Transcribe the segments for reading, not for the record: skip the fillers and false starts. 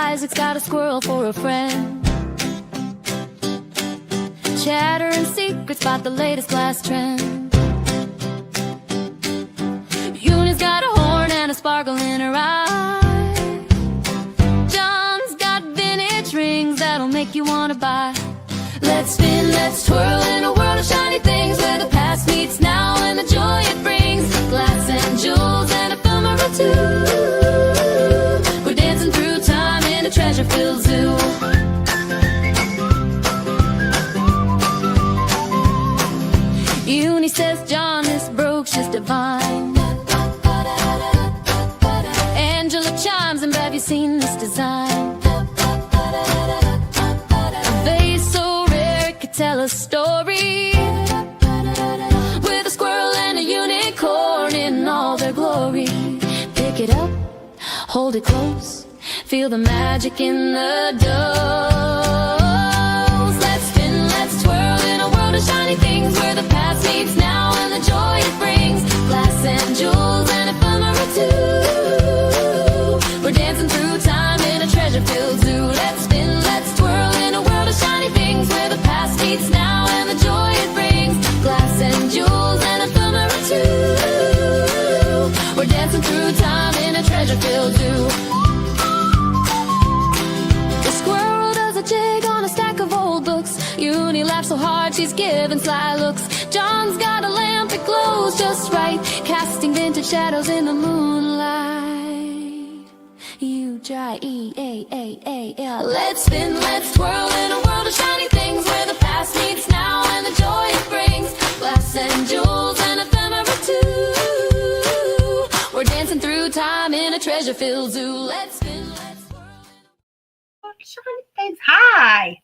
Isaac's got a squirrel for a friend. Chattering secrets about the latest glass trend. Uni's got a horn and a sparkle in her eye. John's got vintage rings that'll make you wanna buy. Let's spin, let's twirl in a world of shiny things, where the past meets now and the joy it brings. Glass and jewels and ephemera too. We're dancing through time in a treasure-filled zoo. Uni says John is broke, she's divine. Angela chimes and Bev, you seen this design? A vase so rare it could tell a story, with a squirrel and a unicorn in all their glory. Pick it up, hold it close, feel the magic in the dose. Let's spin, let's twirl in a world of shiny things, where the past meets now and the joy it brings. Glass and jewels and ephemera too. We're dancing through time in a treasure-filled zoo. Let's spin, let's twirl in a world of shiny things, where the past meets now and the joy it brings. Glass and jewels and ephemera too. We're dancing through time in a treasure-filled zoo. The squirrel does a jig on a stack of old books. Uni laughs so hard she's giving sly looks. John's got a lamp that glows just right, casting vintage shadows in the moonlight. U-J-E-A-A-A-L. Let's spin, let's twirl in a world of shiny things, where the past meets now and the joy it brings. Glass and jewels and ephemera too. We're dancing through time in a treasure-filled zoo. Let's spin, let's twirl. Shiny things. Hi.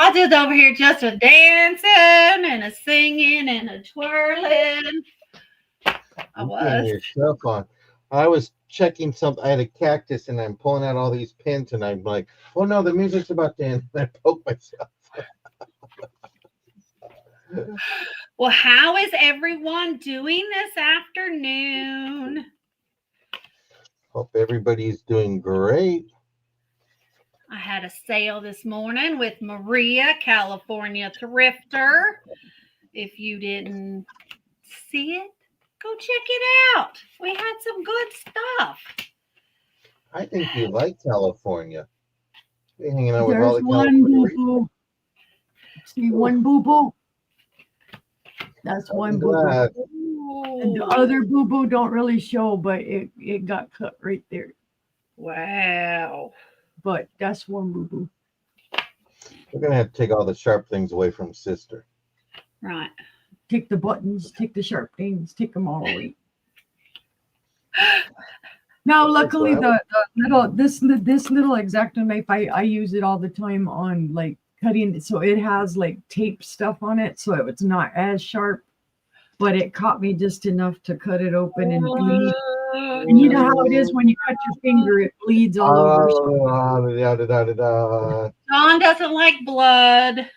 I just over here just a dancing and a singing and a twirling. I was. Your cell phone. I was checking something. I had a cactus and I'm pulling out all these pins and I'm like, oh no, the music's about to end. And I poke myself. Well, how is everyone doing this afternoon? Hope everybody's doing great. I had a sale this morning with Maria, California Thrifter. If you didn't see it, go check it out. We had some good stuff. I think you like California. You're hanging out with There's all the one California. boo-boo. See one boo-boo? That's one boo-boo. And the other boo-boo don't really show, but it got cut right there. Wow. But that's one boo-boo. We're going to have to take all the sharp things away from sister. Right. Take the buttons, take the sharp things, take them all away. Now, luckily, this little X-Acto knife, I use it all the time on like cutting. So it has like tape stuff on it, so it's not as sharp, but it caught me just enough to cut it open and bleed. And you know how it is when you cut your finger, it bleeds all over. John doesn't like blood.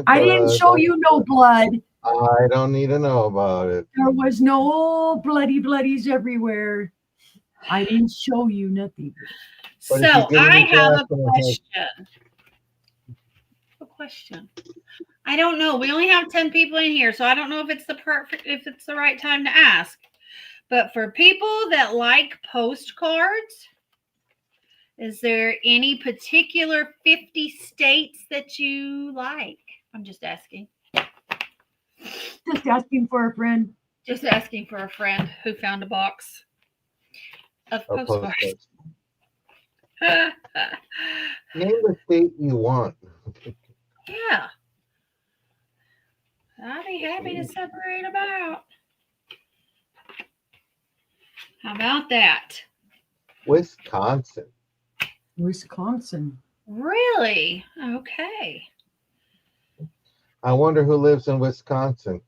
I didn't show you no blood. I don't need to know about it. There was no bloodies everywhere. I didn't show you nothing. So I have a question. I don't know. We only have 10 people in here, so I don't know if it's the right time to ask. But for people that like postcards, is there any particular 50 states that you like? I'm just asking. Just asking for a friend. Just asking for a friend who found a box of postcards. Name the state you want. Yeah. I'd be happy to separate them out. How about that? Wisconsin. Really? Okay. I wonder who lives in Wisconsin.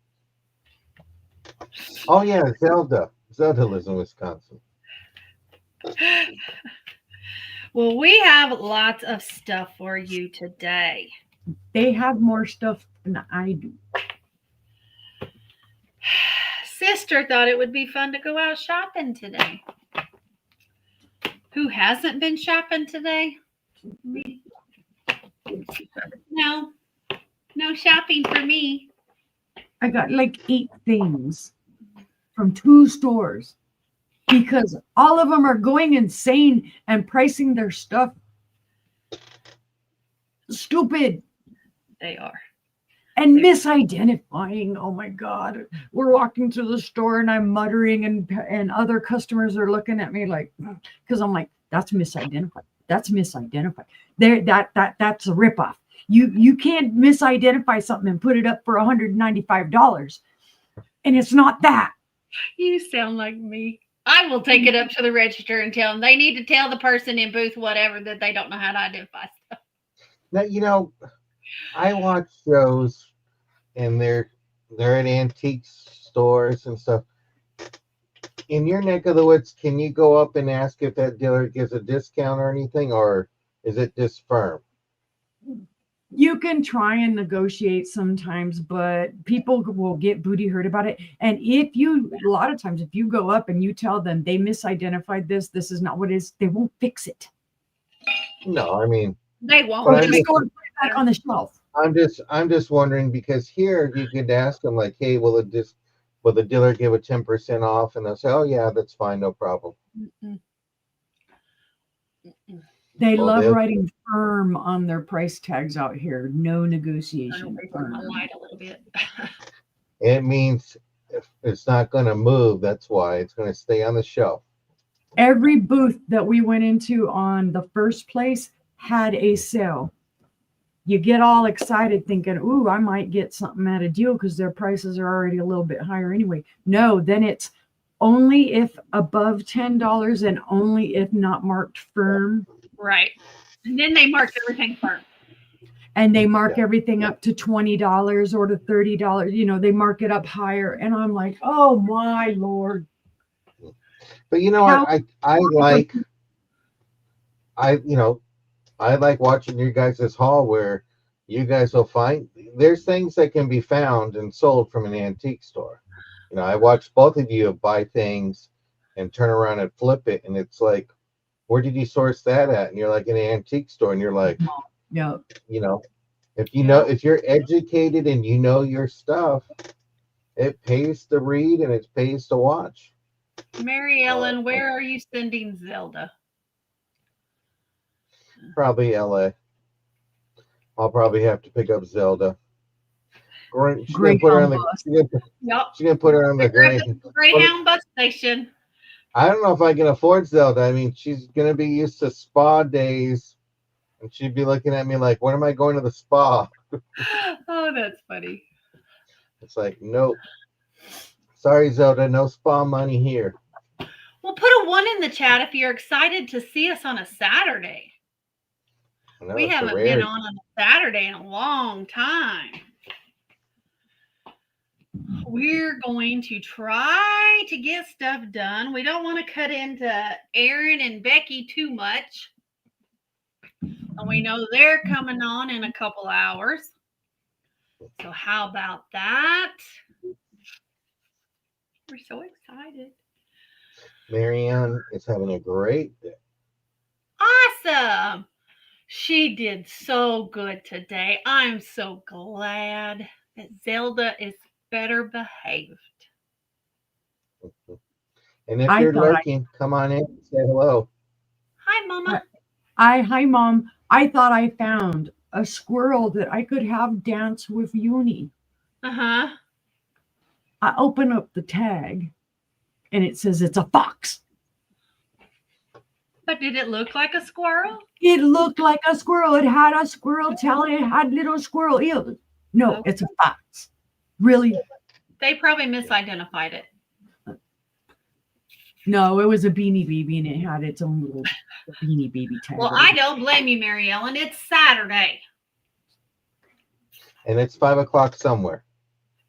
Oh, yeah, Zelda. Zelda lives in Wisconsin. Well, we have lots of stuff for you today. They have more stuff than I do. Sister thought it would be fun to go out shopping today. Who hasn't been shopping today? Me. No. No shopping for me. I got like 8 things from 2 stores because all of them are going insane and pricing their stuff stupid They are. and misidentifying. Oh my God. We're walking through the store and I'm muttering and other customers are looking at me like, because I'm like, that's misidentified. That's misidentified. That's a ripoff. You can't misidentify something and put it up for $195. And it's not that. You sound like me. I will take it up to the register and tell them they need to tell the person in booth whatever that they don't know how to identify stuff. Now, I watch shows and they're at antique stores and stuff. In your neck of the woods, can you go up and ask if that dealer gives a discount or anything, or is it just firm? You can try and negotiate sometimes, but people will get booty hurt about it. And a lot of times, if you go up and you tell them they misidentified this is not what it is, they won't fix it. No, I mean, They won't. But Or I'm just just- go and put it back on the shelf. I'm just wondering because here you could ask them like, hey, will the dealer give a 10% off? And they'll say, oh yeah, that's fine, no problem. Mm-mm. Mm-mm. They Well, love they'll- writing firm on their price tags out here. No I negotiation. don't Firm. lied a little bit. It means if it's not going to move, that's why it's going to stay on the shelf. Every booth that we went into on the first place had a sale. You get all excited thinking, ooh, I might get something at a deal because their prices are already a little bit higher anyway. No, then it's only if above $10 and only if not marked firm. Right. And then they marked everything firm. And they mark Yeah. everything up to $20 or to $30. They mark it up higher. And I'm like, oh my Lord. But you know How- what? I like watching you guys' haul where you guys will find there's things that can be found and sold from an antique store. I watched both of you buy things and turn around and flip it, and it's like, where did you source that at? And you're like in an antique store, and you're like, Yeah. if you're educated and you know your stuff, it pays to read and it pays to watch. Mary Ellen, where are you sending Zelda? Probably LA. I'll probably have to pick up Zelda. She's gonna put her on the. Yep. She's gonna put her on the Greyhound bus station. I don't know if I can afford Zelda. I mean, she's gonna be used to spa days, and she'd be looking at me like, "When am I going to the spa?" Oh, that's funny. It's like, nope. Sorry, Zelda, no spa money here. Well, put a 1 in the chat if you're excited to see us on a Saturday. I know, We it's a haven't rarity. been on a Saturday in a long time. We're going to try to get stuff done. We don't want to cut into Aaron and Becky too much. And we know they're coming on in a couple hours. So how about that? We're so excited. Marianne is having a great day. Awesome. She did so good today. I'm so glad that Zelda is better behaved. And if I you're thought I- lurking, come on in and say hello. Hi, Mama. Hi, Mom. I thought I found a squirrel that I could have dance with Uni. Uh-huh. I open up the tag and it says it's a fox. But did it look like a squirrel? It looked like a squirrel. It had a squirrel tail. It had little squirrel ears. No, Oh. it's a fox. Really? They probably misidentified it. No, it was a Beanie Baby and it had its own little Beanie Baby tag. Well, I don't blame you, Mary Ellen. It's Saturday. And it's 5:00 somewhere.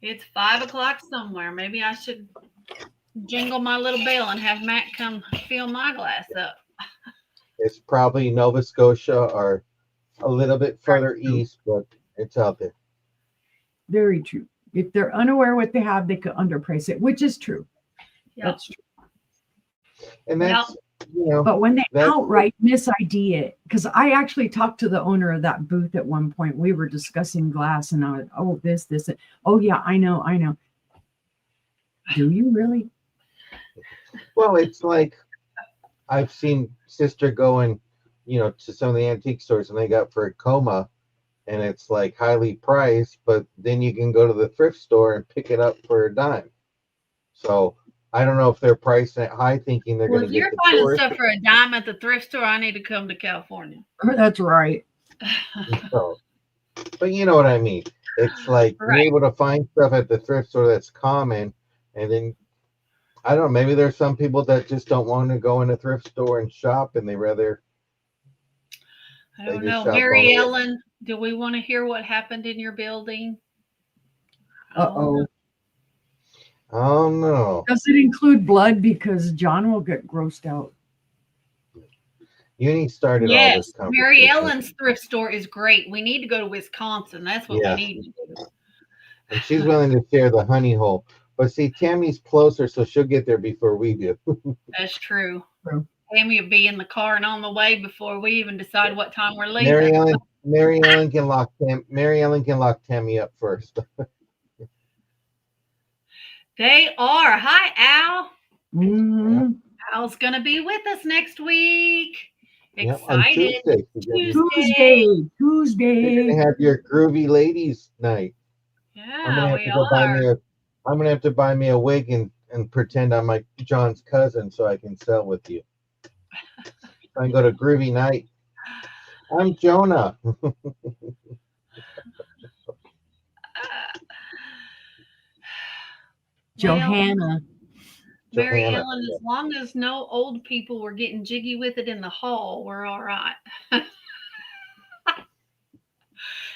It's 5:00 somewhere. Maybe I should jingle my little bell and have Matt come fill my glass up. It's probably Nova Scotia or a little bit further east, but it's out there. Very true. If they're unaware what they have, they could underprice it, which is true. Yep. That's true. And that's you know, But when they that's outright mis-ID it, because I actually talked to the owner of that booth at one point. We were discussing glass, and I was, oh, this. Oh, yeah, I know. Do you really? well, it's like I've seen sister going, you know, to some of the antique stores, and they got for a coma, and it's like highly priced, but then you can go to the thrift store and pick it up for a dime. So I don't know if they're pricing it high, thinking they're Well, going if to you're get the finding tourist. stuff for a dime at the thrift store, I need to come to California. That's right. So, but you know what I mean. It's like Right. you're able to find stuff at the thrift store that's common, and then I don't know. Maybe there's some people that just don't want to go in a thrift store and shop, and they rather. I They don't just know. shop Mary online. Ellen, do we want to hear what happened in your building? Uh-oh. Oh no! Does it include blood? Because John will get grossed out. Uni started all Yes, this conversation. Mary Ellen's thrift store is great. We need to go to Wisconsin. That's what Yeah. we need to do. And she's willing to share the honey hole. But see, Tammy's closer, so she'll get there before we do. That's true. True. Tammy will be in the car and on the way before we even decide what time we're leaving. Mary Ellen can lock Tammy up first. They are. Hi, Al. Mhm. Al's going to be with us next week. Yep, on Excited. Tuesday. Tuesday. You're gonna have your groovy ladies night. Yeah, we I'm are. gonna have to buy me a wig and pretend I'm like John's cousin so I can sell with you. I can go to groovy night. I'm Jonah. Johanna. Mary Johanna. Ellen, as long as no old people were getting jiggy with it in the hall, we're all right.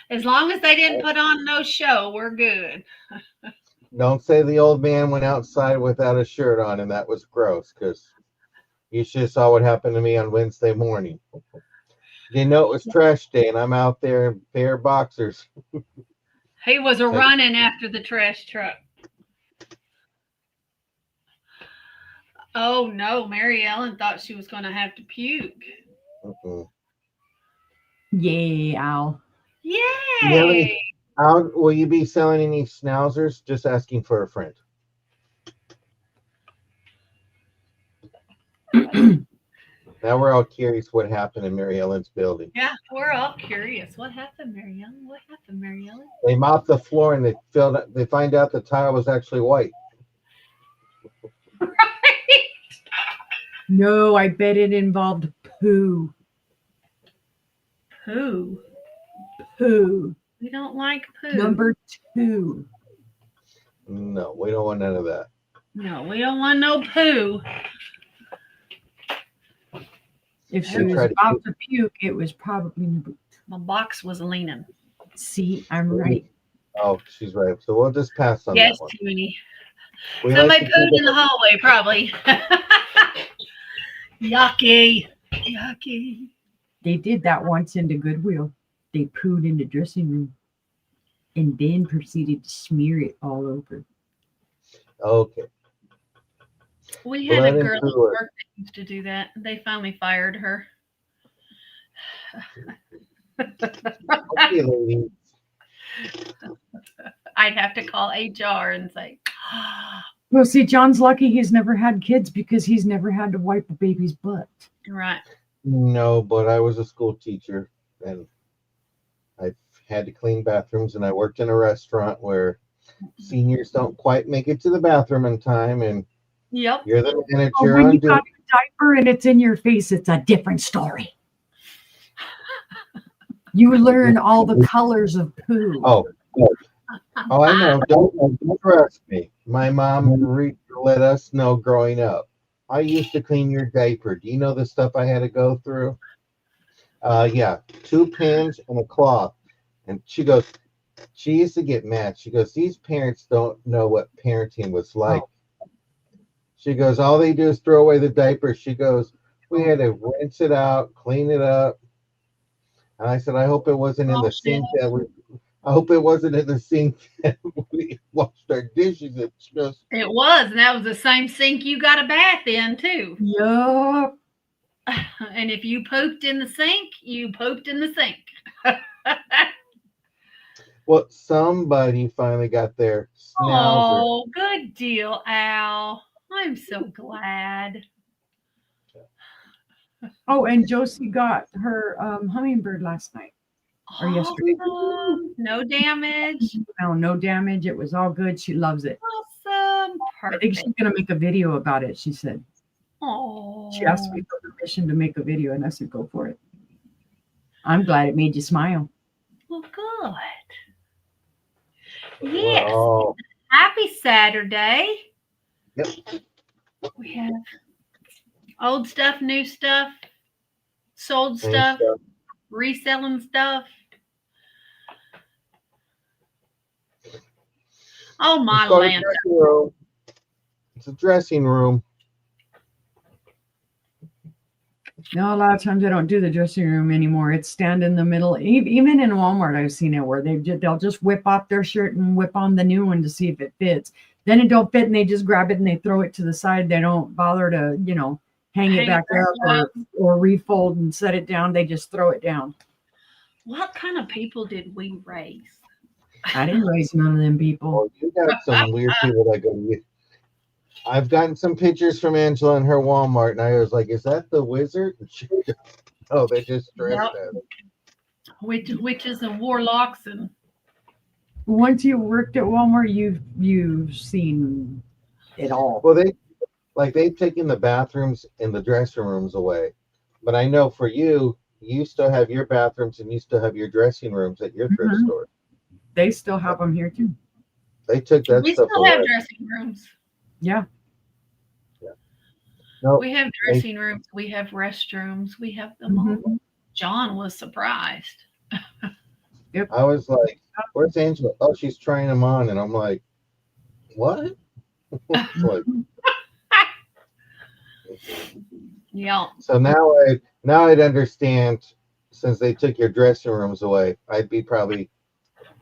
As long as they didn't put on no show, we're good. Don't say the old man went outside without a shirt on and that was gross, because you should have saw what happened to me on Wednesday morning. Didn't know it was trash day and I'm out there in bare boxers. He was a running after the trash truck. Oh no, Mary Ellen thought she was going to have to puke. Mm-mm. Yay, Al. Yay! Will you be selling any schnauzers? Just asking for a friend. Now we're all curious what happened in Mary Ellen's building. Yeah, we're all curious. What happened, Mary Ellen? What happened, Mary Ellen? They mopped the floor and they find out the tile was actually white. No, I bet it involved poo. Poo. Poo. We don't like poo. Number 2. No, we don't want none of that. No, we don't want no poo. If she was about to puke, it was probably in the boot. My box was leaning. See, I'm right. Oh, she's right. So we'll just pass on Yes, that one. Timmy. We Somebody like to pooed do in the hallway, probably. Yucky. Yucky. They did that once in the Goodwill. They pooed in the dressing room and then proceeded to smear it all over. Okay. We had Blood a and girl at fluid. work that used to do that. They finally fired her. Okay, ladies. I'd have to call HR and say, Well, see, John's lucky he's never had kids because he's never had to wipe a baby's butt. right. No, but I was a school teacher and I had to clean bathrooms, and I worked in a restaurant where seniors don't quite make it to the bathroom in time, and Yep. you're the manager Oh, when on you duty. got a diaper and it's in your face, it's a different story. You learn all the colors of poo. Oh, I know. Don't trust me. My mom let us know growing up. I used to clean your diaper. Do you know the stuff I had to go through? Yeah, 2 pins and a cloth. And she used to get mad. She goes, these parents don't know what parenting was like. She goes, all they do is throw away the diaper. She goes, we had to rinse it out, clean it up. And I said, I hope it wasn't in the sink that we washed our dishes in. She goes, It was, and that was the same sink you got a bath in too. Yup. And if you pooped in the sink, you pooped in the sink. Well, somebody finally got their schnauzer. Oh, good deal, Al. I'm so glad. Oh, and Josie got her hummingbird last night or yesterday. Awesome. No damage. No damage. It was all good. She loves it. Awesome. I think Perfect. she's gonna make a video about it. She said. Oh. She asked me for permission to make a video, and I said, "Go for it." I'm glad it made you smile. Well, good. Yes. Oh, Happy Saturday. yep. We have old stuff, new stuff, sold Same stuff, stuff. reselling stuff. Oh, my It's called a land. dressing room. It's a dressing room. No, a lot of times I don't do the dressing room anymore. It's stand in the middle. Even in Walmart, I've seen it where they'll just whip off their shirt and whip on the new one to see if it fits. Then it don't fit, and they just grab it and they throw it to the side. They don't bother to, hang it back up or refold and set it down. They just throw it down. What kind of people did we raise? I didn't raise none of them people. Oh, you got some weird people that go. I've gotten some pictures from Angela in her Walmart, and I was like, "Is that the wizard?" And she goes, "Oh, they just dressed Yep. as it." Witches and warlocks and Once you worked at Walmart, you've seen it all. Well, they've taken the bathrooms and the dressing rooms away, but I know for you, you still have your bathrooms and you still have your dressing rooms at your thrift Mhm. store. They still have them here too. They took that we stuff still away. have dressing rooms. Yeah. No, We have dressing rooms. We have restrooms. We have them all. Mhm. John was surprised. I was like, "Where's Angela?" "Oh, she's trying them on," and I'm like, "What?" It's like, Yeah. so now I'd understand, since they took your dressing rooms away. I'd be probably,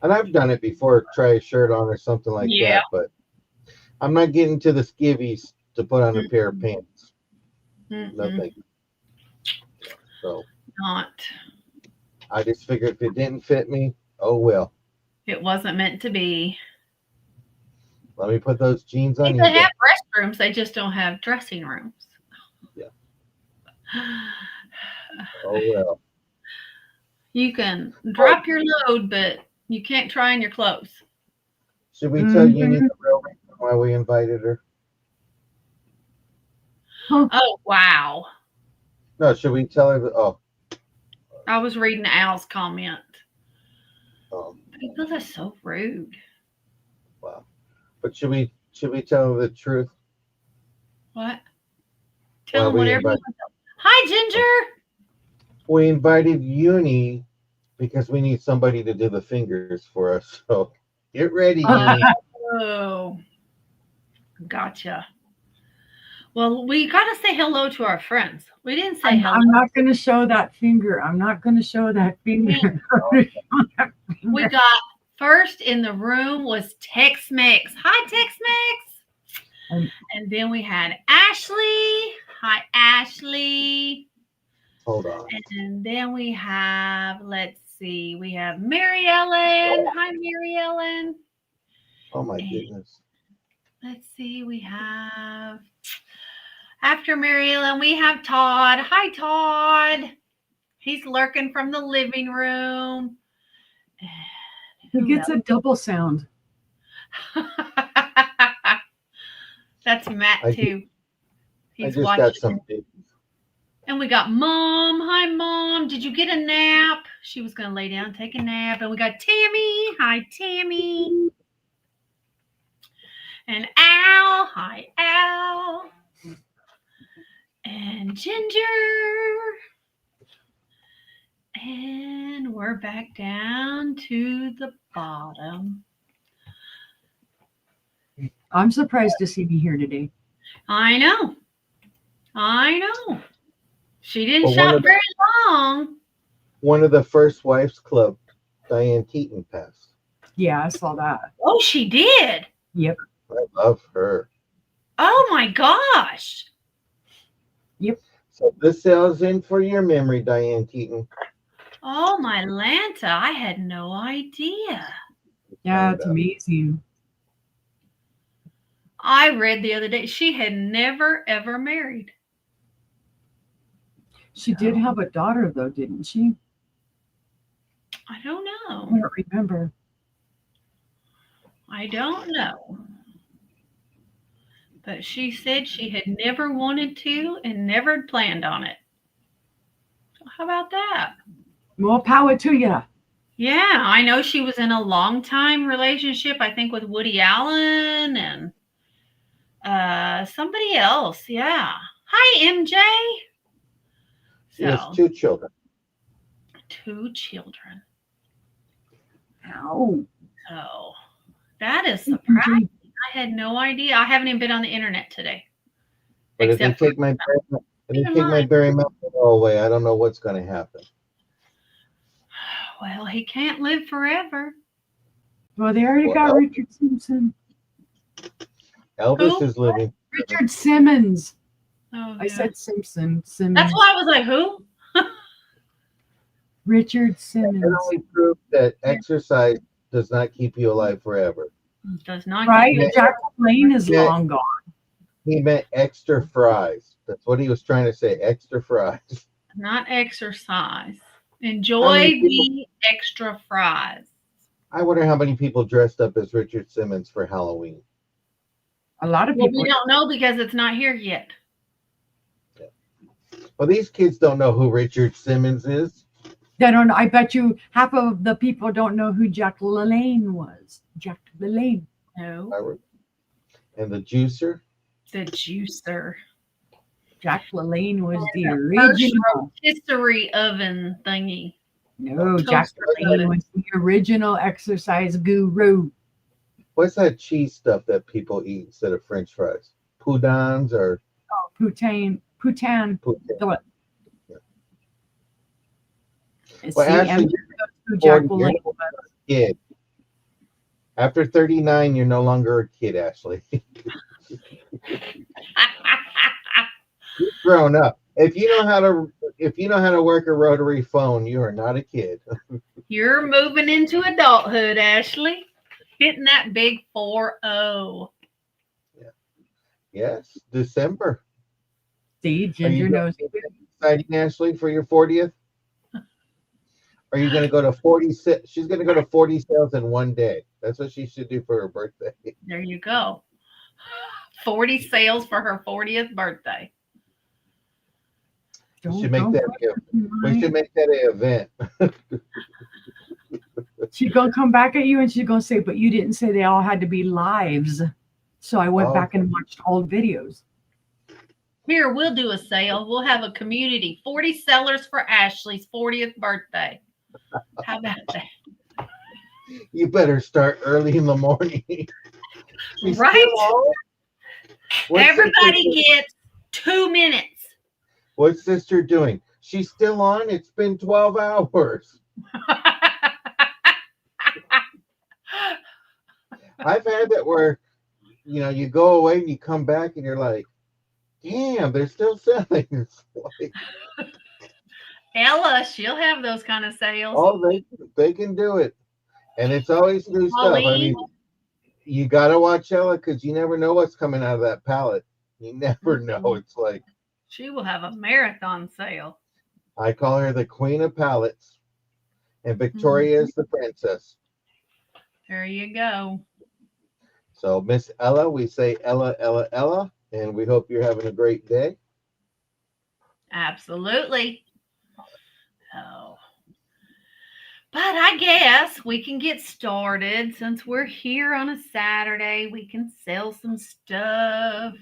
and I've done it before, try a shirt on or something like Yeah. that, but I'm not getting to the skivvies to put on a pair of pants. Mm-mm, Nothing. So not. I just figured if it didn't fit me, oh well. It wasn't meant to be. Let me put those jeans on. They have restrooms. They just don't have dressing rooms. Yeah. Oh well. You can drop your load, but you can't try on your clothes. Should we tell Uni the real reason why we invited her? Oh, wow. No, should we tell her that? Oh, I was reading Al's comment. oh, People are so rude. wow. But should we tell her the truth? What? Tell Well, them we whatever. invite- Hi, Ginger. We invited Uni because we need somebody to do the fingers for us. So get ready, Uni. Oh, gotcha. Well, we got to say hello to our friends. We didn't say hello. I'm not going to show that finger. I'm not going to show that finger. We got first in the room was Tex-Mex. Hi, Tex-Mex. And then we had Ashley. Hi, Ashley. Hold on. And then we have, let's see, we have Mary Ellen. Hi, Mary Ellen. Oh my goodness. Let's see, we have, after Mary Ellen, we have Todd. Hi, Todd. He's lurking from the living room. He gets a double sound. That's Matt, too. I He's just watching. got some. And we got Mom. Hi, Mom. Did you get a nap? She was going to lay down and take a nap. And we got Tammy. Hi, Tammy. And Al. Hi, Al. And Ginger. And we're back down to the bottom. I'm surprised to see me here today. I know. She didn't Well, shop very long. One of the First Wives Club, Diane Keaton, passed. Yeah, I saw that. Oh, she did. Yep. I love her. Oh my gosh. So this sale's in for your memory, Diane Keaton. Oh, my Lanta. I had no idea. Yeah, And, it's amazing. I read the other day she had never, ever married. She did have a daughter, though, didn't she? I don't I know. don't remember. I don't know. But she said she had never wanted to and never planned on it. So how about that? More power to you. Yeah, I know she was in a long time relationship, I think with Woody Allen and somebody else. Yeah. Hi, MJ. she has So, 2 children. 2 children. Ow. So, that is MJ. surprising. I had no idea. I haven't even been on the internet today. But if they Except for take my mine. Barry Manilow away, I don't know what's going to happen. Well, he can't live forever. Well, they already Well, got Richard Simpson. Elvis Who? is living. Richard Simmons. Oh, I yeah. said Simpson. Simmons. That's why I was like, who? Richard It Simmons. only proves that exercise does not keep you alive forever. Does not Right? keep you- Jack Lane is Yeah. long gone. He meant extra fries. That's what he was trying to say. Extra fries. not exercise. How Enjoy many people- the extra fries. I wonder how many people dressed up as Richard Simmons for Halloween. A lot of Well, people. we don't know because it's not here yet. Well, these kids don't know who Richard Simmons is. They don't. I bet you half of the people don't know who Jack LaLanne was. Jack LaLanne. No, And the juicer. the juicer. Jack LaLanne was the First original. rotisserie oven thingy. No, Jack Toaster LaLanne oven. was the original exercise guru. What's that cheese stuff that people eat instead of French fries? Poudons or Oh, Putain. poutine? Well, See, Ashley, and who Jack you're LaLanne no was. longer a kid. After 39, you're no longer a kid, Ashley. You've grown up. If you know how to work a rotary phone, you are not a kid. You're moving into adulthood, Ashley. Hitting that big 4-0. Yes, December. See, Are Ginger you knows. exciting, Ashley, for your 40th? Are you going to go to 40? She's going to go to 40 sales in one day. That's what she should do for her birthday. There you go. 40 sales for her 40th birthday. We should make that an event. She's gonna come back at you and she's gonna say, "But you didn't say they all had to be lives." So I went back and watched old videos. Here, we'll do a sale. We'll have a community. 40 sellers for Ashley's 40th birthday. How about that? You better start early in the morning. She's Right? still on? What's Everybody gets 2 minutes. What's sister doing? She's still on? It's been 12 hours. I've had that where, you go away and you come back and you're like, damn, they're still selling. It's like, Ella, she'll have those kind of sales. oh, they can do it. And it's always new stuff. I mean, you got to watch Ella because you never know what's coming out of that pallet. You never know. It's like, She will have a marathon sale. I call her the queen of pallets, and Victoria is the princess. There you go. So, Miss Ella, we say Ella, Ella, Ella, and we hope you're having a great day. Absolutely. Oh. But I guess we can get started. Since we're here on a Saturday, we can sell some stuff.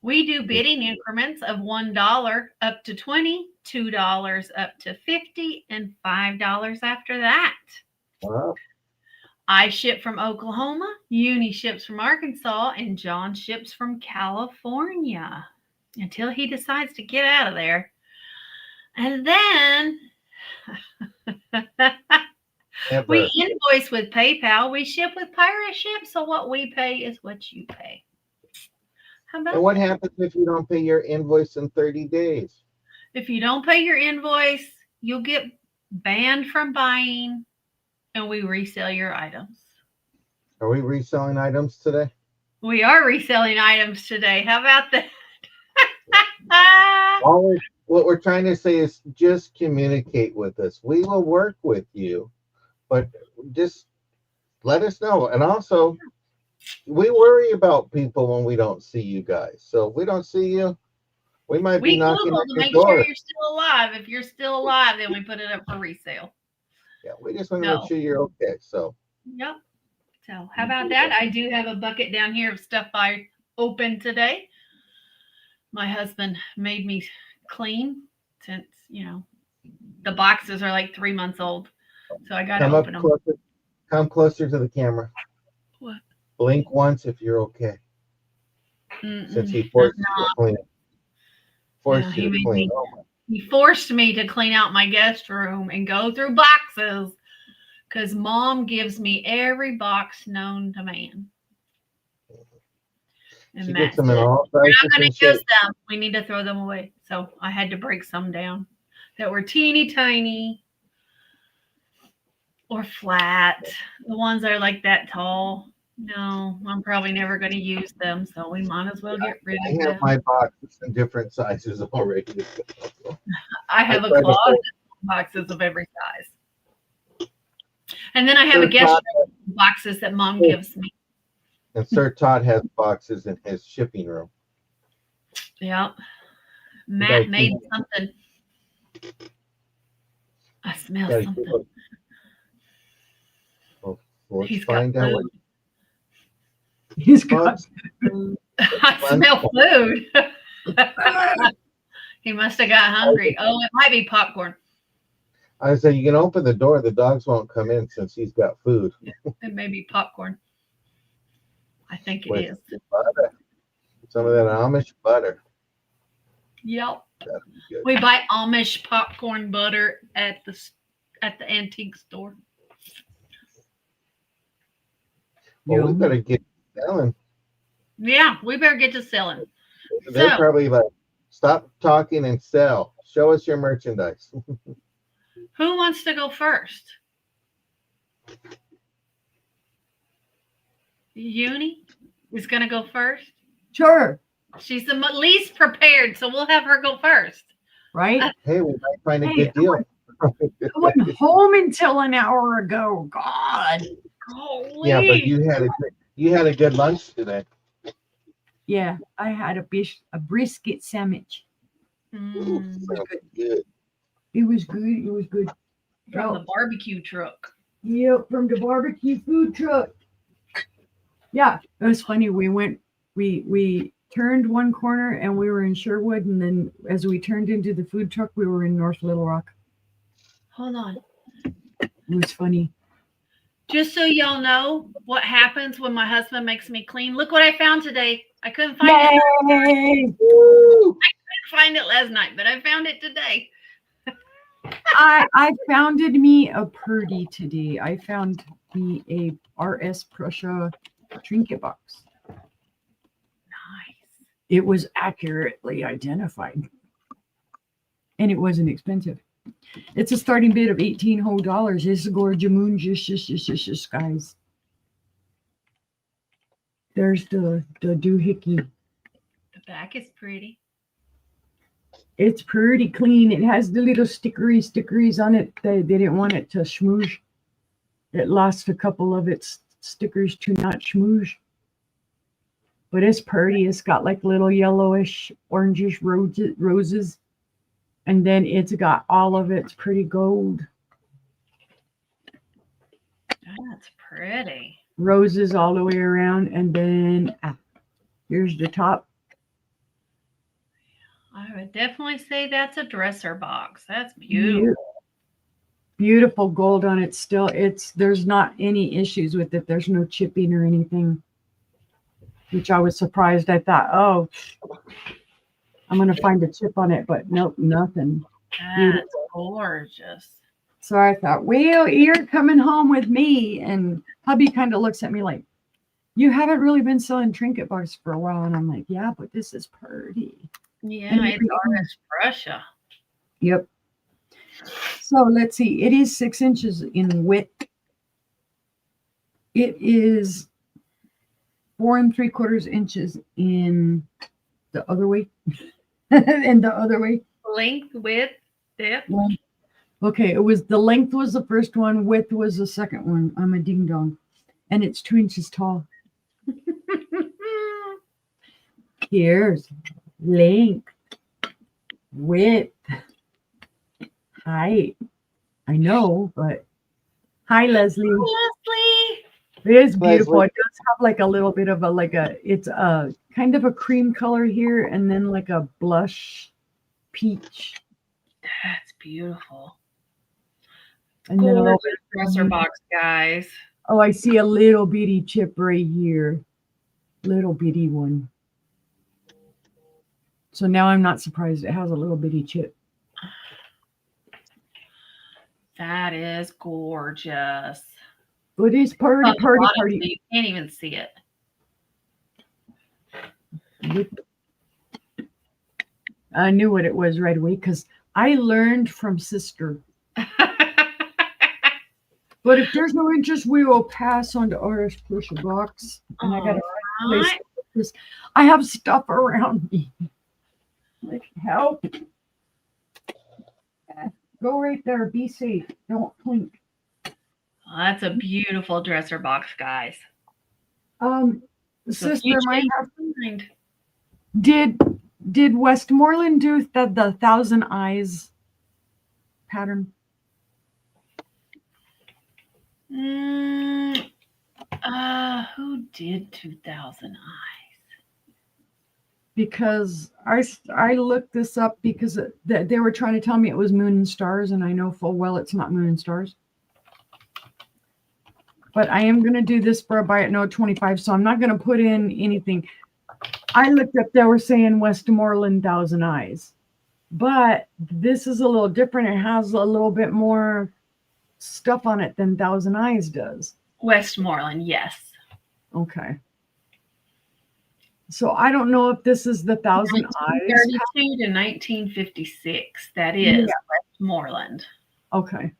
We do bidding increments of $1 up to $20, $2 up to $50, and $5 after that. Wow. I ship from Oklahoma, Uni ships from Arkansas, and John ships from California until he decides to get out of there. And then we invoice with PayPal. We ship with Pirate Ship, so what we pay is what you pay. How about And what that? happens if you don't pay your invoice in 30 days? If you don't pay your invoice, you'll get banned from buying, and we resell your items. Are we reselling items today? We are reselling items today. How about that? What we're trying to say is just communicate with us. We will work with you, but just let us know. And also, we worry about people when we don't see you guys. So if we don't see you, we might be We knocking Google on to your make sure door. you're still alive. If you're still alive, then we put it up for resale. Yeah, we just want to No. make sure you're okay. So Yep. So how about that? I do have a bucket down here of stuff I opened today. My husband made me clean since, the boxes are like 3 months old. So I got to come up open them. closer. Come closer to the camera. What? Blink once if you're okay. Since he Mm-mm. forced you to clean. Yeah, he forced me to clean out my guest room and go through boxes because Mom gives me every box known to man. And She Matt gets them in said, all "We're sizes not going and to use shapes. them. We need to throw them away." So I had to break some down that were teeny tiny or flat. The ones that are like that tall, no, I'm probably never going to use them. So we might as well get rid I of have them. my boxes in different sizes already. I have a try to closet find- of boxes of every size. And then I have a Sir guest Todd- room boxes that Mom gives me. And Sir Todd has boxes in his shipping room. Yep. Gotta Matt keep- made something. I smell Gotta something. keep it- Well, let's He's got find out what food. He's got food. I smell food. He must have got hungry. Oh, it might be popcorn. I said you can open the door. The dogs won't come in since he's got food. It may be popcorn. I think it With is. butter. Some of that Amish butter. Yep. That'd be good. We buy Amish popcorn butter at the antique store. Well, we better get selling. Yeah, we better get to selling. They're So- probably like, stop talking and sell. Show us your merchandise. Who wants to go first? Uni is going to go first. sure, She's the least prepared, so we'll have her go first. right? Hey, we might find a Hey, good deal. I wasn't home until an hour ago. God. Holy. Yeah, but you had a good lunch today. Yeah, I had a brisket sandwich. Mm, Sounds good. It was good. It was good. from the barbecue truck. Yep, from the barbecue food truck. Yeah, it was funny. We turned one corner and we were in Sherwood, and then as we turned into the food truck, we were in North Little Rock. Hold on. It was funny. Just so y'all know what happens when my husband makes me clean. Look what I found today. I couldn't find it. Yay! Woo! Find it last night, but I found it today. I founded me a purdy today. I found me a RS Prussia trinket box. Nice. It was accurately identified, and it wasn't expensive. It's a starting bid of $18 It's gorgeous, guys. There's the doohickey. The back is pretty. It's pretty clean. It has the little stickeries on it. They didn't want it to smoosh. It lost a couple of its stickers to not smoosh. But it's pretty. It's got like little yellowish, orangish roses. And then it's got all of its pretty gold. That's pretty. Roses all the way around. And then here's the top. I would definitely say that's a dresser box. That's beautiful. Beautiful gold on it still. There's not any issues with it. There's no chipping or anything, which I was surprised. I thought, oh, I'm going to find a chip on it, but nope, nothing. That's gorgeous. So I thought, well, you're coming home with me. And hubby kind of looks at me like, You haven't really been selling trinket boxes for a while. And I'm like, yeah, but this is pretty. Yeah, And it's Orange Prussia. Yep. So let's see. It is 6 inches in width. It is 4 3/4 inches in the other way. And the other way. Length, width, depth. Length. Okay, it was the length was the first one, width was the second one. I'm a ding dong. And it's 2 inches tall. Here's length, width, height. I know, but hi, Leslie. Leslie. It is beautiful. Leslie. It does have like a little bit of it's a kind of a cream color here and then like a blush peach. That's beautiful. And then a little Gorgeous bit of dresser box, guys. Oh, I see a little bitty chip right here. Little bitty one. So now I'm not surprised it has a little bitty chip. That is gorgeous. But it's party. You can't even see it. I knew what it was right away because I learned from sister. But if there's no interest, we will pass on to RS Pusher Box. And I got to find a place to put this. I have stuff around me. Like, help. Go right there. Be safe. Don't clink. That's a beautiful dresser box, guys. Sister, mind. Did Westmoreland do the 1,000 eyes pattern? Who did 2,000 eyes? Because I looked this up because they were trying to tell me it was Moon and Stars, and I know full well it's not Moon and Stars. But I am going to do this for a buy at no 25, so I'm not going to put in anything. I looked up, they were saying Westmoreland 1,000 eyes. But this is a little different. It has a little bit more stuff on it than 1,000 eyes does. Westmoreland, yes. Okay. So I don't know if this is the 1,000 eyes. 1932 to 1956. That is Westmoreland. Okay.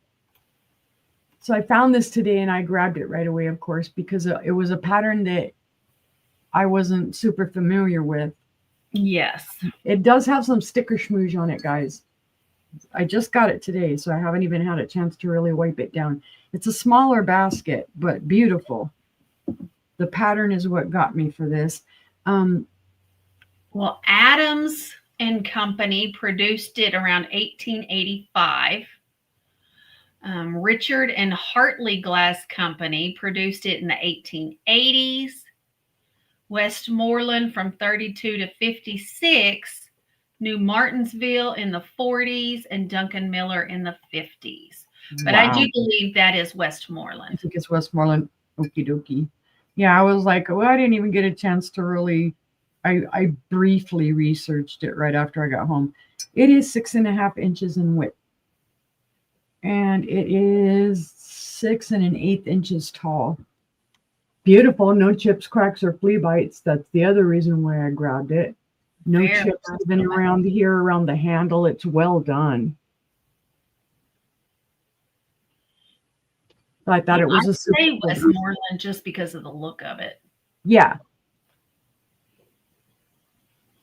So I found this today and I grabbed it right away, of course, because it was a pattern that I wasn't super familiar with. Yes. It does have some sticker schmooze on it, guys. I just got it today, so I haven't even had a chance to really wipe it down. It's a smaller basket, but beautiful. The pattern is what got me for this. Well, Adams and Company produced it around 1885. Richard and Hartley Glass Company produced it in the 1880s. Westmoreland from 32 to 56. New Martinsville in the 40s and Duncan Miller in the 50s. But I do believe that is Westmoreland. I think it's Westmoreland. Okie dokie. Yeah, I was like, well, I didn't even get a chance to really. I briefly researched it right after I got home. It is 6.5 inches in width. And it is 6 1/8 inches tall. Beautiful. No chips, cracks, or flea bites. That's the other reason why I grabbed it. No Very chips even around here, around the handle. It's well done. I thought it was I'd a super say Westmoreland just because of the look of it. Yeah.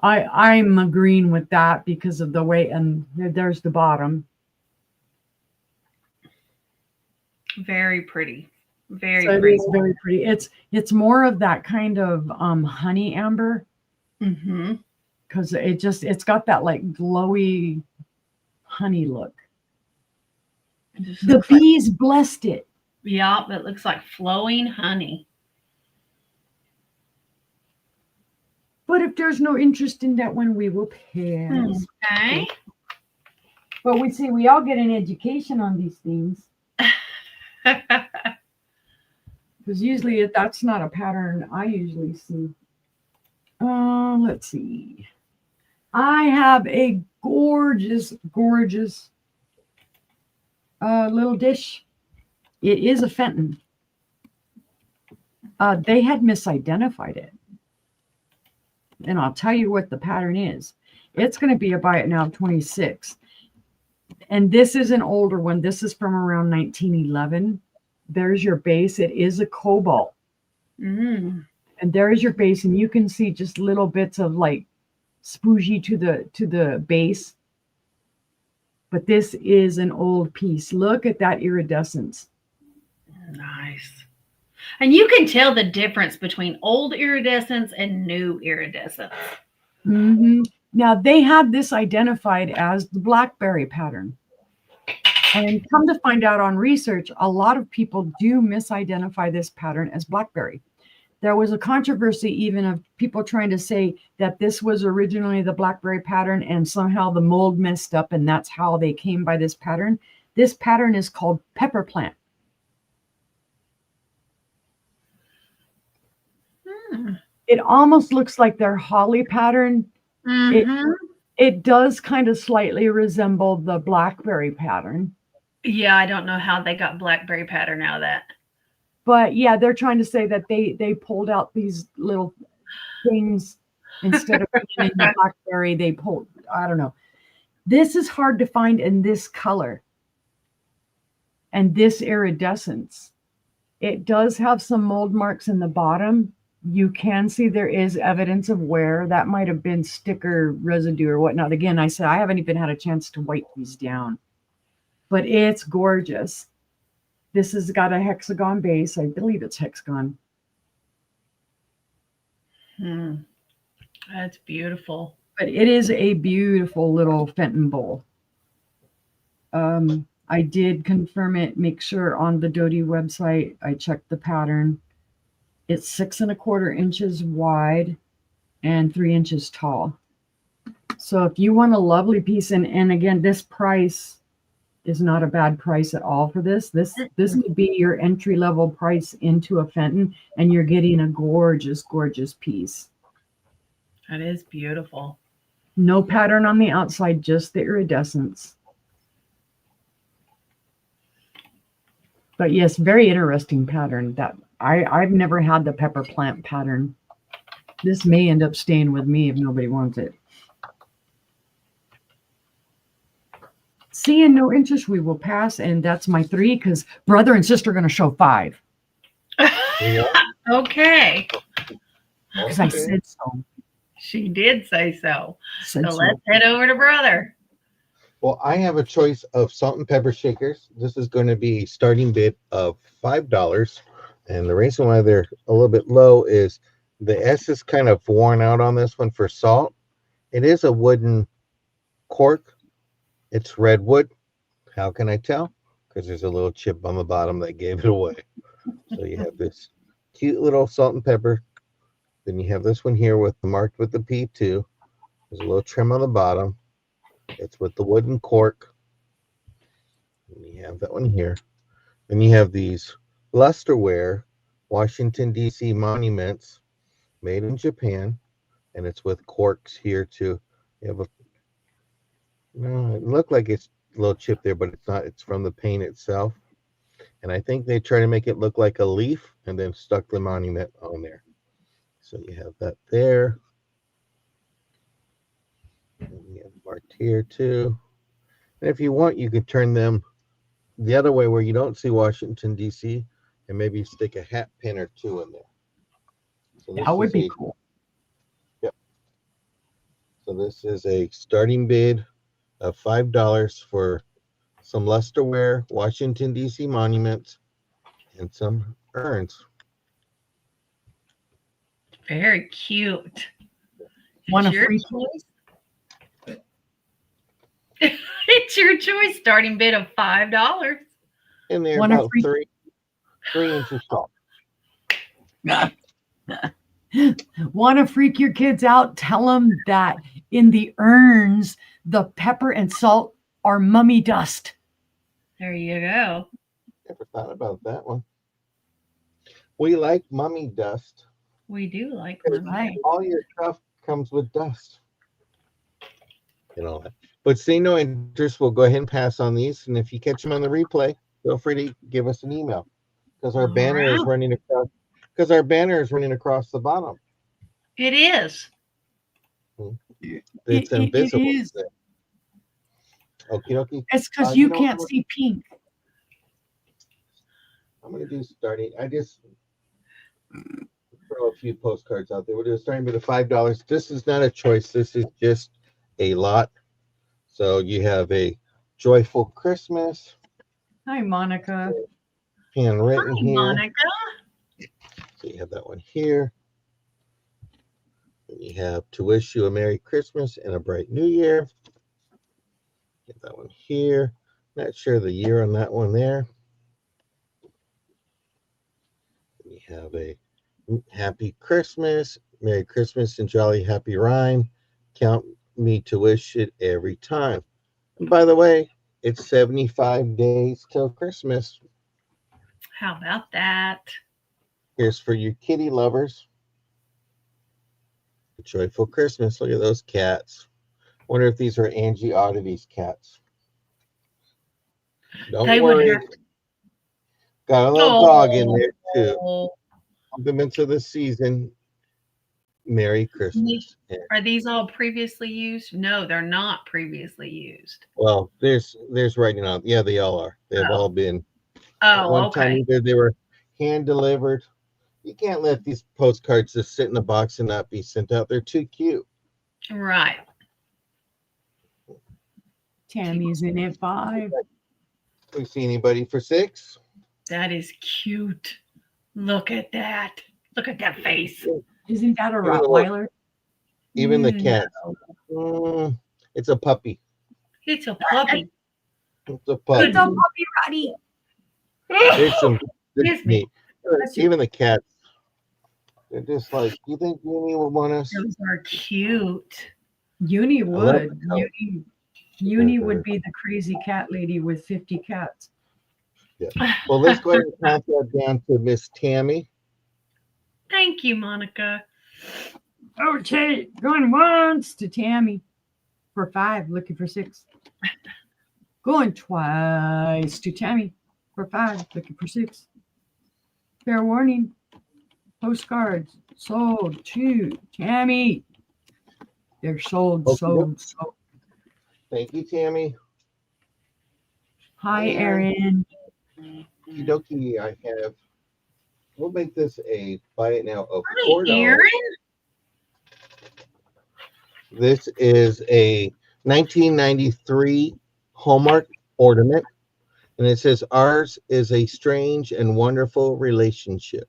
I'm agreeing with that because of the way, and there's the bottom. Very pretty. Very So pretty. it is very pretty. It's more of that kind of honey amber. Mm-hmm. Because it's got that like glowy honey look. The bees blessed it. Yeah, it looks like flowing honey. But if there's no interest in that one, we will pass. Okay. But we see we all get an education on these things. Because usually that's not a pattern I usually see. Let's see. I have a gorgeous, gorgeous little dish. It is a Fenton. They had misidentified it. And I'll tell you what the pattern is. It's going to be a buy it now 26. And this is an older one. This is from around 1911. There's your base. It is a cobalt. Mm. And there is your base. And you can see just little bits of like spoogie to the base. But this is an old piece. Look at that iridescence. Nice. And you can tell the difference between old iridescence and new iridescence. Mm-hmm. Now, they had this identified as the blackberry pattern. And come to find out on research, a lot of people do misidentify this pattern as blackberry. There was a controversy even of people trying to say that this was originally the blackberry pattern and somehow the mold messed up and that's how they came by this pattern. This pattern is called pepper plant. It almost looks like their holly pattern. Mm-hmm. It does kind of slightly resemble the blackberry pattern. Yeah, I don't know how they got blackberry pattern out of that. But yeah, they're trying to say that they pulled out these little things instead of putting in the blackberry. They pulled, I don't know. This is hard to find in this color and this iridescence. It does have some mold marks in the bottom. You can see there is evidence of wear. That might have been sticker residue or whatnot. Again, I said I haven't even had a chance to wipe these down, but it's gorgeous. This has got a hexagon base. I believe it's hexagon. That's beautiful. But it is a beautiful little Fenton bowl. I did confirm it, make sure on the Doty website. I checked the pattern. It's 6 1/4 inches wide and 3 inches tall. So if you want a lovely piece, and again, this price is not a bad price at all for this. This could be your entry level price into a Fenton, and you're getting a gorgeous, gorgeous piece. That is beautiful. No pattern on the outside, just the iridescence. But yes, very interesting pattern. That I've never had the pepper plant pattern. This may end up staying with me if nobody wants it. Seeing no interest, we will pass, and that's my 3 because brother and sister are going to show 5. Yeah. Okay. Because I said so. She did say so. Said So so. let's head over to brother. Well, I have a choice of salt and pepper shakers. This is going to be starting bid of $5. And the reason why they're a little bit low is the S is kind of worn out on this one for salt. It is a wooden cork. It's redwood. How can I tell? Because there's a little chip on the bottom that gave it away. So you have this cute little salt and pepper. Then you have this one here with marked with the P2. There's a little trim on the bottom. It's with the wooden cork. And you have that one here. Then you have these lusterware Washington, D.C. monuments made in Japan. And it's with corks here too. You have a no, it looked like it's a little chip there, but it's not. It's from the paint itself. And I think they try to make it look like a leaf and then stuck the monument on there. So you have that there. And you have marked here too. And if you want, you could turn them the other way where you don't see Washington, D.C. and maybe stick a hat pin or 2 in there. So That would be cool. Yep. So this is a starting bid of $5 for some lusterware, Washington, D.C. monuments, and some urns. Very cute. Want It's a your free choice. It's your choice. Starting bid of $5. And they're Want a about free- 3 inches tall. Want to freak your kids out? Tell them that in the urns, the pepper and salt are mummy dust. There you go. Never thought about that one. We like mummy dust. We do like Because mummy. all your stuff comes with dust. And all that. But see no interest, we'll go ahead and pass on these. And if you catch them on the replay, feel free to give us an email. Because our banner is Wow. running across Because our banner is running across the bottom. It is. It's invisible. It is. Okie dokie. It's because You you know can't what? see pink. I'm going to do starting. I just throw a few postcards out there. We'll do a starting bid of $5. This is not a choice. This is just a lot. So you have a joyful Christmas Hi, Monica. handwritten Hi, here. Monica. So you have that one here. And you have to wish you a Merry Christmas and a bright New Year. Get that one here. Not sure the year on that one there. We have a Happy Christmas, Merry Christmas, and Jolly Happy Rhyme. Count me to wish it every time. And by the way, it's 75 days till Christmas. How about that? Here's for you kitty lovers. A joyful Christmas. Look at those cats. Wonder if these are Angie Oddity's cats. Don't They would worry. have. Got a little dog in there too. Oh, Compliments of the season. Merry Christmas. are these all previously used? No, they're not previously used. Well, there's writing on. Yeah, they all are. They've all been. At Oh, one time, okay. either they were hand delivered. You can't let these postcards just sit in a box and not be sent out. They're too cute. Right. Tammy's in at 5. We see anybody for 6? That is cute. Look at that. Look at that face. Isn't that a Even the- Rottweiler? Even the No. cat. It's a puppy. It's a puppy. It's a puppy. It's a puppy Roddy. There's some. Excuse me. Even the cats. They're just like, you think Uni would want us? Those are cute. Uni love would. the color. Uni would be the crazy cat lady with 50 cats. Well, let's go ahead and pass that down to Miss Tammy. Thank you, Monica. Okay, going once to Tammy for 5, looking for 6. Going twice to Tammy for 5, looking for 6. Fair warning. Postcards sold to Tammy. They're sold, Okay. sold. Thank you, Tammy. Hi, Yeah. Erin. Okie dokie, I have. We'll make this a buy it now of Hi, $4. Erin. This is a 1993 Hallmark ornament, and it says, "Ours is a strange and wonderful relationship."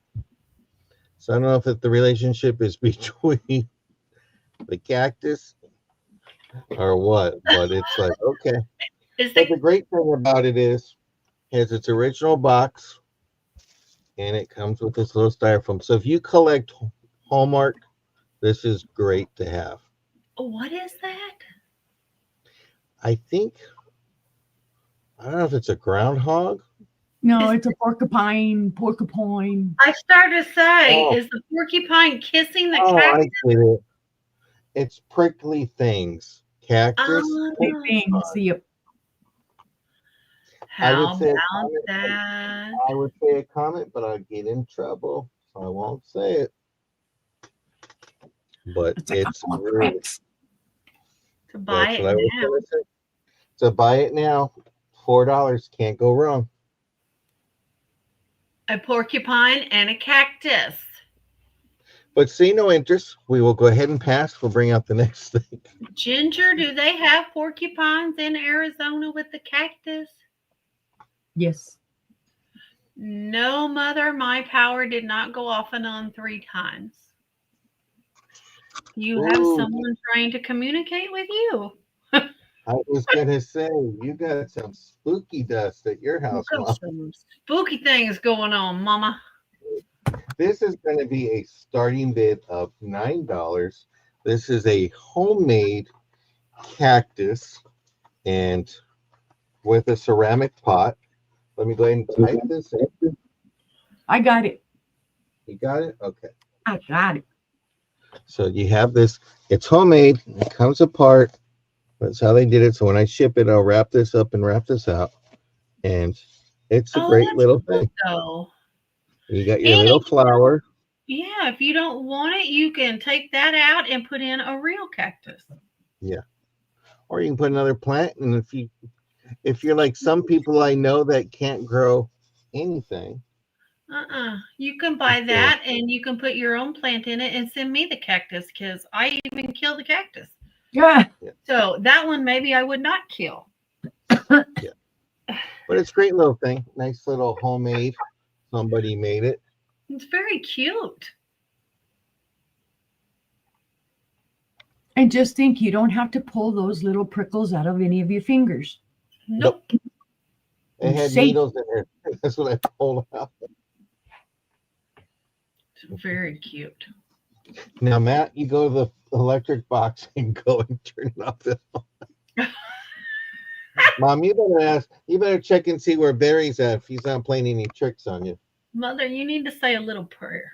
So I don't know if the relationship is between the cactus or what, but it's like, okay. Is But the the great thing about it is, it has its original box, and it comes with this little styrofoam. So if you collect Hallmark, this is great to have. what is that? I think, I don't know if it's a groundhog. No, it's a porcupine. I started to say, Oh. is the porcupine kissing the Oh, I cactus? get it. It's prickly things. Cactus. Big things. Yep. I would How say a about comment. that? I would say a comment, but I'll get in trouble, so I won't say it. But It's like it's a really, Rex. To buy that's it what I was now. gonna say. So buy it now. $4, can't go wrong. A porcupine and a cactus. But see no interest. We will go ahead and pass. We'll bring out the next thing. Ginger, do they have porcupines in Arizona with the cactus? Yes. No, mother, my power did not go off and on 3 times. You have Ooh. someone trying to communicate with you. I was gonna say you got some spooky dust at your house, Got Mom. some spooky things going on, Mama. This is going to be a starting bid of $9. This is a homemade cactus and with a ceramic pot. Let me go ahead and type this in. I got it. You got it? Okay. I got it. So you have this. It's homemade. It comes apart. That's how they did it. So when I ship it, I'll wrap this up and wrap this out. And it's a great that's little cool, thing. though. You got your little flower. Yeah, if you don't want it, you can take that out and put in a real cactus. Or you can put another plant, and if you're like some people I know that can't grow anything. You can buy that and you can put your own plant in it and send me the cactus because I even kill the cactus. Yeah. So that one maybe I would not kill. But it's a great little thing. Nice little homemade. Somebody made it. It's very cute. And just think, you don't have to pull those little prickles out of any of your fingers. Nope. It had Safe. needles in there. That's what I pulled out. It's very cute. Now, Matt, you go to the electric box and go and turn it off. Mom, you better check and see where Barry's at if he's not playing any tricks on you. Mother, you need to say a little prayer.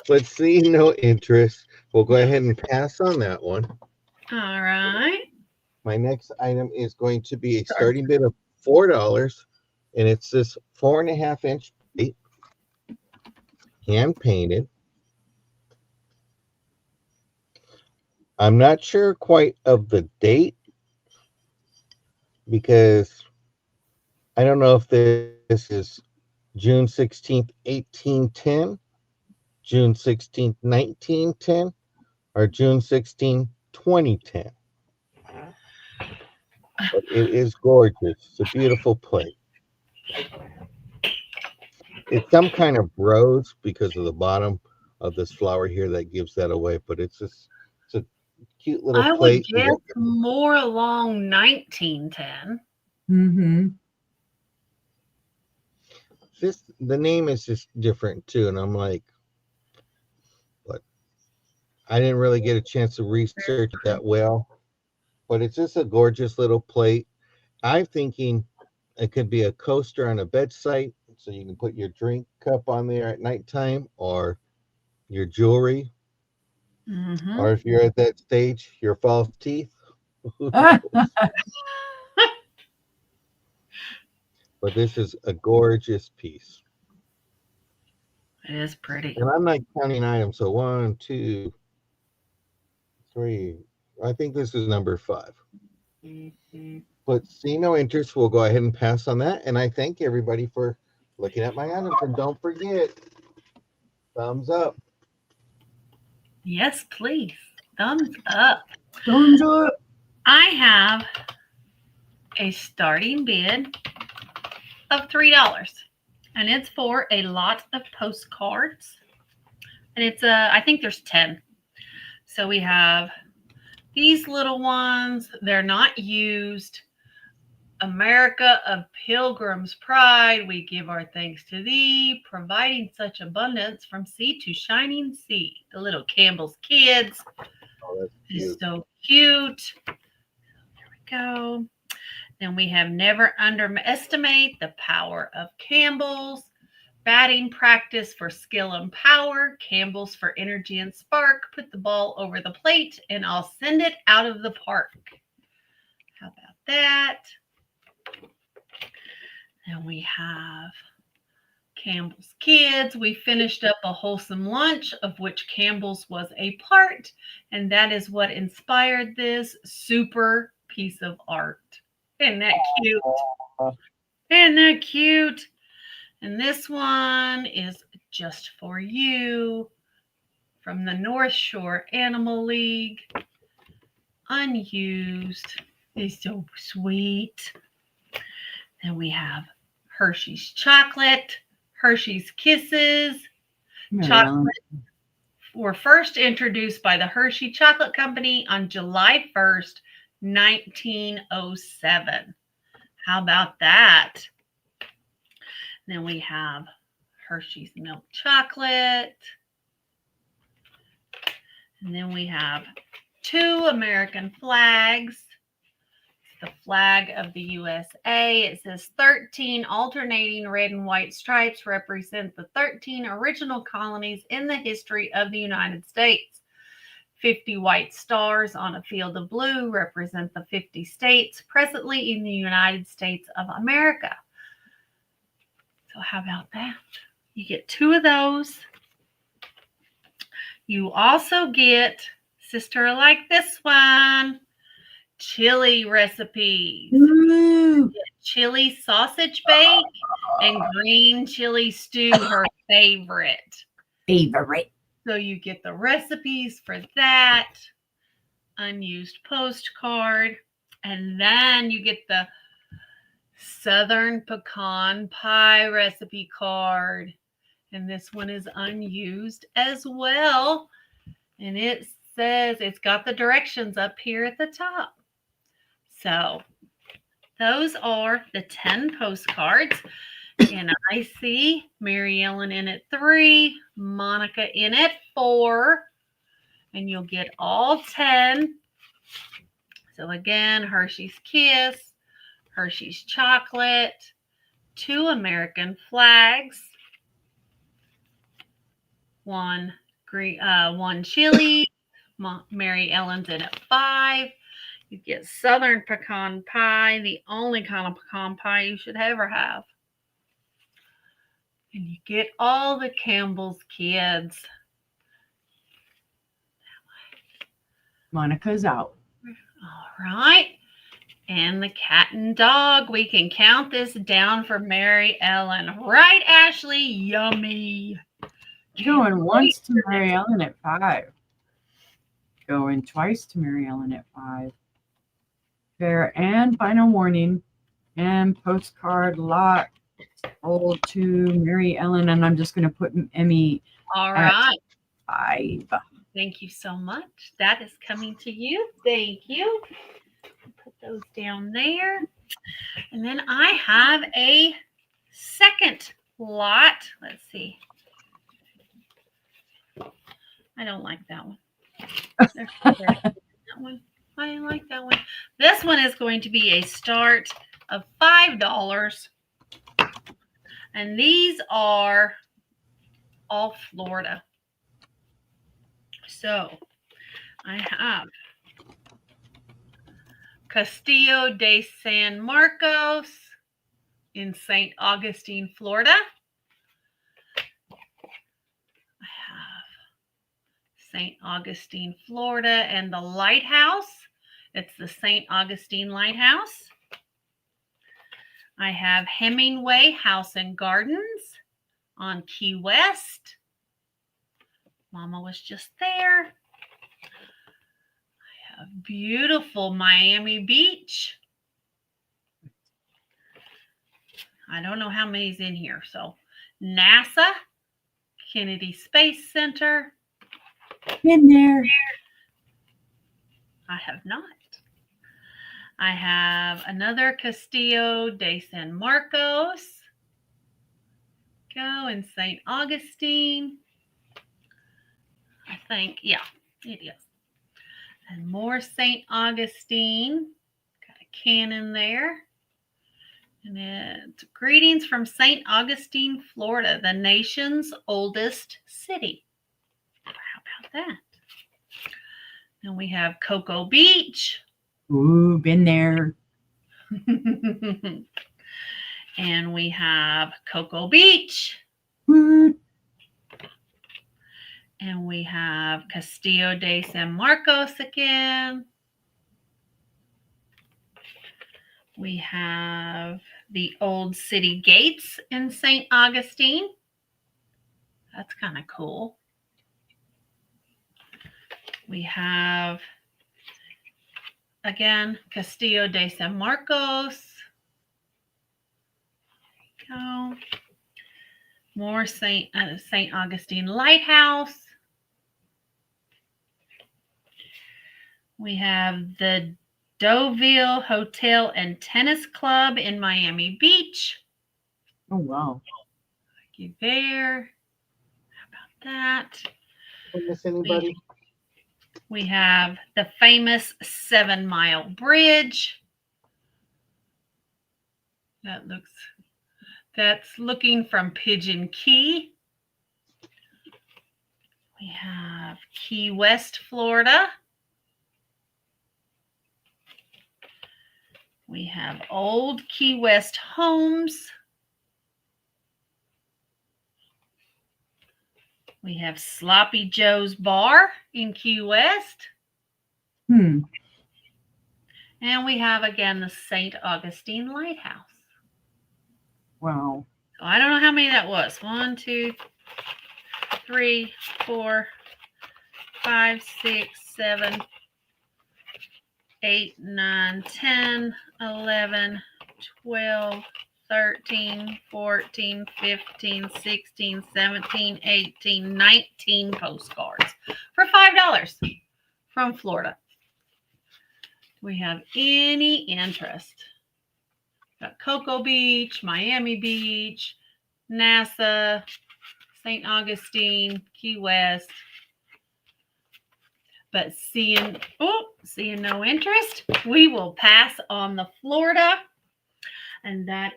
But seeing no interest, we'll go ahead and pass on that one. All right. My next item is going to be a starting bid of $4, and it's this 4.5-inch plate, hand painted. I'm not sure quite of the date because I don't know if this is June 16th, 1810, June 16th, 1910, or June 16th, 2010. But it is gorgeous. It's a beautiful plate. It's some kind of rose because of the bottom of this flower here that gives that away, but it's a cute little I plate. would guess more along 1910. Mm-hmm. The name is just different too, and I'm like, but I didn't really get a chance to research it that well. But it's just a gorgeous little plate. I'm thinking it could be a coaster on a bedside, so you can put your drink cup on there at nighttime, or your jewelry, or if you're at that stage, your false teeth. But this is a gorgeous piece. It is pretty. And I'm not counting items, so 1, 2, 3. I think this is number 5. But see no interest, we'll go ahead and pass on that. And I thank everybody for looking at my items. And don't forget, thumbs up. Yes, please. Thumbs up. Thumbs up. I have a starting bid of $3, and it's for a lot of postcards. And it's I think there's 10. So we have these little ones. They're not used. America of Pilgrim's Pride, we give our thanks to thee, providing such abundance from sea to shining sea. The little Campbell's kids. Oh, that's cute. Is so cute. There we go. Then we have never underestimate the power of Campbell's. Batting practice for skill and power. Campbell's for energy and spark. Put the ball over the plate and I'll send it out of the park. How about that? Then we have Campbell's Kids. We finished up a wholesome lunch, of which Campbell's was a part, and that is what inspired this super piece of art. Isn't that cute? Isn't that cute? And this one is just for you from the North Shore Animal League. Unused. It's so sweet. Then we have Hershey's Chocolate, Hershey's Kisses. Chocolate were first introduced by the Hershey Chocolate Company on July 1st, 1907. How about that? Then we have Hershey's Milk Chocolate. And then we have 2 American flags. The flag of the USA. It says 13 alternating red and white stripes represent the 13 original colonies in the history of the United States. 50 white stars on a field of blue represent the 50 states presently in the United States of America. So how about that? You get 2 of those. You also get, sister, I like this one, chili recipes. Ooh. Chili sausage bake and green chili stew, her favorite. Favorite. So you get the recipes for that, unused postcard, and then you get the Southern pecan pie recipe card. And this one is unused as well. And it says it's got the directions up here at the top. So those are the 10 postcards. And I see Mary Ellen in at 3, Monica in at 4, and you'll get all 10. So again, Hershey's Kiss, Hershey's Chocolate, 2 American flags, 1 green, 1 chili. Mary Ellen's in at 5. You get Southern pecan pie, the only kind of pecan pie you should ever have. And you get all the Campbell's kids. Monica's out. All right. And the cat and dog. We can count this down for Mary Ellen. Right, Ashley? Yummy. Going once to Mary Ellen at 5. Going twice to Mary Ellen at 5. Fair and final warning. And postcard lot old to Mary Ellen. And I'm just going to put Emmy All right. 5. Thank you so much. That is coming to you. Thank you. Put those down there. And then I have a second lot. Let's see. I don't like that one. That one. I didn't like that one. This one is going to be a start of $5. And these are all Florida. So I have Castillo de San Marcos in St. Augustine, Florida. I have St. Augustine, Florida, and the lighthouse. It's the St. Augustine Lighthouse. I have Hemingway House and Gardens on Key West. Mama was just there. I have beautiful Miami Beach. I don't know how many's in here. So NASA, Kennedy Space Center. In there. I have not. I have another Castillo de San Marcos. Go in St. Augustine. I think, yeah, it is. And more St. Augustine. Got a cannon there. And it's greetings from St. Augustine, Florida, the nation's oldest city. How about that? Then we have Cocoa Beach. Ooh, been there. And we have Cocoa Beach. Ooh. And we have Castillo de San Marcos again. We have the old city gates in St. Augustine. That's kind of cool. We have, again, Castillo de San Marcos. There we go. More St. Augustine Lighthouse. We have the Deauville Hotel and Tennis Club in Miami Beach. Oh, wow. You there. How about that? Did I miss anybody? We have the famous 7 Mile Bridge. That's looking from Pigeon Key. We have Key West, Florida. We have Old Key West Homes. We have Sloppy Joe's Bar in Key West. Hmm. And we have, again, the St. Augustine Lighthouse. Wow. So I don't know how many that was. 1, 2, 3, 4, 5, 6, 7, 8, 9, 10, 11, 12, 13, 14, 15, 16, 17, 18, 19 postcards for $5 from Florida. We have any interest? Got Cocoa Beach, Miami Beach, NASA, St. Augustine, Key West. But seeing no interest, we will pass on the Florida. And that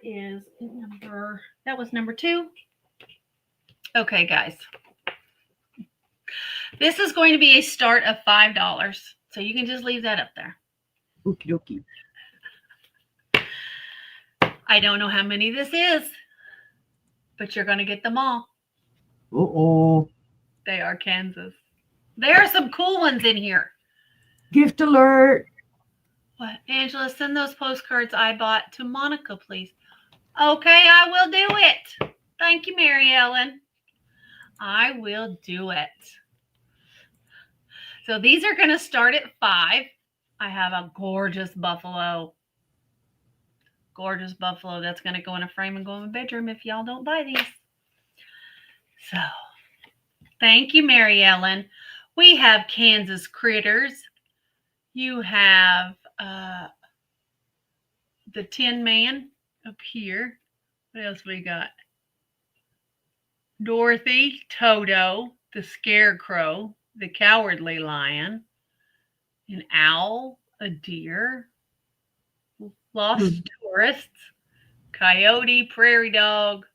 was number 2. Okay, guys. This is going to be a start of $5. So you can just leave that up there. Okie dokie. I don't know how many this is, but you're going to get them all. Uh-oh. They are Kansas. There are some cool ones in here. Gift alert. What? Angela, send those postcards I bought to Monica, please. Okay, I will do it. Thank you, Mary Ellen. I will do it. So these are going to start at $5. I have a gorgeous buffalo. Gorgeous buffalo. That's going to go in a frame and go in my bedroom if y'all don't buy these. So, thank you, Mary Ellen. We have Kansas Critters. You have the Tin Man up here. What else we got? Dorothy, Toto, the Scarecrow, the Cowardly Lion, an owl, a deer, lost tourists, coyote, prairie dog,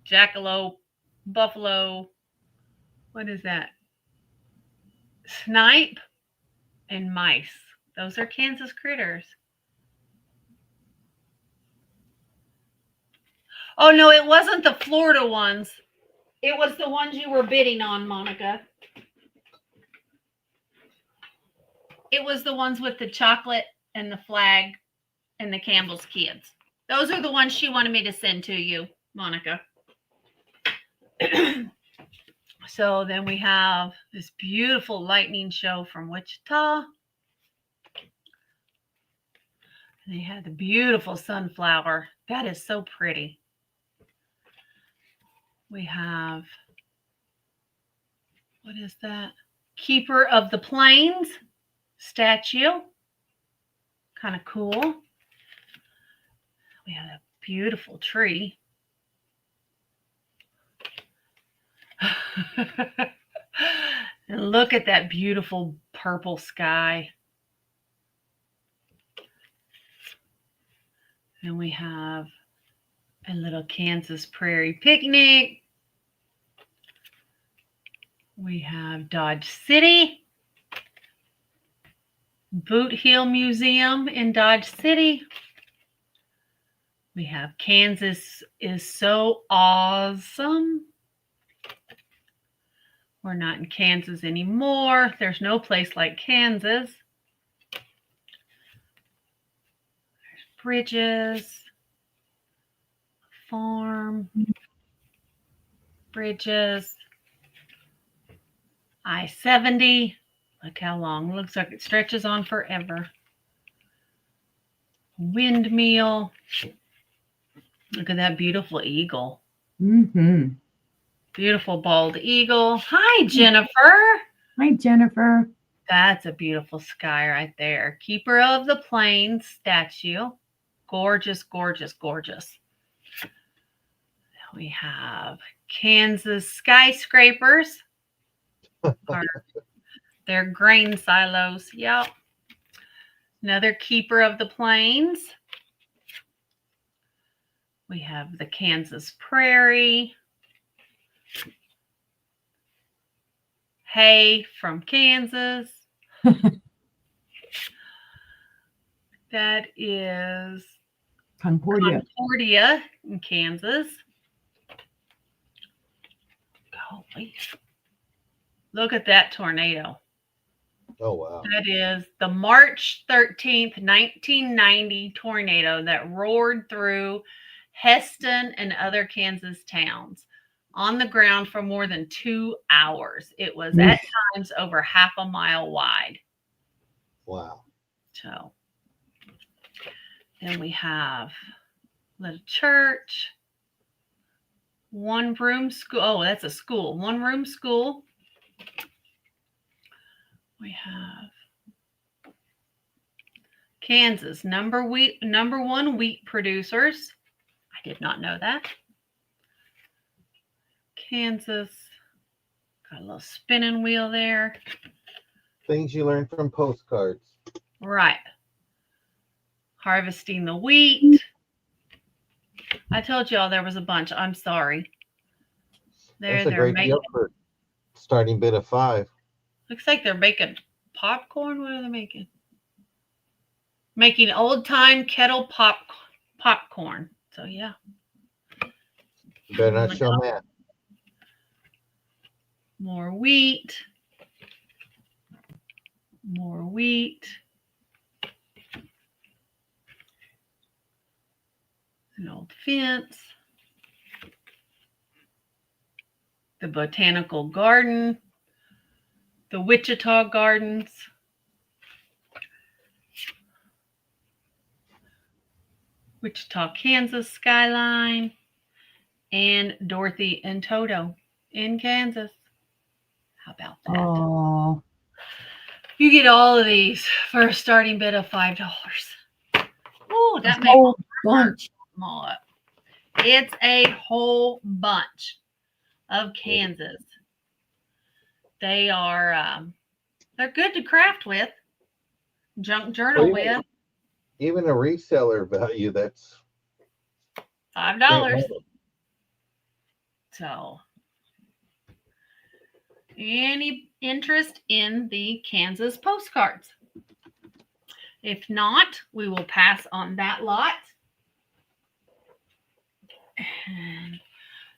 jackalope, buffalo. What is that? Snipe and mice. Those are Kansas Critters. Oh, no, it wasn't the Florida ones. It was the ones you were bidding on, Monica. It was the ones with the chocolate and the flag and the Campbell's kids. Those are the ones she wanted me to send to you, Monica. So then we have this beautiful lightning show from Wichita. And they had the beautiful sunflower. That is so pretty. We have, what is that? Keeper of the Plains statue. Kind of cool. We have a beautiful tree. And look at that beautiful purple sky. And we have a little Kansas Prairie picnic. We have Dodge City. Boot Hill Museum in Dodge City. We have Kansas is so awesome. We're not in Kansas anymore. There's no place like Kansas. There's bridges, farm, bridges, I-70. Look how long. Looks like it stretches on forever. Windmill. Look at that beautiful eagle. Mm-hmm. Beautiful bald eagle. Hi, Jennifer. Hi, Jennifer. That's a beautiful sky right there. Keeper of the Plains statue. Gorgeous, gorgeous, gorgeous. We have Kansas skyscrapers. They're grain silos. Yep. Another Keeper of the Plains. We have the Kansas Prairie. Hay from Kansas. That is Concordia in Kansas. Golly. Look at that tornado. Oh wow. That is the March 13th, 1990 tornado that roared through Heston and other Kansas towns on the ground for more than 2 hours. It was at times over half a mile wide. Wow. So then we have little church, one room school. Oh, that's a school. One room school. We have Kansas, number one wheat producers. I did not know that. Kansas, got a little spinning wheel there. Things you learn from postcards. Right. Harvesting the wheat. I told y'all there was a bunch. I'm sorry. That's a They're great making, deal for starting bid of 5. looks like they're making popcorn. What are they making? Making old time kettle popcorn. So yeah. You better not show Matt. More wheat. More wheat. An old fence. The botanical garden. The Wichita Gardens. Wichita, Kansas skyline. And Dorothy and Toto in Kansas. How about that? Oh, You get all of these for a starting bid of $5. Oh, that a makes whole bunch. them all up. It's a whole bunch of Kansas. They are they're good to craft with, junk journal with. Even a reseller value, that's $5. So, any interest in the Kansas postcards? If not, we will pass on that lot.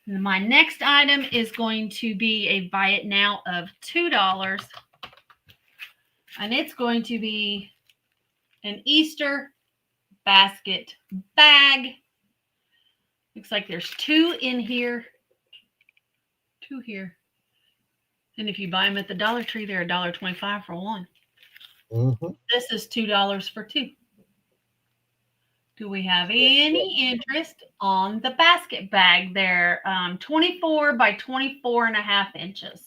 And my next item is going to be a buy it now of $2. And it's going to be an Easter basket bag. Looks like there's 2 in here. 2 here. And if you buy them at the Dollar Tree, they're $1.25 for one. Mm-hmm. This is $2 for 2. Do we have any interest on the basket bag? They're 24 by 24.5 inches.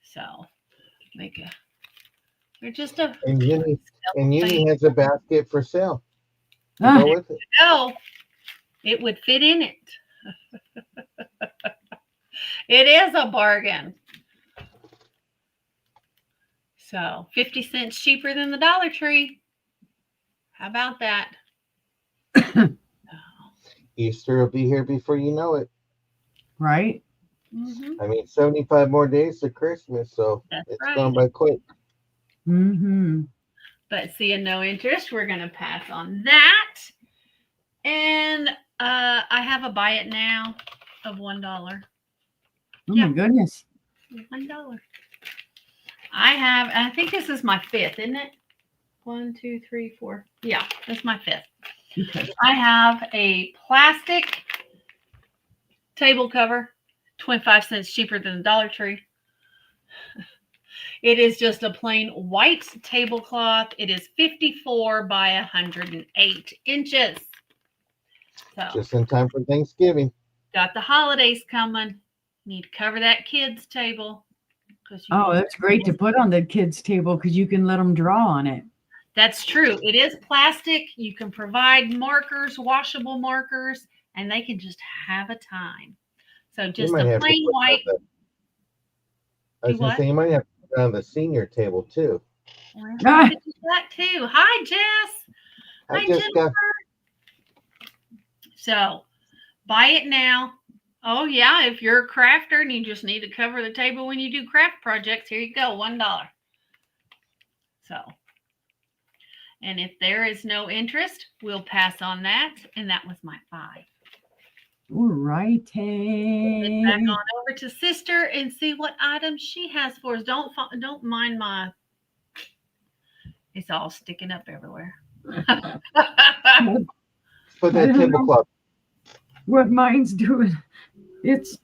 So they're just a And Uni has a basket for sale. Ah. Go with it. no, it would fit in it. It is a bargain. So 50 cents cheaper than the Dollar Tree. How about that? Easter will be here before you know it. Right? Mm-hmm. I mean, 75 more days to Christmas, so That's it's right. going by quick. Mm-hmm. But seeing no interest, we're going to pass on that. And I have a buy it now of $1. Oh Yeah. my goodness. $1. I think this is my 5th, isn't it? 1, 2, 3, 4. Yeah, that's my 5th. Okay. I have a plastic table cover, 25 cents cheaper than the Dollar Tree. It is just a plain white tablecloth. It is 54 by 108 inches. So, Just in time for Thanksgiving. got the holidays coming. Need to cover that kids' table. Oh, that's great to put on the kids' table because you can let them draw on it. That's true. It is plastic. You can provide markers, washable markers, and they can just have a time. So just might a have to plain put white. I was Do going what? to say, you might have to put it on the senior table, too. Well, I could do that too. Hi, Jess. I Hi, just got So buy it now. Oh, yeah. If you're a crafter and you just need to cover the table when you do craft projects, here you go, $1. So, and if there is no interest, we'll pass on that. And that was my 5. All righty. Back on over to sister and see what items she has for us. Don't mind my. It's all sticking up everywhere. For I the don't table know. club. What mine's doing. It's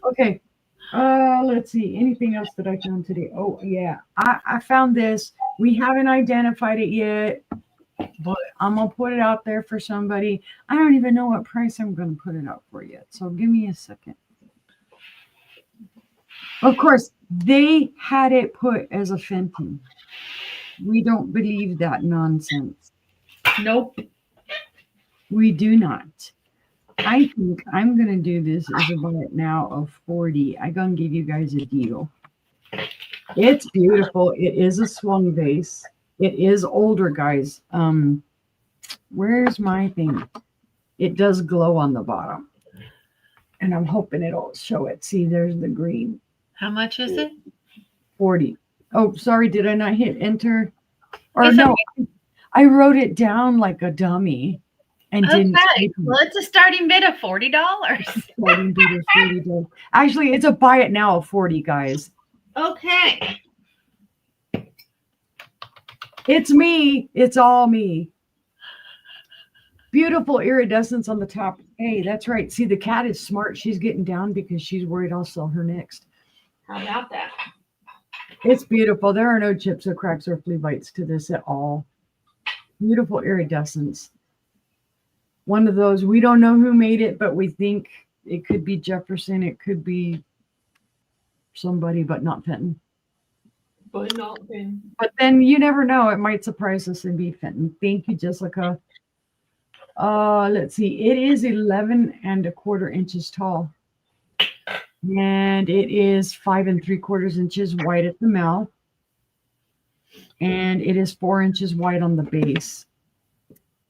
okay. Let's see. Anything else that I found today? Oh yeah, I found this. We haven't identified it yet, but I'm gonna put it out there for somebody. I don't even know what price I'm gonna put it out for yet. So give me a second. Of course, they had it put as a Fenton. We don't believe that nonsense. Nope. We do not. I think I'm going to do this as a buy it now of 40. I'm going to give you guys a deal. It's beautiful. It is a swung base. It is older, guys. Where's my thing? It does glow on the bottom. And I'm hoping it'll show it. See, there's the green. How much is it? 40. Oh, sorry. Did I not hit enter? Or It's no, I wrote it down like a dummy and didn't. Okay. Well, it's a starting bid of $40. Starting bid of $40. Actually, it's a buy it now of 40, guys. Okay. It's me. It's all me. Beautiful iridescence on the top. Hey, that's right. See, the cat is smart. She's getting down because she's worried I'll sell her next. How about that? It's beautiful. There are no chips or cracks or flea bites to this at all. Beautiful iridescence. One of those, we don't know who made it, but we think it could be Jefferson. It could be somebody, but not Fenton. But not Fenton. But then you never know. It might surprise us and be Fenton. Thank you, Jessica. Let's see. It is 11 1/4 inches tall. And it is 5 3/4 inches wide at the mouth. And it is 4 inches wide on the base.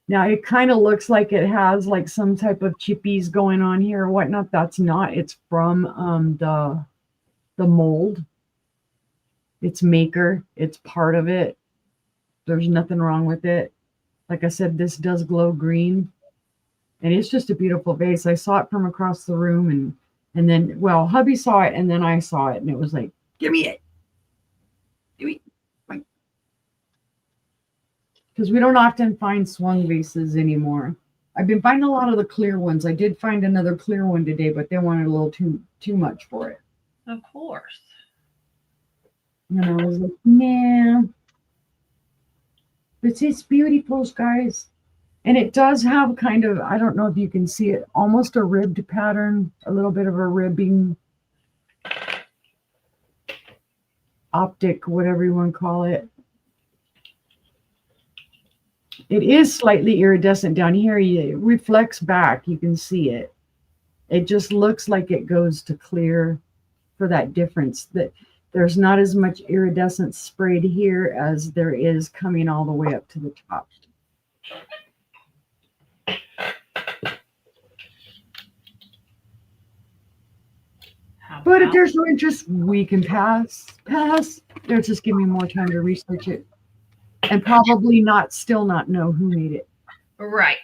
Now it kind of looks like it has like some type of chippies going on here or whatnot. That's not. It's from the mold. It's maker. It's part of it. There's nothing wrong with it. Like I said, this does glow green. And it's just a beautiful vase. I saw it from across the room and then, well, hubby saw it and then I saw it and it was like, give me it. Give me it. Because we don't often find swung vases anymore. I've been finding a lot of the clear ones. I did find another clear one today, but they wanted a little too much for it. Of course. And I was like, nah. But it's beautiful, guys. And it does have kind of, I don't know if you can see it, almost a ribbed pattern, a little bit of a ribbing optic, whatever you want to call it. It is slightly iridescent down here. It reflects back. You can see it. It just looks like it goes to clear for that difference. That there's not as much iridescence sprayed here as there is coming all the way up to the top. But if there's no interest, we can pass. They'll just give me more time to research it. And probably still not know who made it. Right.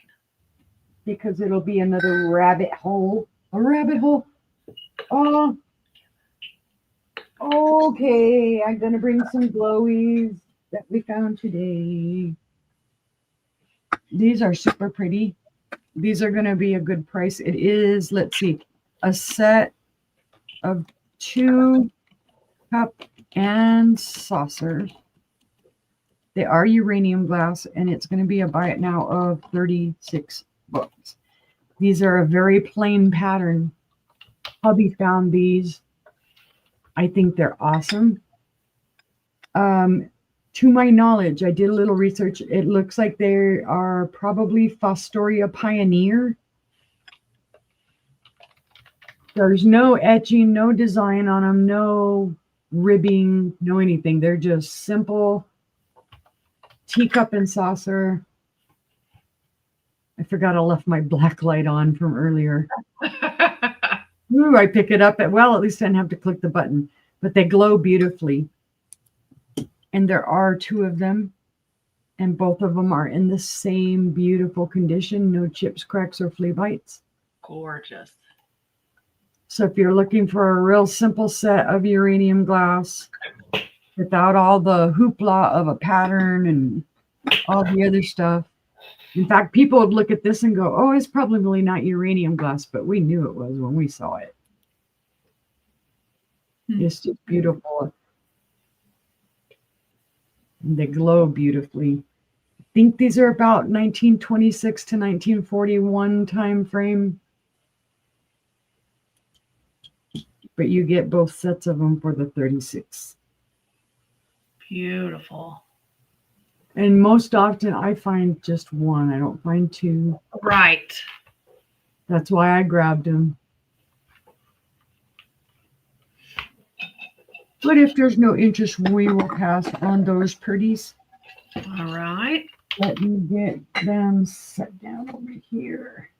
Because it'll be another rabbit hole. A rabbit hole. Oh. Okay. I'm going to bring some glowies that we found today. These are super pretty. These are going to be a good price. It is, let's see, a set of 2 cup and saucers. They are uranium glass, and it's going to be a buy it now of 36 bucks. These are a very plain pattern. Hubby found these. I think they're awesome. To my knowledge, I did a little research. It looks like they are probably Fostoria Pioneer. There's no etching, no design on them, no ribbing, no anything. They're just simple teacup and saucer. I forgot I left my black light on from earlier. Ooh, I pick it up at least I didn't have to click the button, but they glow beautifully. And there are 2 of them, and both of them are in the same beautiful condition. No chips, cracks, or flea bites. Gorgeous. So if you're looking for a real simple set of uranium glass without all the hoopla of a pattern and all the other stuff. In fact, people would look at this and go, oh, it's probably really not uranium glass, but we knew it was when we saw it. It's just beautiful. They glow beautifully. I think these are about 1926 to 1941 time frame. But you get both sets of them for the 36. Beautiful. And most often I find just one. I don't find two. Right. That's why I grabbed them. But if there's no interest, we will pass on those pretties. All right. Let me get them set down over here.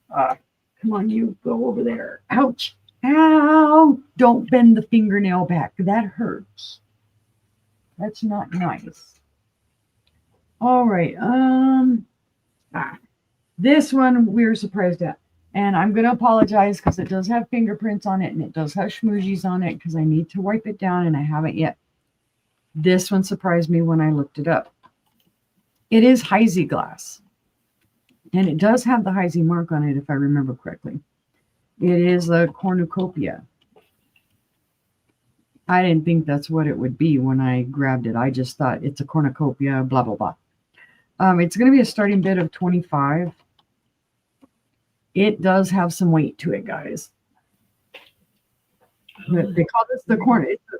Come on, you go over there. Ouch. Ow. Don't bend the fingernail back. That hurts. That's not nice. All right. This one we were surprised at. And I'm going to apologize because it does have fingerprints on it and it does have schmoozies on it because I need to wipe it down and I haven't yet. This one surprised me when I looked it up. It is Heisey glass. And it does have the Heisey mark on it if I remember correctly. It is a cornucopia. I didn't think that's what it would be when I grabbed it. I just thought it's a cornucopia, blah, blah, blah. It's going to be a starting bid of 25. It does have some weight to it, guys. They call this the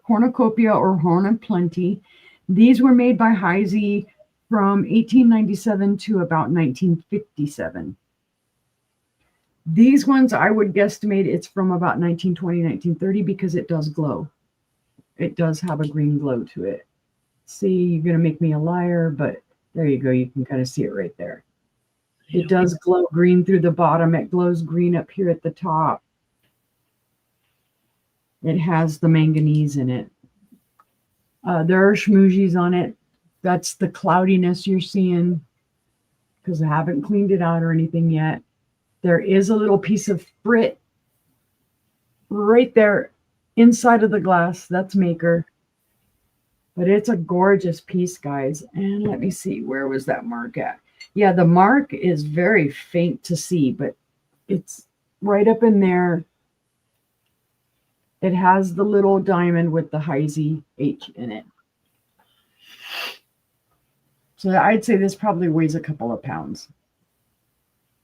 cornucopia or horn of plenty. These were made by Heisey from 1897 to about 1957. These ones, I would guesstimate it's from about 1920, 1930 because it does glow. It does have a green glow to it. See, you're going to make me a liar, but there you go. You can kind of see it right there. It does glow green through the bottom. It glows green up here at the top. It has the manganese in it. There are schmoozies on it. That's the cloudiness you're seeing because I haven't cleaned it out or anything yet. There is a little piece of frit right there inside of the glass. That's maker. But it's a gorgeous piece, guys. And let me see. Where was that mark at? Yeah, the mark is very faint to see, but it's right up in there. It has the little diamond with the Heisey H in it. So I'd say this probably weighs a couple of pounds.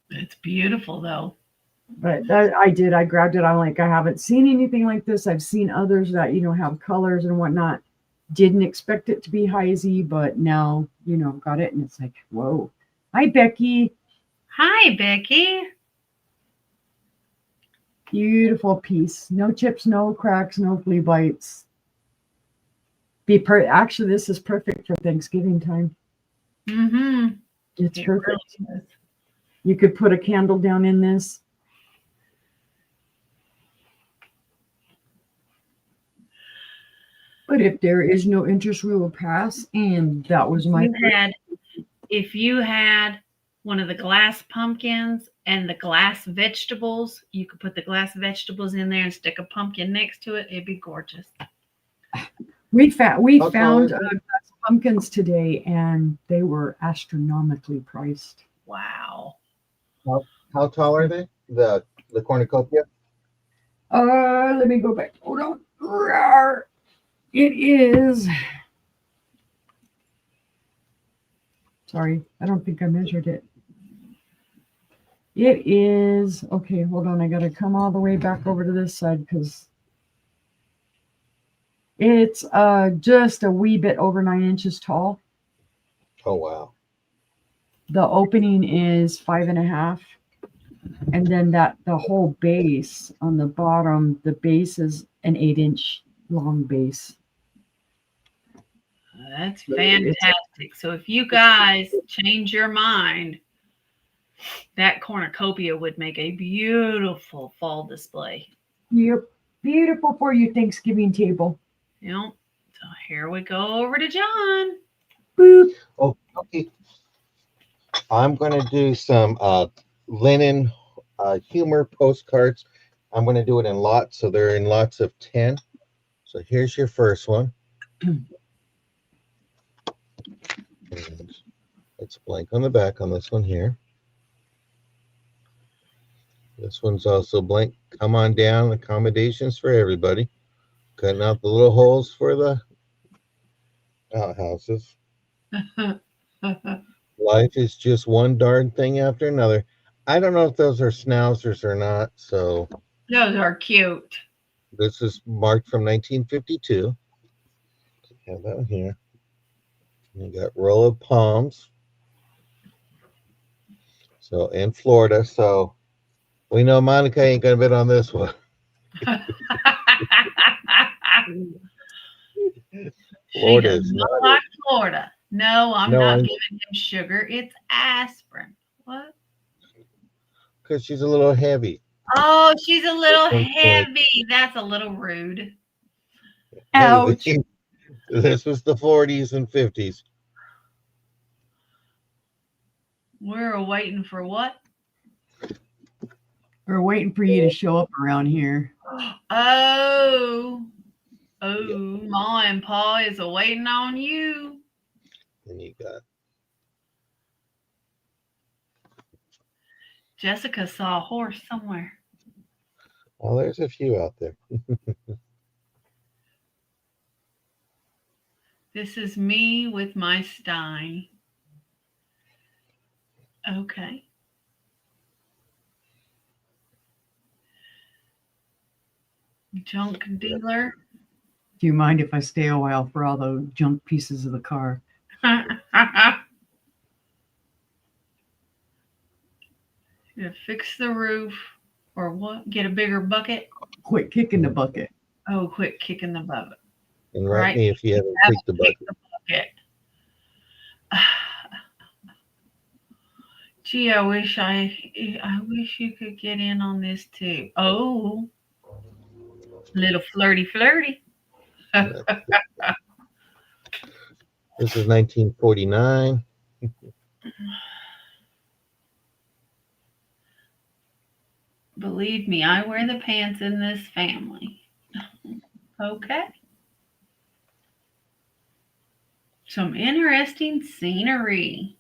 It's beautiful, though. But I grabbed it. I'm like, I haven't seen anything like this. I've seen others that, have colors and whatnot. Didn't expect it to be Heisey, but now, got it. And it's like, whoa. Hi, Becky. Hi, Becky. Beautiful piece. No chips, no cracks, no flea bites. Actually, this is perfect for Thanksgiving time. Mm-hmm. It's perfect. Really is. You could put a candle down in this. But if there is no interest, we will pass. And that was my. If you had one of the glass pumpkins and the glass vegetables, you could put the glass vegetables in there and stick a pumpkin next to it. It'd be gorgeous. We found glass pumpkins today, and they were astronomically priced. Wow. How tall are they? The cornucopia? Let me go back. Hold on. It is. Sorry, I don't think I measured it. It is, okay, hold on. I got to come all the way back over to this side because it's just a wee bit over 9 inches tall. Oh, wow. The opening is 5.5. And then the whole base on the bottom, the base is an 8-inch long base. That's fantastic. So if you guys change your mind, that cornucopia would make a beautiful fall display. Yep. Beautiful for your Thanksgiving table. Yep. So here we go over to John. Boop. Oh, okay. I'm going to do some linen humor postcards. I'm going to do it in lots, so they're in lots of 10. So here's your first one. And it's blank on the back on this one here. This one's also blank. Come on down. Accommodations for everybody. Cutting out the little holes for the outhouses. Life is just one darn thing after another. I don't know if those are schnauzers or not. So Those are cute. this is marked from 1952. Have that one here. You got row of palms. So in Florida. So we know Monica ain't gonna bid on this one. Florida She is does not not like Florida. No, I'm No, not I'm- giving him sugar. It's aspirin. What? because she's a little heavy. Oh, she's a little That's one point. heavy. That's a little rude. Ouch. Hey, this was the 40s and 50s. We're waiting for what? We're waiting for you to show up around here. Oh, Ma and Pa is waiting on you. And you got Jessica saw a horse somewhere. well, there's a few out there. This is me with my Stein. Okay. Junk dealer. Do you mind if I stay a while for all the junk pieces of the car? To fix the roof or what? Get a bigger bucket? Quit kicking the bucket. Oh, quit kicking the bucket. And write Right. me if you haven't kicked the bucket. Kick the bucket. Gee, I wish you could get in on this too. Oh, little flirty. This is 1949. Believe me, I wear the pants in this family. Okay. Some interesting scenery.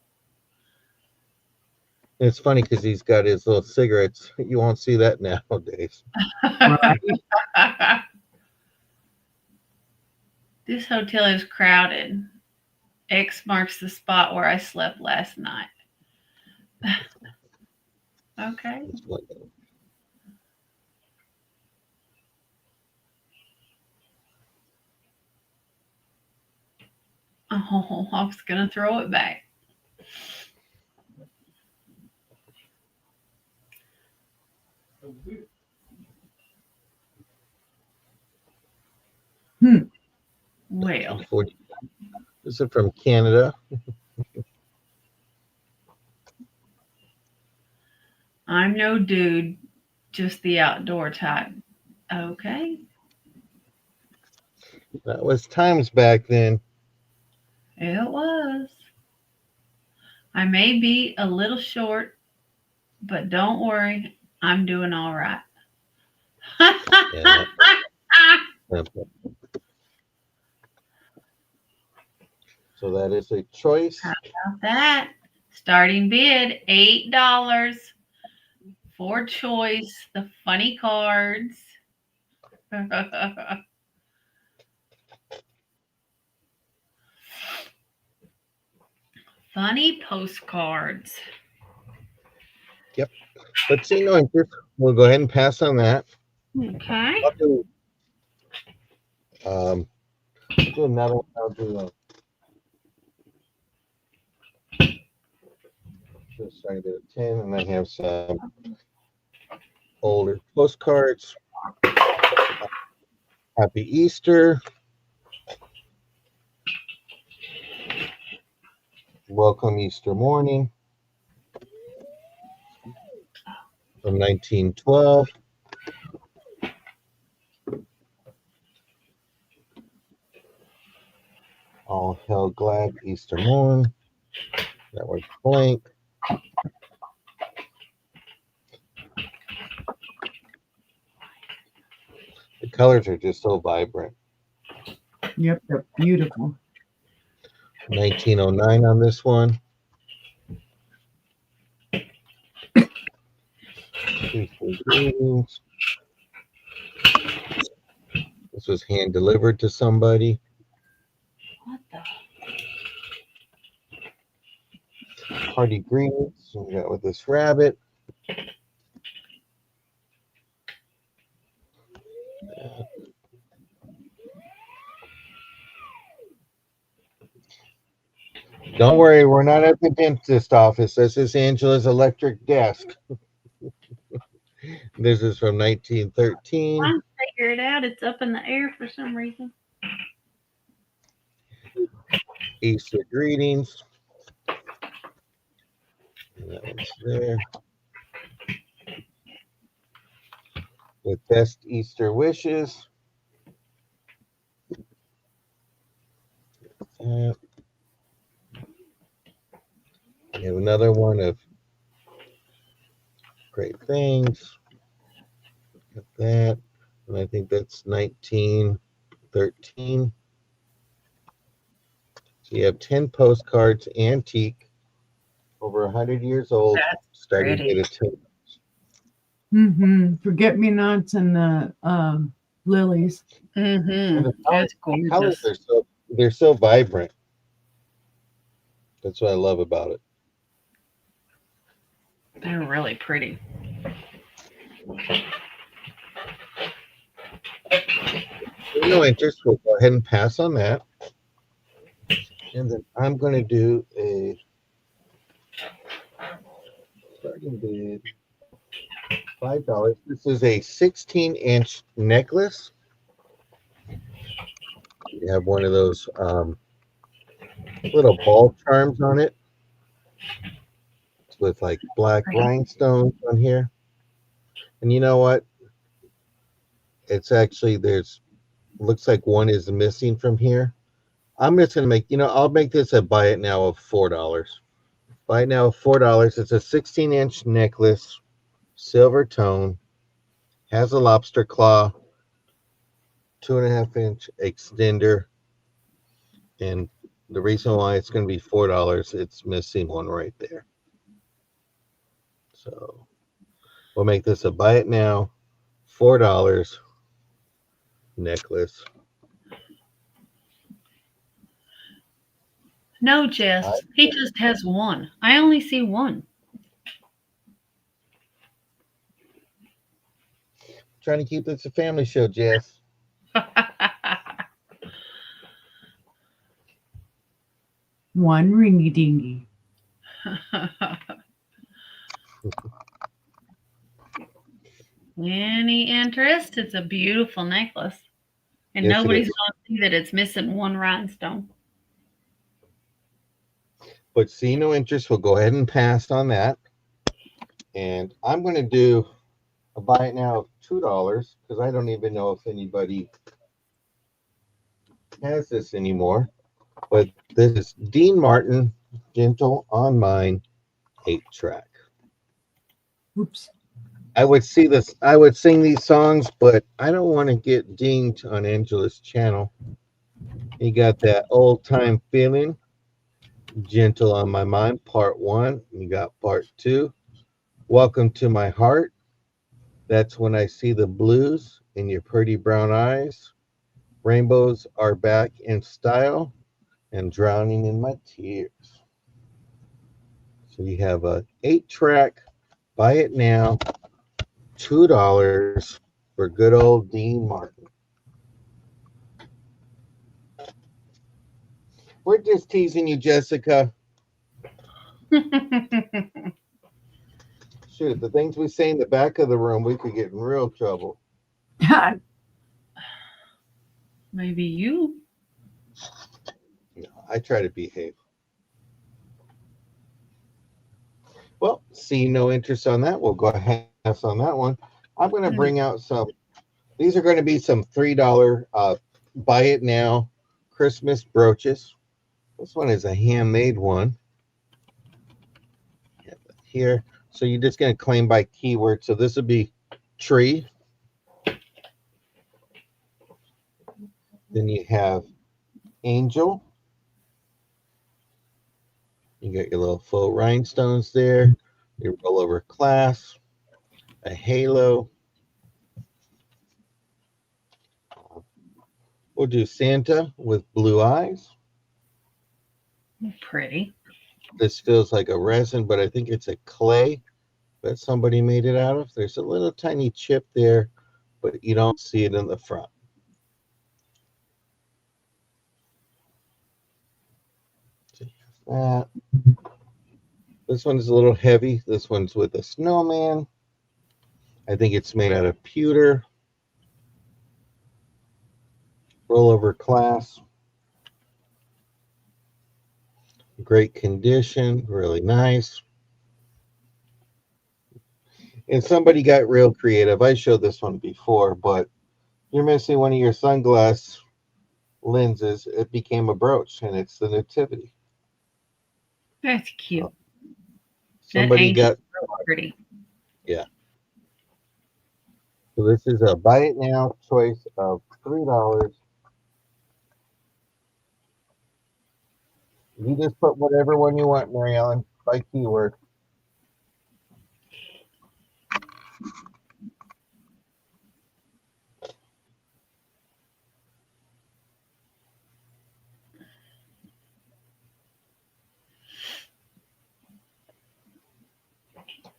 It's funny because he's got his little cigarettes. You won't see that nowadays. Right? This hotel is crowded. X marks the spot where I slept last night. Okay. It's like, Oh, I was going to throw it back. Well, 40. This is from Canada. I'm no dude, just the outdoor type. Okay. That was times back then. It was. I may be a little short, but don't worry, I'm doing all right. Yeah. So that is a choice. How about that? Starting bid $8 for choice. The funny cards. Funny postcards. But see, no interest. We'll go ahead and pass on that. Okay. I'll do, do another one. I'll do just starting bid at 10, and I have some older postcards. Happy Easter. Welcome Easter morning from 1912. All hell glad Easter morn. That was blank. colors are just so vibrant. Yep, they're beautiful. 1909 on this one. Greetings. This was hand delivered to somebody. What the? Party greetings. We got with this rabbit. Don't worry, we're not at the dentist office. This is Angela's electric desk. This is from 1913. I figure it out. It's up in the air for some reason. Easter greetings. And that one's there. With best Easter wishes. We have another one of great things. Got that. And I think that's 1913. So you have 10 postcards, antique, over 100 years old, That's starting pretty. at a 10. Forget-me-nots and the lilies. Mm-hmm. And the That's colors gorgeous. they're so vibrant. That's what I love about it. They're really pretty. No interest. We'll go ahead and pass on that. And then I'm going to do a starting bid $5. This is a 16-inch necklace. You have one of those little ball charms on it with like black rhinestones on here. And you know what? It's actually looks like one is missing from here. I'm just gonna make, I'll make this a buy it now of $4. Buy it now of $4. It's a 16-inch necklace, silver tone, has a lobster claw, 2.5-inch extender, and the reason why it's going to be $4, it's missing one right there. So we'll make this a buy it now, $4 necklace. No, Jess. He just has one. I only see one. Trying to keep this a family show, Jess. One ringy dingy. Any interest? It's a beautiful necklace. And Yes, it nobody's is. going to see that it's missing one rhinestone. But see no interest, we'll go ahead and pass on that. And I'm going to do a buy it now of $2 because I don't even know if anybody has this anymore. But this is Dean Martin, Gentle on Mine, 8-track. Oops. I would sing these songs, but I don't want to get dinged on Angela's channel. You got that old time feeling, Gentle on My Mind, part 1. You got part 2. Welcome to My Heart. That's when I see the blues in your pretty brown eyes. Rainbows are back in style and drowning in my tears. So you have a 8-track, buy it now, $2 for good old Dean Martin. We're just teasing you, Jessica. Shoot, the things we say in the back of the room, we could get in real trouble. Maybe you. No, I try to behave. Well, see no interest on that. We'll go ahead and pass on that one. I'm going to bring out some. These are going to be some $3 buy it now Christmas brooches. This one is a handmade one. Here. So you're just going to claim by keyword. So this would be tree. Then you have angel. You got your little faux rhinestones there. Your rollover clasp, a halo. We'll do Santa with blue eyes. Pretty. This feels like a resin, but I think it's a clay that somebody made it out of. There's a little tiny chip there, but you don't see it in the front. So you have that. This one's a little heavy. This one's with a snowman. I think it's made out of pewter. Rollover clasp. Great condition, really nice. And somebody got real creative. I showed this one before, but you're missing one of your sunglass lenses. It became a brooch, and it's the nativity. That's cute. Somebody got, pretty. yeah. So this is a buy it now choice of $3. You just put whatever one you want, Mary Ellen, by keyword.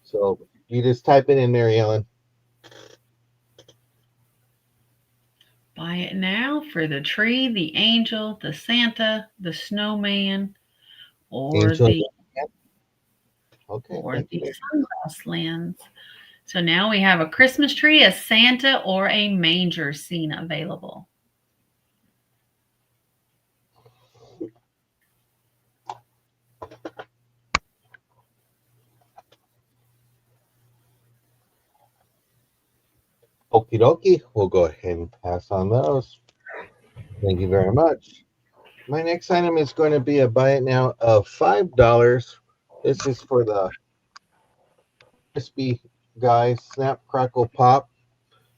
So you just type it in, Mary Ellen. Buy it now for the tree, the angel, the Santa, the snowman, or Angel. the Okay, or thank the you. sunglass lens. So now we have a Christmas tree, a Santa, or a manger scene available. Okie dokie. We'll go ahead and pass on those. Thank you very much. My next item is going to be a buy it now of $5. This is for the crispy guys, Snap Crackle Pop.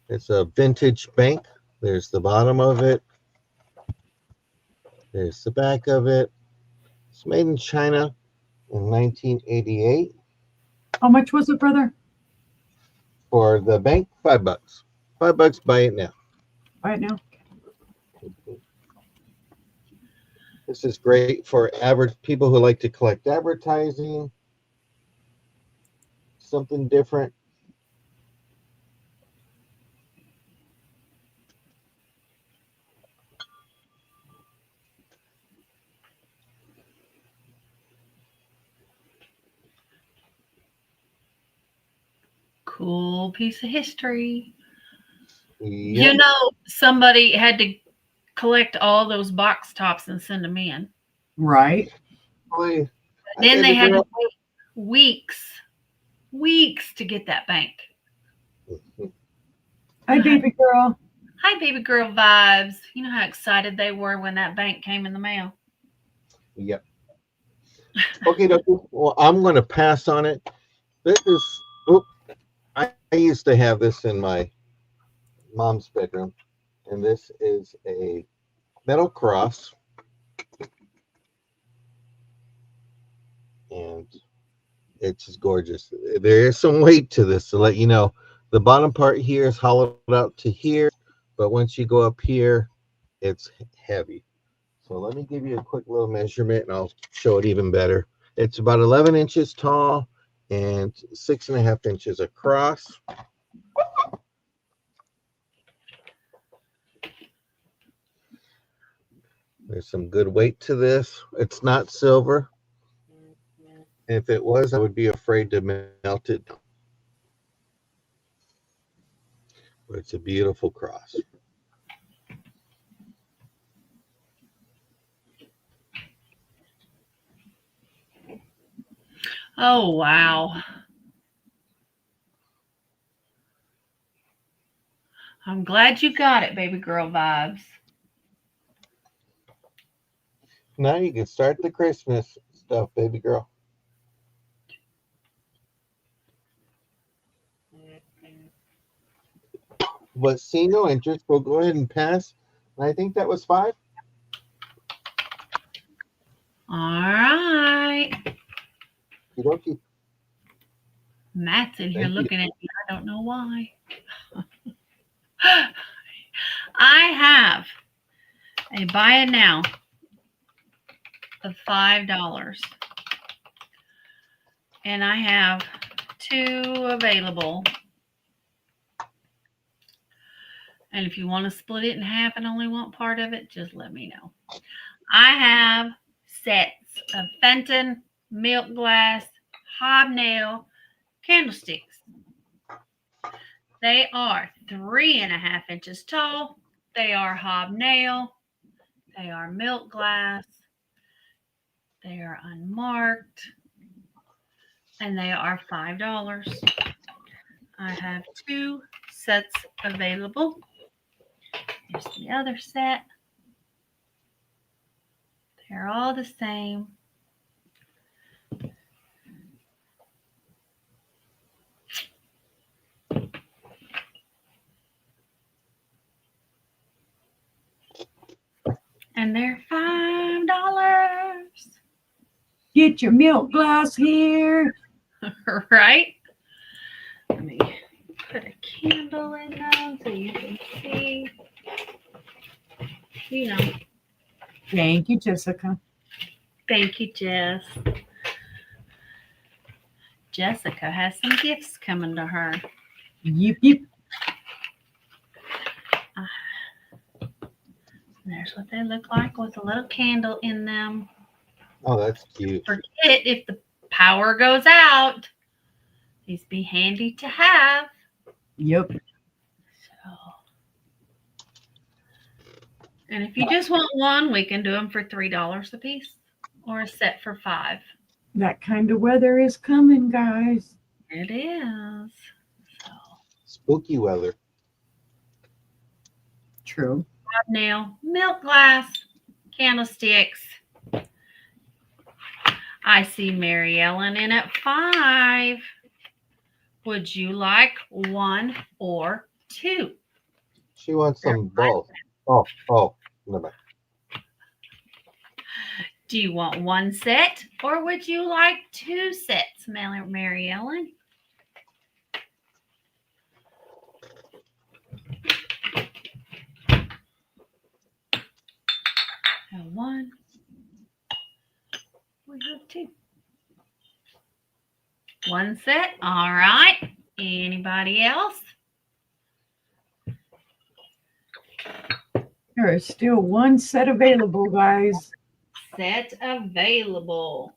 It's a vintage bank. There's the bottom of it. There's the back of it. It's made in China in 1988. How much was it, brother? For the bank, $5. $5, buy it now. Right now. This is great for average people who like to collect advertising. Something different. Cool piece of history. Yep. You know, somebody had to collect all those box tops and send them in. Right. Boy, Then they had to wait weeks to get that bank. Hi, baby girl. Hi, baby girl vibes. You know how excited they were when that bank came in the mail? Yep. Okay, well, I'm going to pass on it. This is, I used to have this in my mom's bedroom, and this is a metal cross. And it's just gorgeous. There is some weight to this to let you know. The bottom part here is hollowed out to here, but once you go up here, it's heavy. So let me give you a quick little measurement and I'll show it even better. It's about 11 inches tall and 6.5 inches across. There's some good weight to this. It's not silver. If it was, I would be afraid to melt it. But it's a beautiful cross. Oh, wow. I'm glad you got it, baby girl vibes. Now you can start the Christmas stuff, baby girl. But see no interest, we'll go ahead and pass. I think that was 5. All right. Okie Matt's in here Thank you. looking at me. I don't know why. I have a buy it now of $5. And I have 2 available. And if you want to split it in half and only want part of it, just let me know. I have sets of Fenton, milk glass, hobnail, candlesticks. They are 3.5 inches tall. They are hobnail. They are milk glass. They are unmarked. And they are $5. I have 2 sets available. Here's the other set. They're all the same. And they're $5. Get your milk glass here. Right? Let me put a candle in them so you can see. You know. Thank you, Jessica. Thank you, Jess. Jessica has some gifts coming to her. Yep, yep. There's what they look like with a little candle in them. Oh, that's cute. Forget if the power goes out. These be handy to have. Yep. So, and if you just want one, we can do them for $3 a piece or a set for $5. That kind of weather is coming, guys. It is. So, Spooky weather. True. hobnail, milk glass, candlesticks. I see Mary Ellen in at 5. Would you like 1 or 2? She wants them both. Oh, never mind. Do you want 1 set or would you like 2 sets, Mary Ellen? Have 1. We have 2. 1 set. All right. Anybody else? There is still 1 set available, guys. Set available.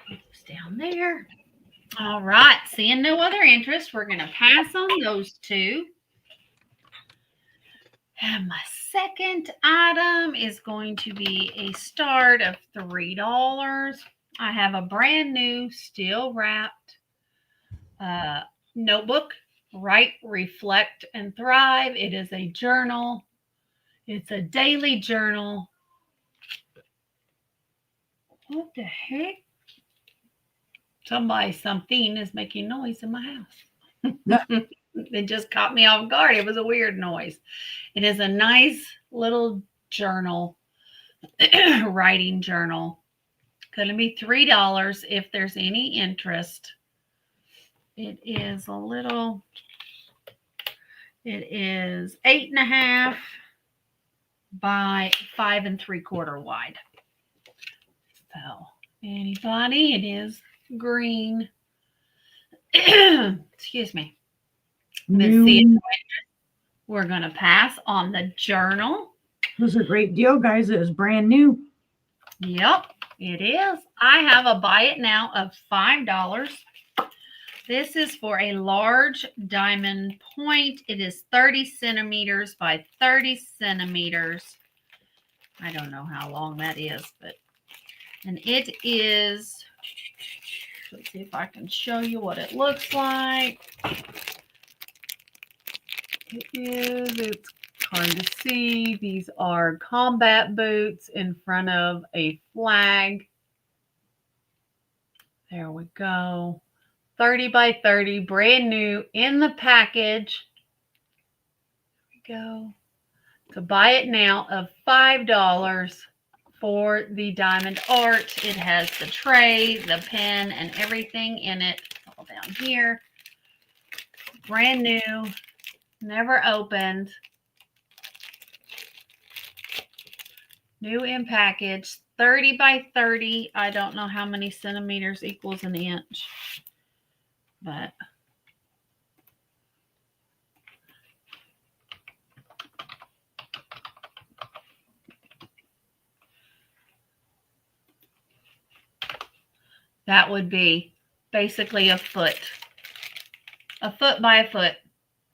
It's down there. All right. Seeing no other interest, we're going to pass on those 2. And my second item is going to be a start of $3. I have a brand new steel wrapped notebook, Write, Reflect, and Thrive. It is a journal. It's a daily journal. What the heck? Something is making noise in my house. It just caught me off guard. It was a weird noise. It is a nice little journal, writing journal. Going to be $3 if there's any interest. It is 8.5 by 5 3/4 wide. So, anybody? It is green. Excuse me. New. We're going to pass on the journal. It was a great deal, guys. It was brand new. Yep, it is. I have a buy it now of $5. This is for a large diamond point. It is 30 centimeters by 30 centimeters. I don't know how long that is, and it is, let's see if I can show you what it looks like. It's hard to see. These are combat boots in front of a flag. There we go. 30 by 30, brand new in the package. go. So buy it now of $5 for the diamond art. It has the tray, the pen, and everything in it. It's all down here. Brand new, never opened. New in package, 30 by 30. I don't know how many centimeters equals an inch, but that would be basically a foot by a foot,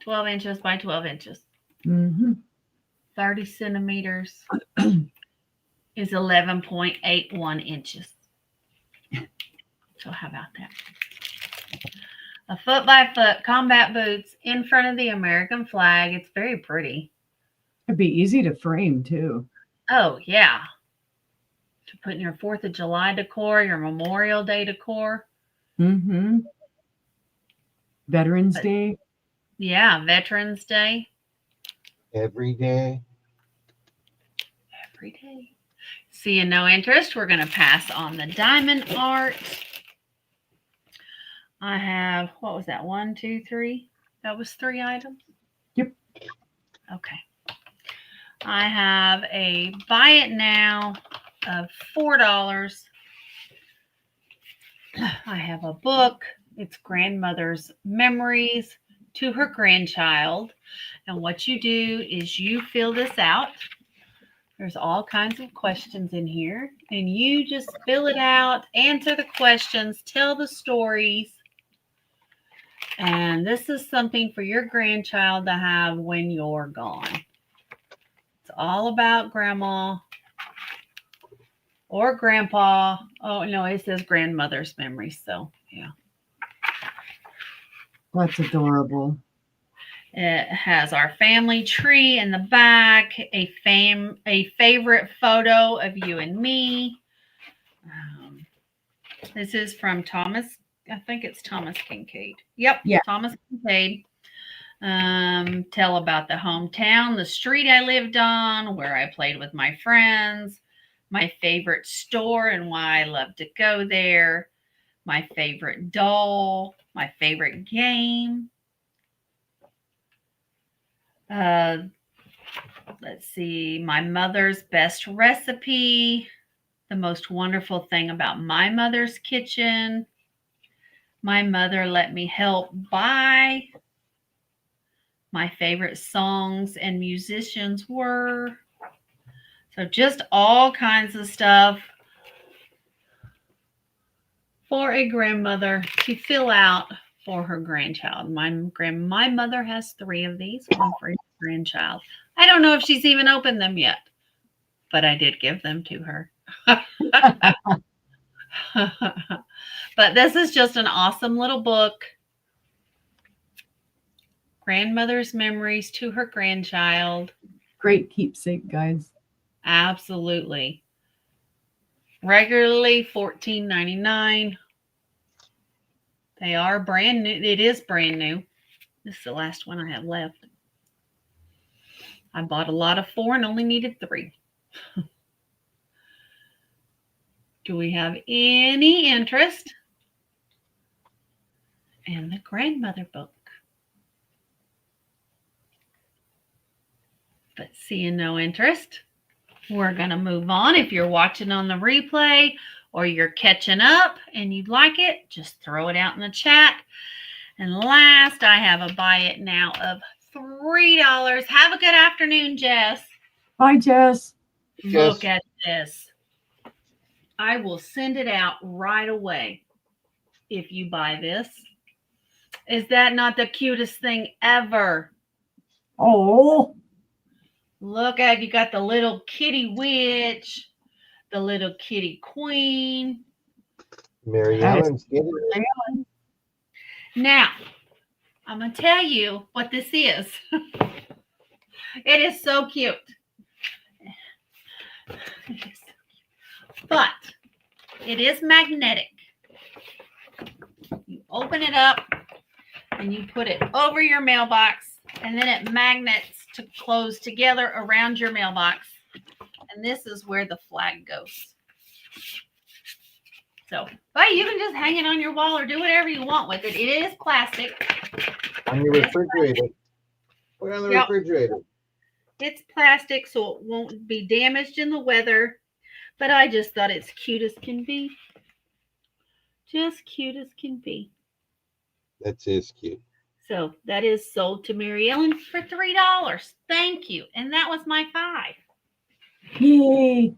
12 inches by 12 inches. 30 centimeters is 11.81 inches. So how about that? A foot by foot combat boots in front of the American flag. It's very pretty. It'd be easy to frame too. Oh, yeah. To put in your 4th of July decor, your Memorial Day decor. Veterans Day. Yeah, Veterans Day. Every day. Every day. Seeing no interest, we're going to pass on the diamond art. I have, what was that? 1, 2, 3? That was 3 items? Yep. Okay. I have a buy it now of $4. I have a book. It's Grandmother's Memories to Her Grandchild. And what you do is you fill this out. There's all kinds of questions in here. And you just fill it out, answer the questions, tell the stories. And this is something for your grandchild to have when you're gone. It's all about grandma or grandpa. Oh, no, it says grandmother's memories. So, yeah. That's adorable. It has our family tree in the back, a favorite photo of you and me. This is from Thomas. I think it's Thomas Kincaid. Yep. Yeah. Thomas Kincaid. Tell about the hometown, the street I lived on, where I played with my friends, my favorite store and why I love to go there, my favorite doll, my favorite game. Let's see, my mother's best recipe, the most wonderful thing about my mother's kitchen. My mother let me help buy. My favorite songs and musicians were. So just all kinds of stuff for a grandmother to fill out for her grandchild. My mother has 3 of these, one for each grandchild. I don't know if she's even opened them yet, but I did give them to her. But this is just an awesome little book. Grandmother's Memories to Her Grandchild. Great keepsake, guys. Absolutely. Regularly $14.99. They are brand new. It is brand new. This is the last one I have left. I bought a lot of 4 and only needed 3. Do we have any interest in the grandmother book? But seeing no interest, we're going to move on. If you're watching on the replay or you're catching up and you'd like it, just throw it out in the chat. And last, I have a buy it now of $3. Have a good afternoon, Jess. Bye, Jess. Look at this. I will send it out right away if you buy this. Is that not the cutest thing ever? Oh, Look at, you got the little kitty witch, the little kitty queen. Mary Ellen's getting it. Now, I'm going to tell you what this is. It is so cute. But it is magnetic. You open it up and you put it over your mailbox, and then it magnets to close together around your mailbox. And this is where the flag goes. So, but you can just hang it on your wall or do whatever you want with it. It is plastic. On your refrigerator. Put it on the Yep. refrigerator. It's plastic, so it won't be damaged in the weather. But I just thought it's cute as can be. Just cute as can be. That is cute. So that is sold to Mary Ellen for $3. Thank you. And that was my 5. Yay!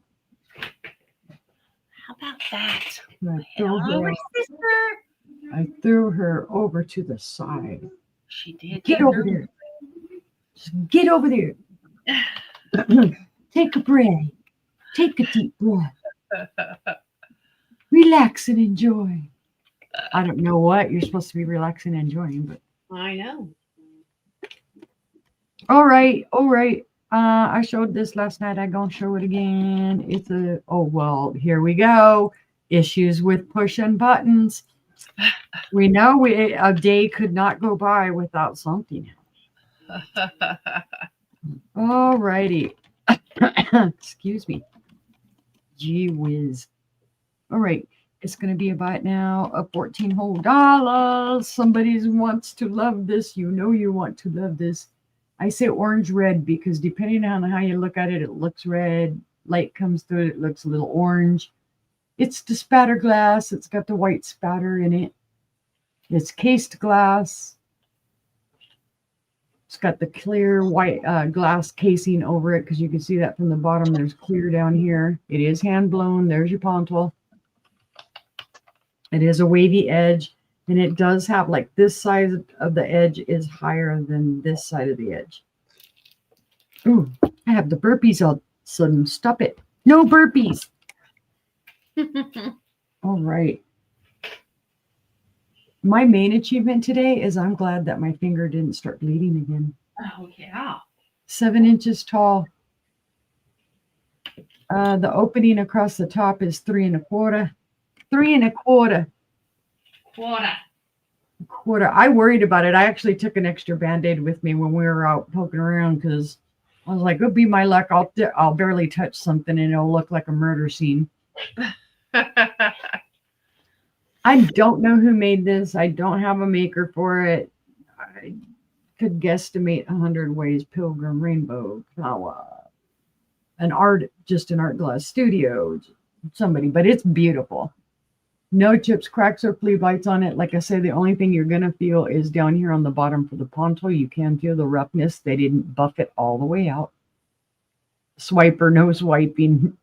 How about that? I threw Hello, her, sister. I threw her over to the side. She did. Get over there. Just get over there. Take a breath. Take a deep breath. Relax and enjoy. I don't know what you're supposed to be relaxing and enjoying, but I know. all right. I showed this last night. I'm gonna show it again. Here we go. Issues with pushing buttons. We know a day could not go by without something. All righty. Excuse me. Gee whiz. All right. It's going to be about now a $14 whole. Somebody wants to love this. You know you want to love this. I say orange red because depending on how you look at it, it looks red. Light comes through it, it looks a little orange. It's the spatter glass. It's got the white spatter in it. It's cased glass. It's got the clear white glass casing over it because you can see that from the bottom. There's clear down here. It is hand blown. There's your pontal. It is a wavy edge, and it does have like this side of the edge is higher than this side of the edge. Ooh, I have the burpees all of a sudden. Stop it. No burpees. All right. My main achievement today is I'm glad that my finger didn't start bleeding again. Oh, yeah. 7 inches tall. The opening across the top is 3 1/4. 3 1/4. Quarter. I worried about it. I actually took an extra Band-Aid with me when we were out poking around because I was like, it'll be my luck. I'll barely touch something and it'll look like a murder scene. I don't know who made this. I don't have a maker for it. I could guesstimate 100 ways. Pilgrim Rainbow. An art glass studio. Somebody, but it's beautiful. No chips, cracks, or flea bites on it. Like I say, the only thing you're going to feel is down here on the bottom for the pontal. You can feel the roughness. They didn't buff it all the way out. Swiper, no swiping.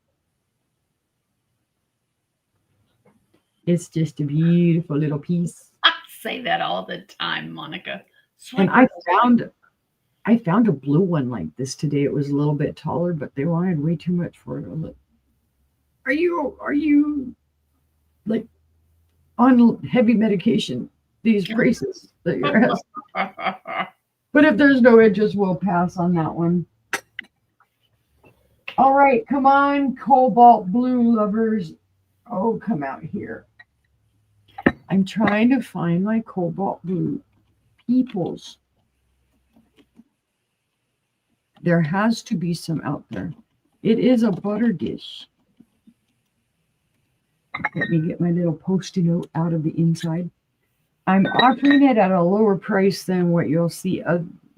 It's just a beautiful little piece. I say that all the time, Monica. And I found a blue one like this today. It was a little bit taller, but they wanted way too much for it. Look, are you like on heavy medication? These braces that you're asking. But if there's no edges, we'll pass on that one. All right, come on, cobalt blue lovers. Oh, come out here. I'm trying to find my cobalt blue peoples. There has to be some out there. It is a butter dish. Let me get my little Post-it note out of the inside. I'm offering it at a lower price than what you'll see,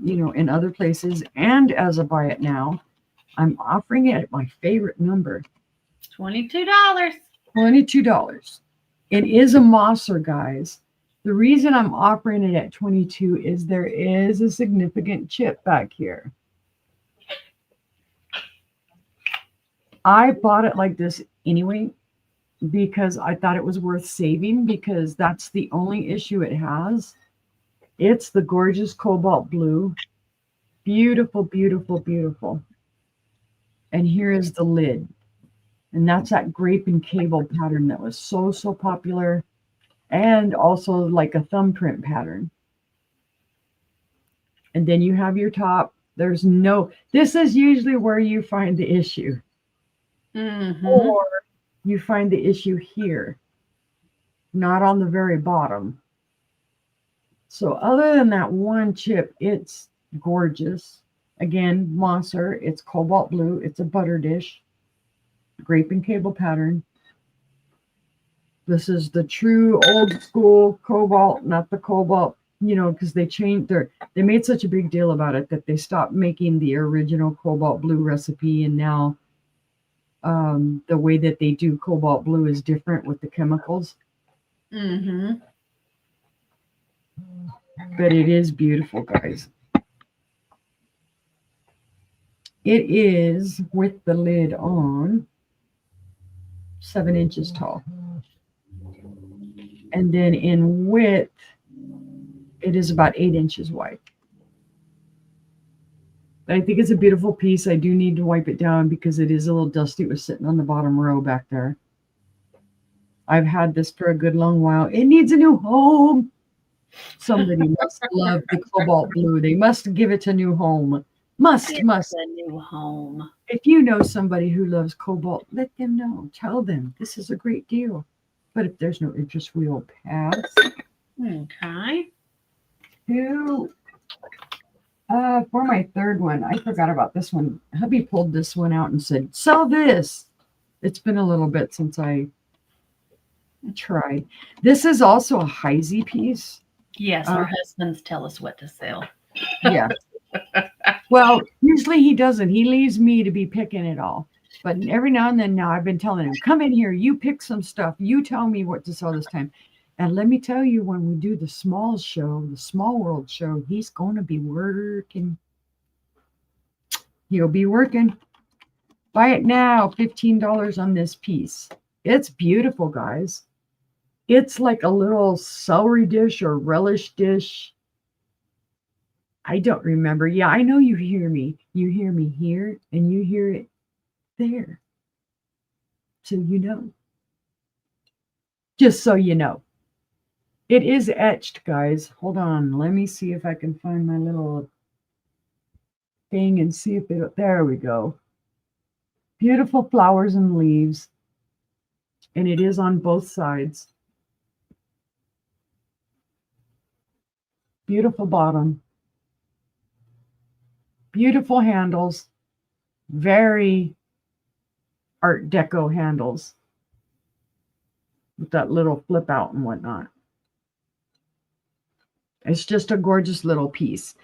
in other places. And as a buy it now, I'm offering it at my favorite number. $22. $22. It is a Mosser, guys. The reason I'm offering it at $22 is there is a significant chip back here. I bought it like this anyway because I thought it was worth saving because that's the only issue it has. It's the gorgeous cobalt blue. Beautiful, beautiful, beautiful. And here is the lid. And that's that grape and cable pattern that was so popular. And also like a thumbprint pattern. And then you have your top. This is usually where you find the issue. Mm-hmm. Or you find the issue here. Not on the very bottom. So other than that one chip, it's gorgeous. Again, Mosser. It's cobalt blue. It's a butter dish. Grape and cable pattern. This is the true old school cobalt, not the cobalt, because they made such a big deal about it that they stopped making the original cobalt blue recipe, and now the way that they do cobalt blue is different with the chemicals. Mm-hmm. But it is beautiful, guys. It is with the lid on 7 inches tall. And then in width, it is about 8 inches wide. But I think it's a beautiful piece. I do need to wipe it down because it is a little dusty. It was sitting on the bottom row back there. I've had this for a good long while. It needs a new home. Somebody must love the cobalt blue. They must give it a new home. Must. A new home. If you know somebody who loves cobalt, let them know. Tell them this is a great deal. But if there's no interest, we will pass. Okay. For my third one, I forgot about this one. Hubby pulled this one out and said, sell this. It's been a little bit since I tried. This is also a Heisey piece. Yes, our husbands tell us what to sell. Yeah. Well, usually he doesn't. He leaves me to be picking it all. But every now and then now I've been telling him, come in here, you pick some stuff. You tell me what to sell this time. And let me tell you, when we do the small show, the Small World show, he's going to be working. He'll be working. Buy it now, $15 on this piece. It's beautiful, guys. It's like a little celery dish or relish dish. I don't remember. Yeah, I know you hear me. You hear me here and you hear it there. So you know. Just so you know. It is etched, guys. Hold on. Let me see if I can find my little thing and see if it... There we go. Beautiful flowers and leaves. And it is on both sides. Beautiful bottom. Beautiful handles. Very Art Deco handles. With that little flip out and whatnot. It's just a gorgeous little piece.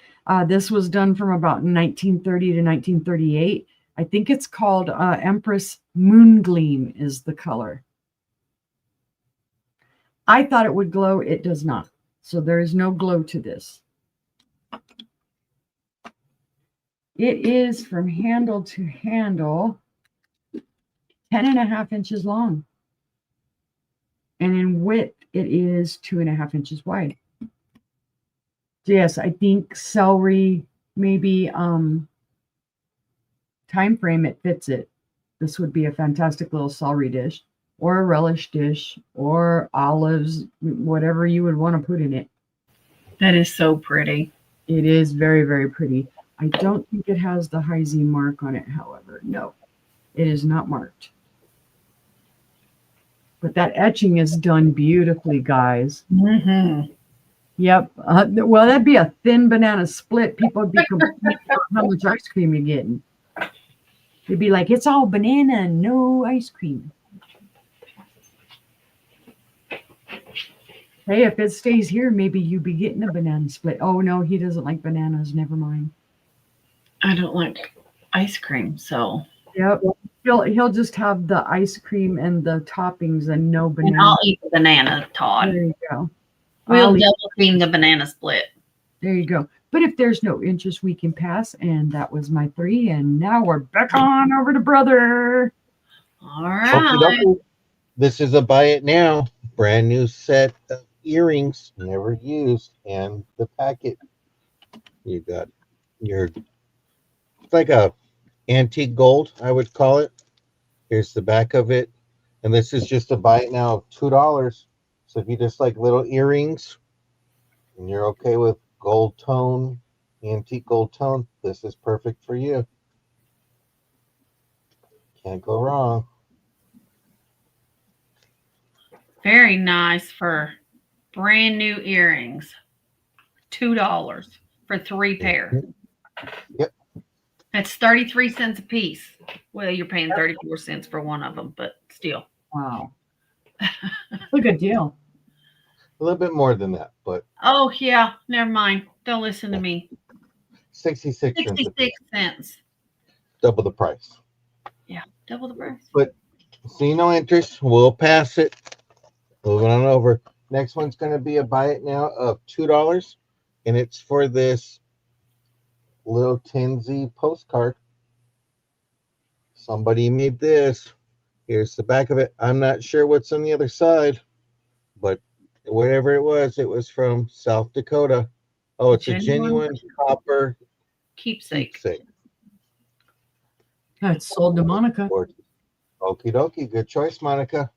This was done from about 1930 to 1938. I think it's called Empress Moongleam is the color. I thought it would glow. It does not. So there is no glow to this. It is from handle to handle 10.5 inches long. And in width, it is 2.5 inches wide. So yes, I think celery, maybe time frame, it fits it. This would be a fantastic little celery dish or a relish dish or olives, whatever you would want to put in it. That is so pretty. It is very, very pretty. I don't think it has the Heisey mark on it, however. No, it is not marked. But that etching is done beautifully, guys. Mm-hmm. Yep. Well, that'd be a thin banana split. People would be confused about how much ice cream you're getting. They'd be like, it's all banana and no ice cream. Hey, if it stays here, maybe you'd be getting a banana split. Oh, no, he doesn't like bananas. Never mind. I don't like ice cream, so. Yep. He'll just have the ice cream and the toppings and no banana. And I'll eat the banana, Todd. There you go. We'll double cream the banana split. There you go. But if there's no interest, we can pass. And that was my 3. And now we're back on over to brother. All right. This is a buy it now. Brand new set of earrings, never used, and the packet. You got your, it's like a antique gold, I would call it. Here's the back of it. And this is just a buy it now of $2. So if you just like little earrings and you're okay with gold tone, antique gold tone, this is perfect for you. Can't go wrong. Very nice for brand new earrings. $2 for 3 pair. Yep. It's 33 cents a piece. Well, you're paying 34 cents for one of them, but still. Wow. That's a good deal. A little bit more than that, but Oh, yeah. Never mind. Don't listen to me. 66 cents. 66 cents. Double the price. Yeah. Double the price. But see no interest. We'll pass it. Moving on over. Next one's going to be a buy it now of $2. And it's for this little Tinsy postcard. Somebody made this. Here's the back of it. I'm not sure what's on the other side, but whatever it was from South Dakota. Oh, it's a genuine copper keepsake. That's sold to Monica. Okie dokie. Good choice, Monica.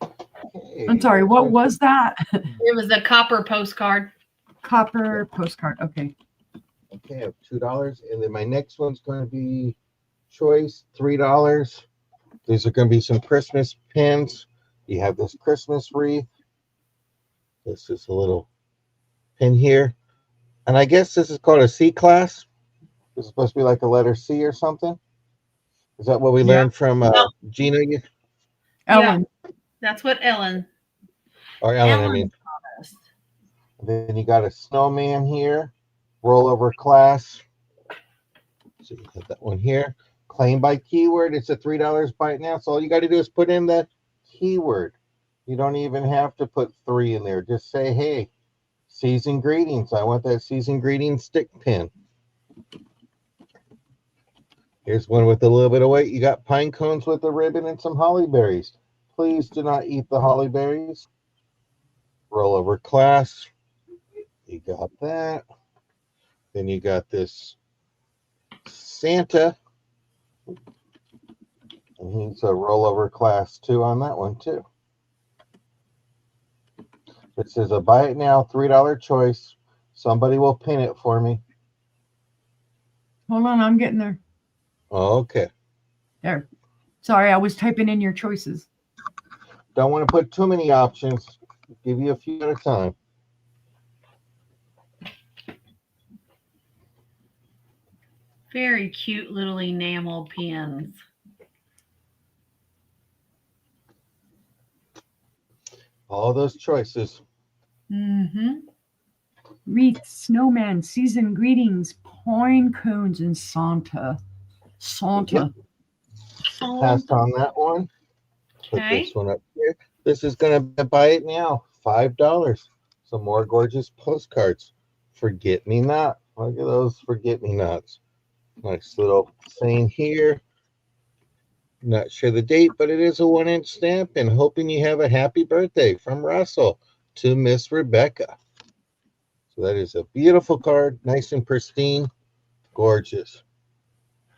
Okay. I'm sorry, what was that? It was a copper postcard. Copper postcard. Okay. Okay, I have $2. And then my next one's going to be choice, $3. These are going to be some Christmas pins. You have this Christmas wreath. This is a little pin here. And I guess this is called a C class. This is supposed to be like a letter C or something. Is that what we learned from Gina? Ellen. Yeah, that's what Ellen. Or Ellen, I mean. Then you got a snowman here. Rollover class. So you have that one here. Claim by keyword. It's a $3 buy it now. So all you got to do is put in the keyword. You don't even have to put 3 in there. Just say, hey, season greetings. I want that season greetings stick pin. Here's one with a little bit of weight. You got pine cones with a ribbon and some holly berries. Please do not eat the holly berries. Rollover class. You got that. Then you got this Santa. And he's a rollover class 2 on that one too. It says a buy it now, $3 choice. Somebody will pin it for me. Hold on, I'm getting there. Okay. There. Sorry, I was typing in your choices. Don't want to put too many options. Give you a few at a time. Very cute little enamel pins. All those choices. Mm-hmm. Wreath, snowman, season greetings, pine cones, and Santa. Santa. Yep. Passed on that one. Put Okay. this one up here. This is going to be buy it now. $5. Some more gorgeous postcards. Forget me not. Look at those forget me nots. Nice little saying here. Not sure the date, but it is a 1-inch stamp, and hoping you have a happy birthday from Russell to Miss Rebecca. So that is a beautiful card, nice and pristine, gorgeous.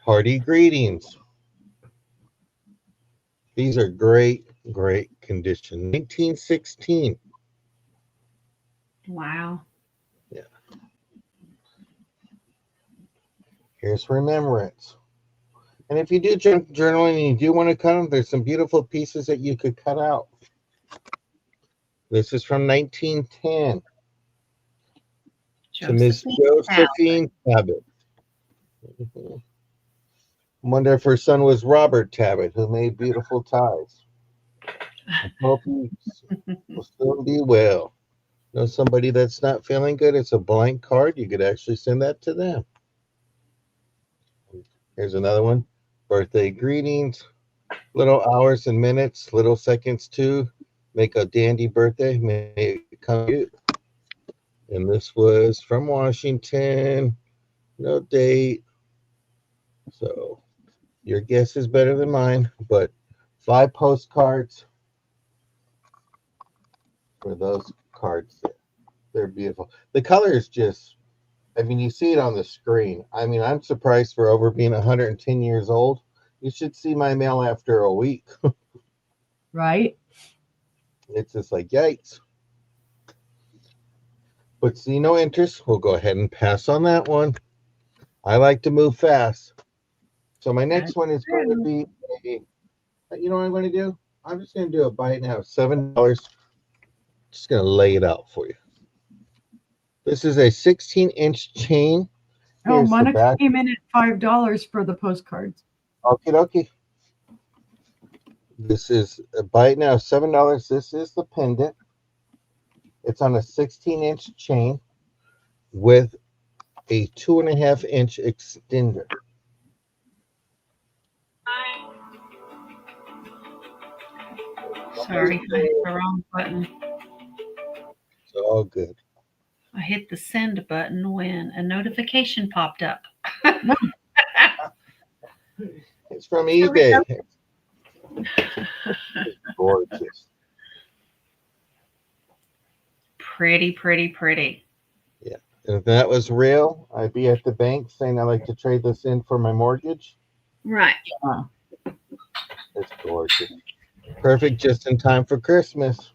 Hearty greetings. These are great condition. 1916. Wow. Yeah. Here's remembrance. And if you do journaling and you do want to cut them, there's some beautiful pieces that you could cut out. This is from 1910 to Miss Josephine Tabbitt. I wonder if her son was Robert Tabbitt, who made beautiful ties. I hope he will soon be well. Know somebody that's not feeling good? It's a blank card. You could actually send that to them. Here's another one. Birthday greetings. Little hours and minutes, little seconds too. Make a dandy birthday. May it come to you. And this was from Washington. No date. So your guess is better than mine, but 5 postcards for those cards there. They're beautiful. The color is just, I mean, you see it on the screen. I mean, I'm surprised for over being 110 years old. You should see my mail after a week. Right? It's just like, yikes. But see no interest. We'll go ahead and pass on that one. I like to move fast. So my next one is going to be, you know what I'm going to do? I'm just going to do a buy it now of $7. Just going to lay it out for you. This is a 16-inch chain. Oh, Here's the Monica back. came in at $5 for the postcards. Okie dokie. This is buy it now $7. This is the pendant. It's on a 16-inch chain with a 2.5-inch extender. Sorry, I hit the wrong button. It's all good. I hit the send button when a notification popped up. It's from Here we eBay. go. It's gorgeous. Pretty, pretty, pretty. If that was real, I'd be at the bank saying I'd like to trade this in for my mortgage. Right. It's gorgeous. Perfect just in time for Christmas.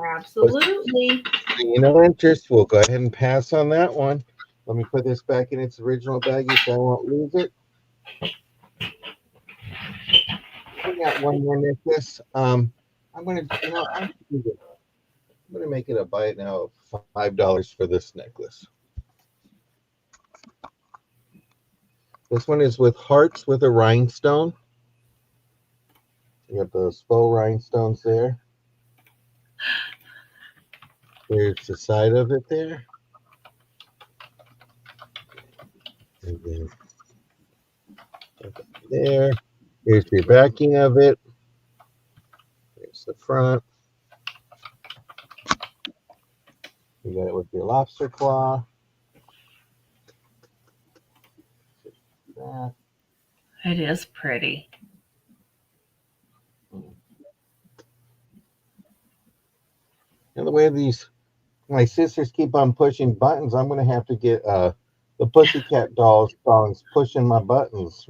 Absolutely. No interest. We'll go ahead and pass on that one. Let me put this back in its original baggie so I won't lose it. I got one more necklace. I'm gonna make it a buy it now of $5 for this necklace. This one is with hearts with a rhinestone. You got those faux rhinestones there. There's the side of it there. And then there. Here's the backing of it. There's the front. You got it with your lobster claw. That. It is pretty. And the way my sisters keep on pushing buttons, I'm going to have to get the Pussycat Dolls songs pushing my buttons.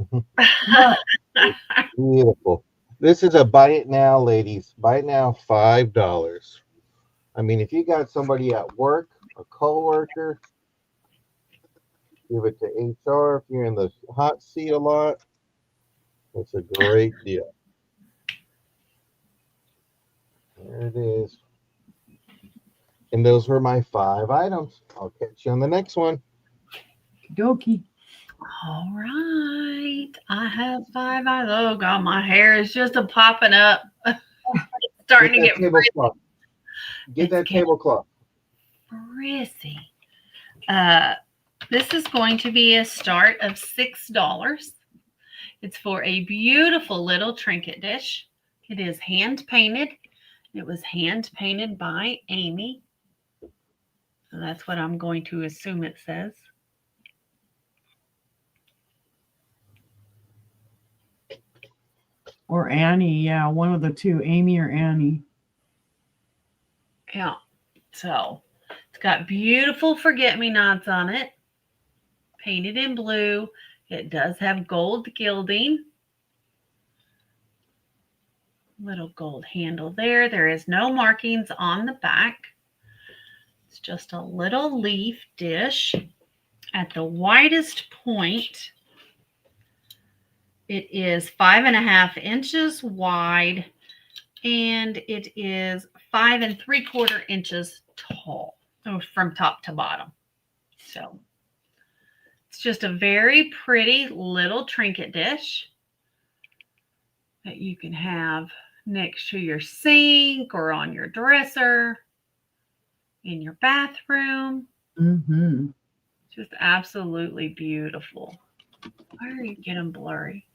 Beautiful. This is a buy it now, ladies. Buy it now, $5. I mean, if you got somebody at work, a coworker, give it to HR. If you're in the hot seat a lot, it's a great deal. There it is. And those were my 5 items. I'll catch you on the next one. Dokie. All right. I have 5 eyes. Oh, God, my hair is just a popping up. Starting to get tablecloth. Get that tablecloth. frizzy. This is going to be a start of $6. It's for a beautiful little trinket dish. It is hand painted. It was hand painted by Amy. So that's what I'm going to assume it says. Or Annie. Yeah, one of the two, Amy or Annie. Yeah. So it's got beautiful forget-me-nots on it. Painted in blue. It does have gold gilding. Little gold handle there. There is no markings on the back. It's just a little leaf dish. At the widest point, it is 5.5 inches wide, and it is 5 3/4 inches tall, from top to bottom. So it's just a very pretty little trinket dish that you can have next to your sink or on your dresser, in your bathroom. Mm-hmm. Just absolutely beautiful. Why are you getting blurry?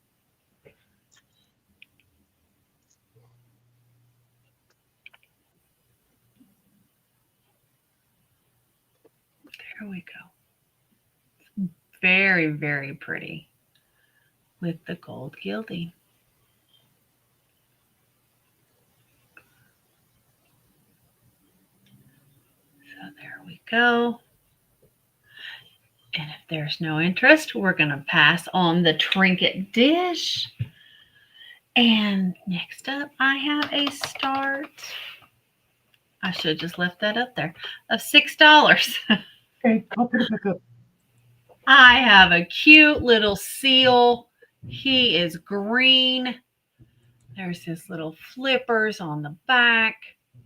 There we go. Very, very pretty with the gold gilding. So there we go. And if there's no interest, we're going to pass on the trinket dish. And next up, I have a start. I should have just left that up there, of $6. Okay, I'll put it back up. I have a cute little seal. He is green. There's his little flippers on the back.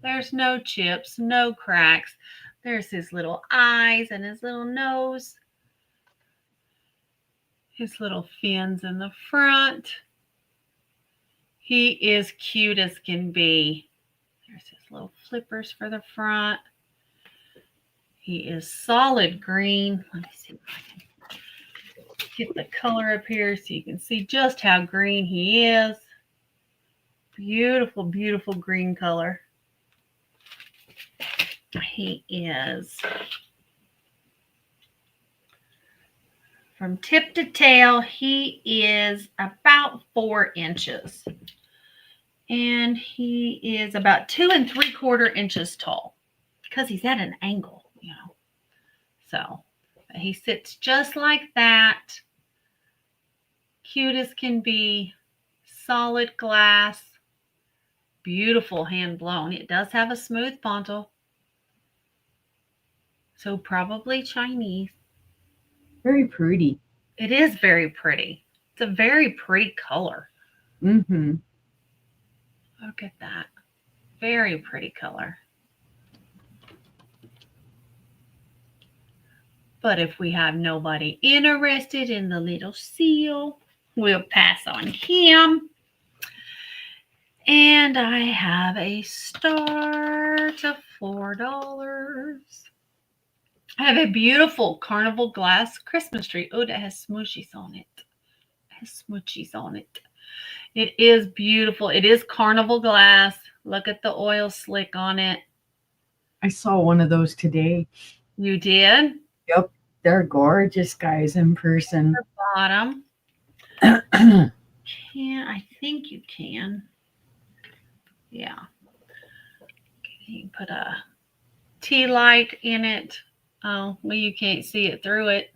There's no chips, no cracks. There's his little eyes and his little nose. His little fins in the front. He is cute as can be. There's his little flippers for the front. He is solid green. Let me see if I can get the color up here so you can see just how green he is. Beautiful, beautiful green color. He is from tip to tail, he is about 4 inches. And he is about 2 3/4 inches tall because he's at an angle, you know. So he sits just like that. Cute as can be. Solid glass. Beautiful hand blown. It does have a smooth pontal. So probably Chinese. Very pretty. It is very pretty. It's a very pretty color. Mm-hmm. Look at that. Very pretty color. But if we have nobody interested in the little seal, we'll pass on him. And I have a start of $4. I have a beautiful carnival glass Christmas tree. Oh, that has smooshies on it. It is beautiful. It is carnival glass. Look at the oil slick on it. I saw one of those today. You did? Yep. They're gorgeous, guys, in person. The bottom. I think you can. Yeah. You can put a tea light in it. Oh, well, you can't see it through it.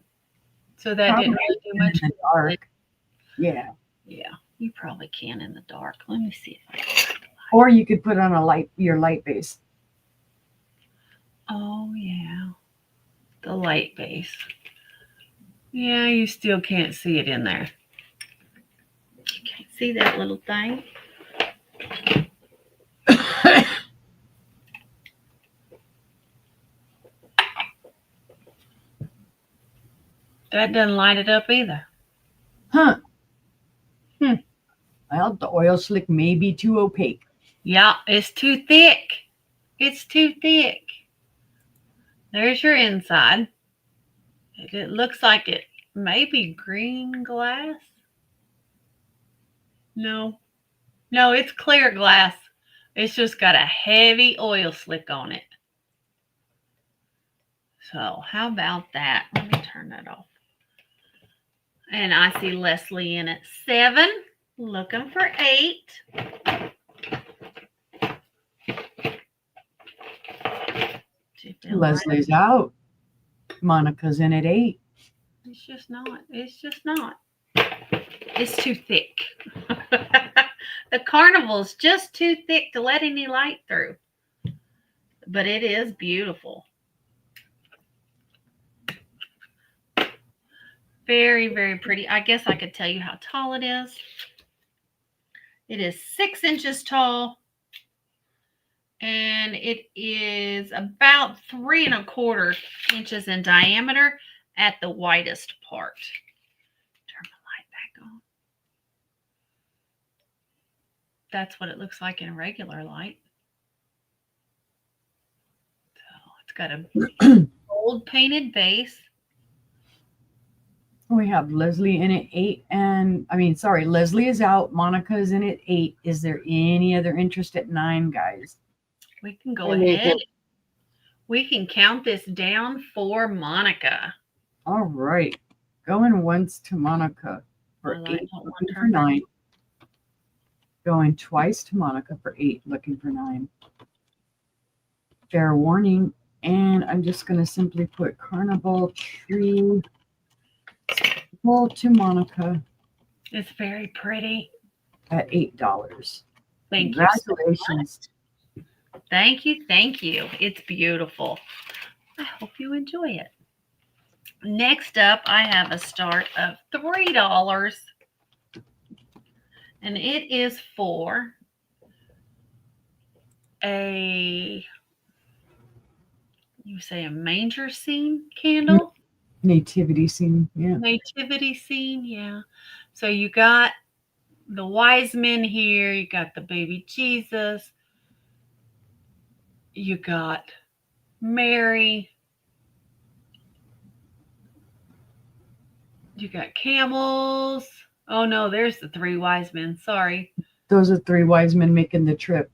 So that didn't really do much. In the dark. Yeah. Yeah, you probably can in the dark. Let me see if I can. Or you could put on a light, your light base. Oh, yeah. The light base. Yeah, you still can't see it in there. You can't see that little thing. That doesn't light it up either. Huh. Well, the oil slick may be too opaque. Yeah, it's too thick. It's too thick. There's your inside. It looks like it may be green glass. No, it's clear glass. It's just got a heavy oil slick on it. So how about that? Let me turn that off. And I see Leslie in at 7, looking for 8. Leslie's out. Monica's in at 8. It's just not. It's too thick. The carnival's just too thick to let any light through. But it is beautiful. Very, very pretty. I guess I could tell you how tall it is. It is 6 inches tall. And it is about 3 1/4 inches in diameter at the widest part. Turn the light back on. That's what it looks like in a regular light. So it's got a gold painted base. We have Leslie in at 8, and Leslie is out. Monica is in at 8. Is there any other interest at 9, guys? We can go ahead. We can count this down for Monica. All right. Going once to Monica for 8, looking for 9. Going twice to Monica for 8, looking for 9. Fair warning. And I'm just going to simply put Carnival Tree Full to Monica. It's very pretty. At $8. Thank you. Congratulations. Thank you. It's beautiful. I hope you enjoy it. Next up, I have a start of $3. And it is for a manger scene candle. Nativity scene. Yeah. Nativity scene, yeah. So you got the wise men here, you got the baby Jesus, you got Mary, you got camels. Oh no, there's the three wise men. Sorry. Those are three wise men making the trip.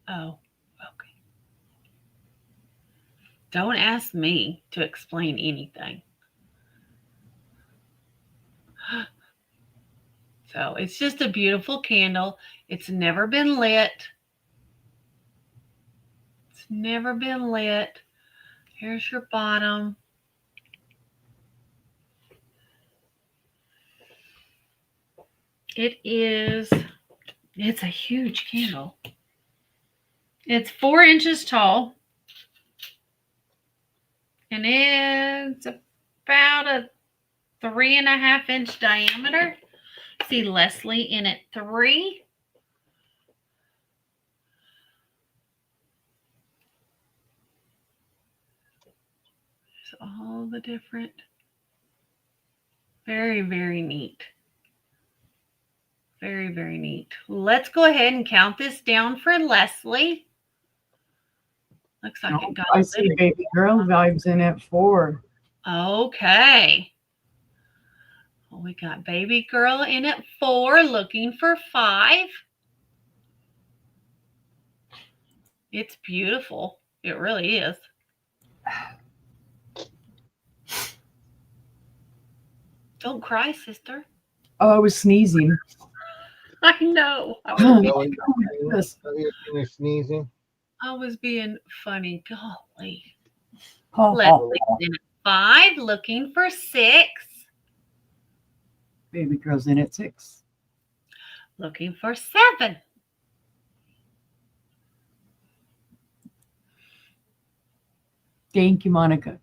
Oh, okay. Don't ask me to explain anything. So it's just a beautiful candle. It's never been lit. It's never been lit. Here's your bottom. It's a huge candle. It's 4 inches tall. And it's about a 3.5-inch diameter. See Leslie in at 3. So all the different, very, very neat. Very, very neat. Let's go ahead and count this down for Leslie. Looks like it got I see baby girl vibes in at 4. Okay. Well, we got baby girl in at 4, looking for 5. It's beautiful. It really is. Don't cry, sister. Oh, I was sneezing. I know. You're sneezing. I was being funny. Golly. Oh, Leslie's in at 5, looking for 6. baby girl's in at 6. Looking for 7. Thank you, Monica.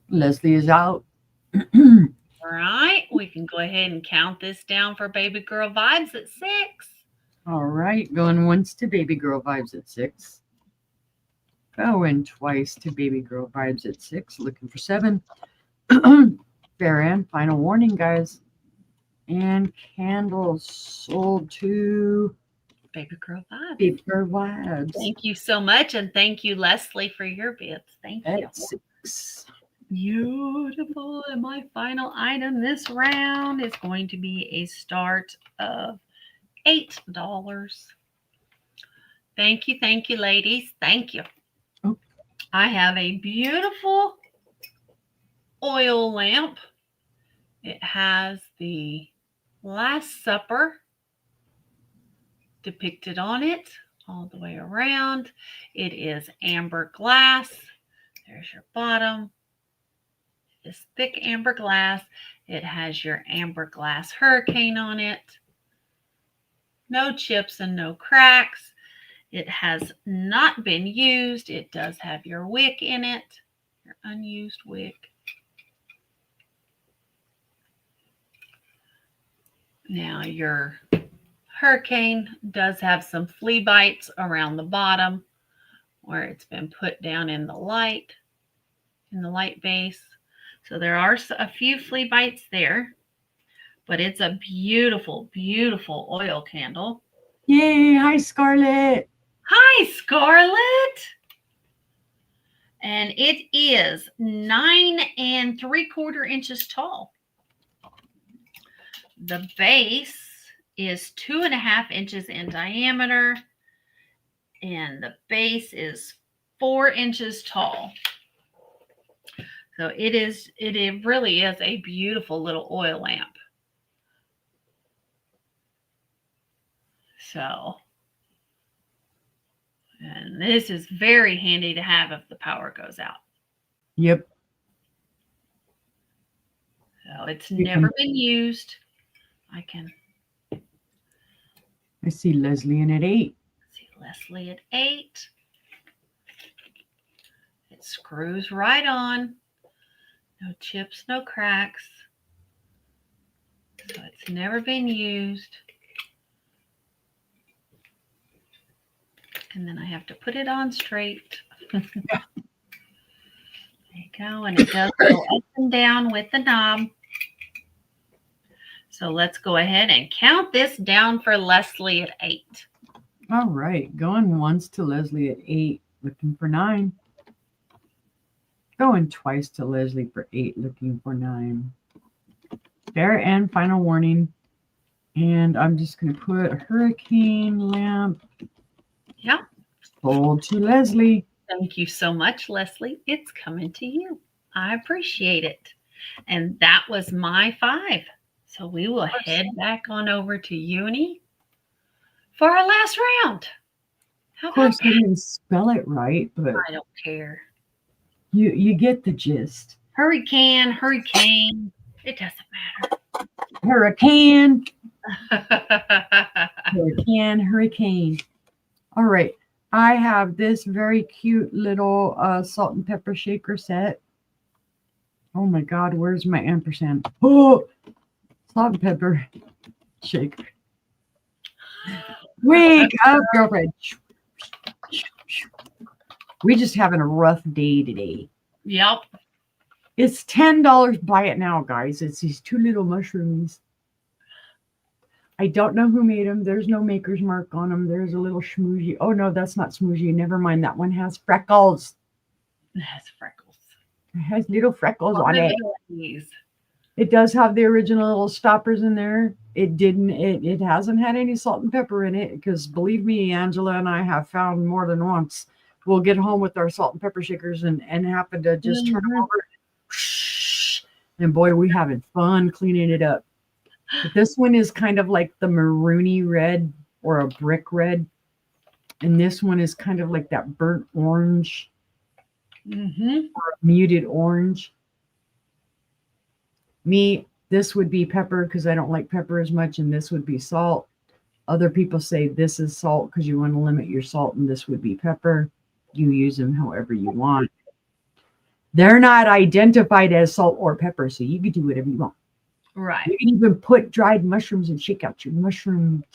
Leslie is out. All right. We can go ahead and count this down for baby girl vibes at 6. All right, going once to baby girl vibes at 6. Going twice to baby girl vibes at 6. Looking for 7. Fair and final warning, guys. And candles sold to Baby girl vibes. baby girl vibes Thank you so much. And thank you, Leslie, for your bits. Thank you. at 6. Beautiful. And my final item this round is going to be a start of $8. Thank you, ladies. Thank you. Oh. I have a beautiful oil lamp. It has the Last Supper depicted on it all the way around. It is amber glass. There's your bottom. This thick amber glass. It has your amber glass hurricane on it. No chips and no cracks. It has not been used. It does have your wick in it, your unused wick. Now your hurricane does have some flea bites around the bottom where it's been put down in the light base. So there are a few flea bites there, but it's a beautiful, beautiful oil candle. Yay! Hi, Scarlett. Hi, Scarlett. And it is 9 3/4 inches tall. The base is 2.5 inches in diameter, and the base is 4 inches tall. So it really is a beautiful little oil lamp. So, and this is very handy to have if the power goes out. Yep. So it's never been used. I see Leslie in at 8. See Leslie at 8. It screws right on. No chips, no cracks. So it's never been used. And then I have to put it on straight. There you go. And it does go up and down with the knob. So let's go ahead and count this down for Leslie at 8. All right. Going once to Leslie at 8, looking for 9. Going twice to Leslie for 8, looking for 9. Fair and final warning. And I'm just going to put a hurricane lamp. Yep. Sold to Leslie. Thank you so much, Leslie. It's coming to you. I appreciate it. And that was my 5. So we will head back on over to Uni for our last round. How Of course, about I that? didn't spell it right, but I don't care. you get the gist. Hurricane. It doesn't Hurricane. matter. Hurricane. All right. I have this very cute little salt and pepper shaker set. Oh my God, where's my ampersand? Oh, salt and pepper shaker. Wake up, girlfriend. We just having a rough day today. Yep. It's $10. Buy it now, guys. It's these 2 little mushrooms. I don't know who made them. There's no maker's mark on them. There's a little schmoozy. Oh, no, that's not schmoozy. Never mind. That one has freckles. It has freckles. It has little freckles on it. These. It does have the original little stoppers in there. It hasn't had any salt and pepper in it because believe me, Angela and I have found more than once. We'll get home with our salt and pepper shakers and happen to just turn them over. And boy, we having fun cleaning it up. But this one is kind of like the maroony red or a brick red. And this one is kind of like that burnt orange or a muted orange. This would be pepper because I don't like pepper as much. And this would be salt. Other people say this is salt because you want to limit your salt. And this would be pepper. You use them however you want. They're not identified as salt or pepper. So you can do whatever you want. Right. You can even put dried mushrooms and shake out your mushrooms.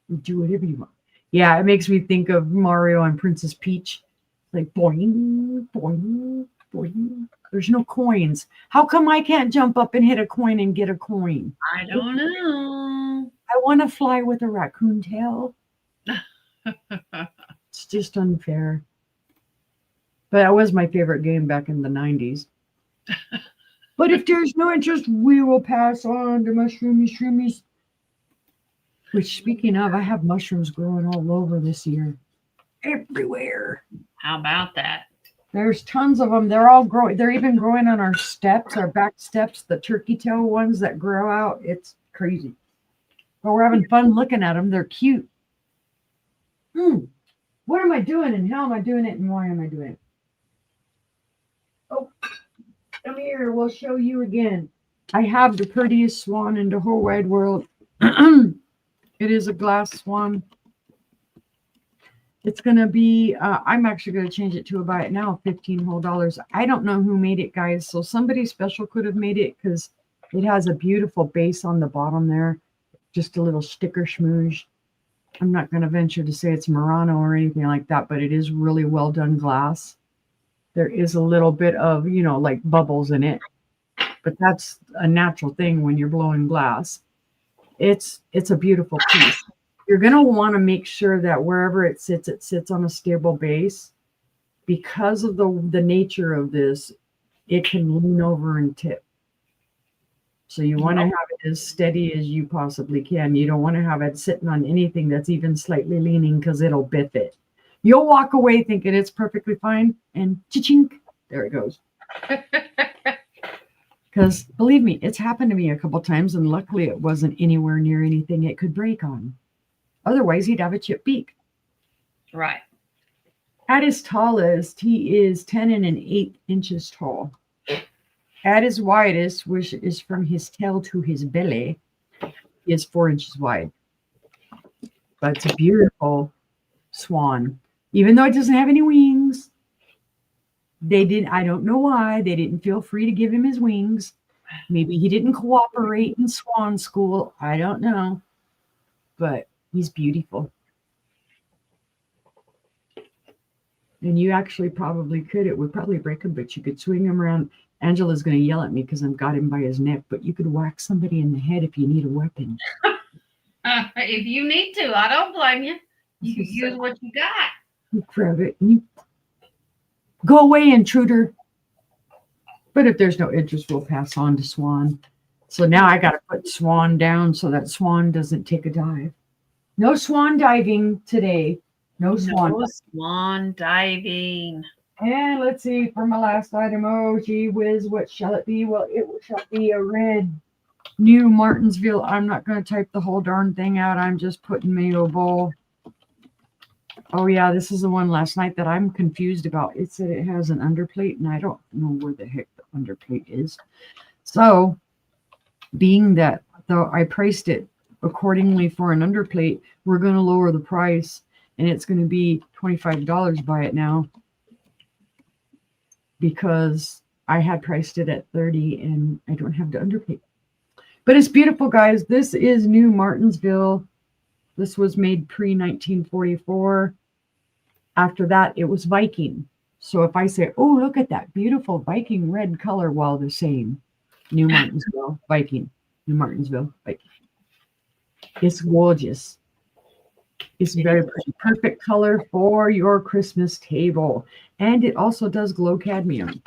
You do whatever you want. Yeah, it makes me think of Mario and Princess Peach. Like boing, boing, boing. There's no coins. How come I can't jump up and hit a coin and get a coin? I don't know. I want to fly with a raccoon tail. It's just unfair. But that was my favorite game back in the 90s. But if there's no interest, we will pass on to mushroomies. Which, speaking of, I have mushrooms growing all over this year. Everywhere. How about that? There's tons of them. They're all growing. They're even growing on our steps, our back steps, the turkey tail ones that grow out. It's crazy. But we're having fun looking at them. They're cute. What am I doing and how am I doing it and why am I doing it? Oh, come here. We'll show you again. I have the prettiest swan in the whole wide world. It is a glass swan. It's going to be, I'm actually going to change it to a buy it now, $15 whole. I don't know who made it, guys. So somebody special could have made it because it has a beautiful base on the bottom there. Just a little sticker schmooze. I'm not going to venture to say it's Murano or anything like that, but it is really well done glass. There is a little bit of, like bubbles in it, but that's a natural thing when you're blowing glass. It's a beautiful piece. You're going to want to make sure that wherever it sits on a stable base. Because of the nature of this, it can lean over and tip. So you want to have it as steady as you possibly can. You don't want to have it sitting on anything that's even slightly leaning because it'll biff it. You'll walk away thinking it's perfectly fine and cha-chink, there it goes. Because believe me, it's happened to me a couple times and luckily it wasn't anywhere near anything it could break on. Otherwise, he'd have a chipped beak. Right. At his tallest, he is 10 1/8 inches tall. At his widest, which is from his tail to his belly, he is 4 inches wide. But it's a beautiful swan. Even though it doesn't have any wings, I don't know why, they didn't feel free to give him his wings. Maybe he didn't cooperate in swan school. I don't know. But he's beautiful. And you actually probably could. It would probably break him, but you could swing him around. Angela's going to yell at me because I've got him by his neck, but you could whack somebody in the head if you need a weapon. If you need to, I don't blame you. You can use what you got. You grab it and you go away, intruder. But if there's no interest, we'll pass on to Swan. So now I got to put Swan down so that Swan doesn't take a dive. No Swan diving today. No Swan. No swan diving. And let's see for my last item. Oh, gee whiz, what shall it be? Well, it shall be a red new Martinsville. I'm not going to type the whole darn thing out. I'm just putting Mayo Bowl. Oh, yeah, this is the one last night that I'm confused about. It said it has an underplate, and I don't know where the heck the underplate is. So, being that though I priced it accordingly for an underplate, we're going to lower the price, and it's going to be $25 by it now because I had priced it at $30 and I don't have the underplate. But it's beautiful, guys. This is new Martinsville. This was made pre-1944. After that, it was Viking. So if I say, oh, look at that beautiful Viking red color, well, the same. New Martinsville, Viking. New Martinsville, Viking. It's gorgeous. It's very pretty. Perfect color for your Christmas table. And it also does glow cadmium.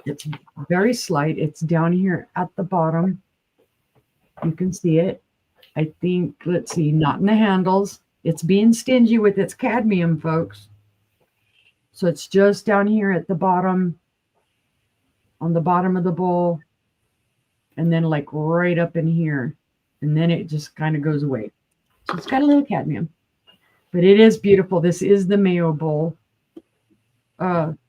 It's very slight. It's down here at the bottom. You can see it. I think, let's see, not in the handles. It's being stingy with its cadmium, folks. So it's just down here at the bottom, on the bottom of the bowl, and then like right up in here. And then it just kind of goes away. So it's got a little cadmium. But it is beautiful. This is the Mayo Bowl.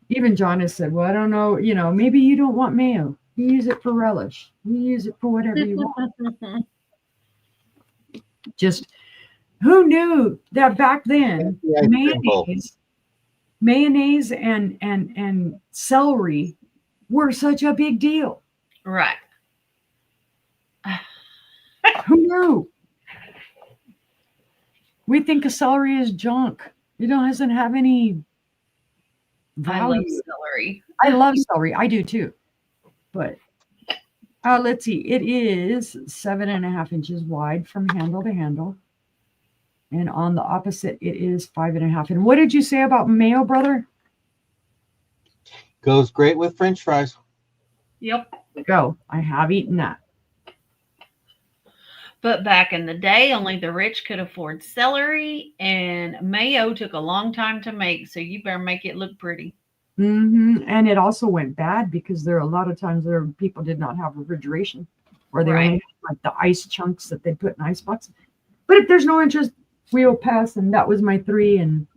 Even John has said, well, I don't know, maybe you don't want mayo. You use it for relish. You use it for whatever you want. Just who knew that back then mayonnaise and celery were such a big deal? Right. Who knew? We think of celery as junk. It doesn't have any value. I love celery. I love celery. I do too. But let's see. It is 7.5 inches wide from handle to handle. And on the opposite, it is 5.5. And what did you say about mayo, brother? Goes great with French fries. Yep. Go. I have eaten that. But back in the day, only the rich could afford celery, and mayo took a long time to make, so you better make it look pretty. And it also went bad because there are a lot of times there people did not have refrigeration, or they only had like the ice chunks that they put in ice boxes. But if there's no interest, we will pass. And that was my 3. And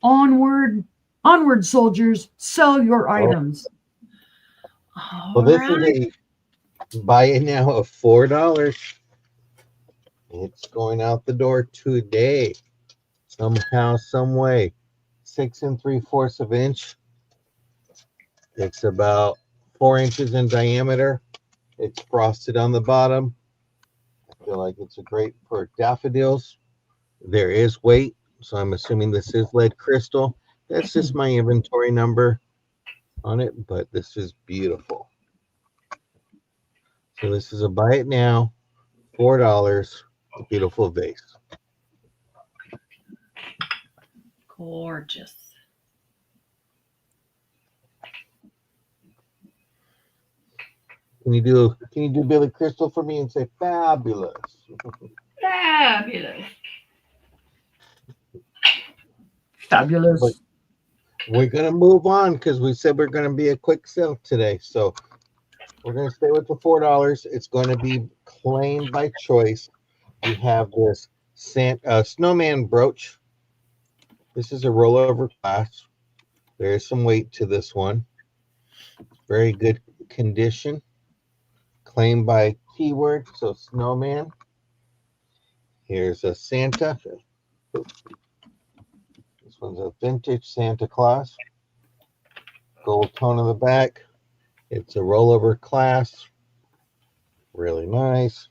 onward, soldiers, sell your items. Well, this is a buy it now of $4. It's going out the door today. Somehow, some way. 6 3/4 inch. It's about 4 inches in diameter. It's frosted on the bottom. I feel like it's a great for daffodils. There is weight, so I'm assuming this is lead crystal. That's just my inventory number on it, but this is beautiful. So this is a buy it now, $4. A beautiful vase. Gorgeous. Can you do Billy Crystal for me and say fabulous? Fabulous. Fabulous. But we're gonna move on because we said we're gonna be a quick sale today. So we're gonna stay with the $4. It's going to be claimed by choice. We have this snowman brooch. This is a rollover glass. There is some weight to this one. Very good condition. Claimed by keyword, so snowman. Here's a Santa. This one's a vintage Santa Claus. Gold tone on the back. It's a rollover clasp. Really nice.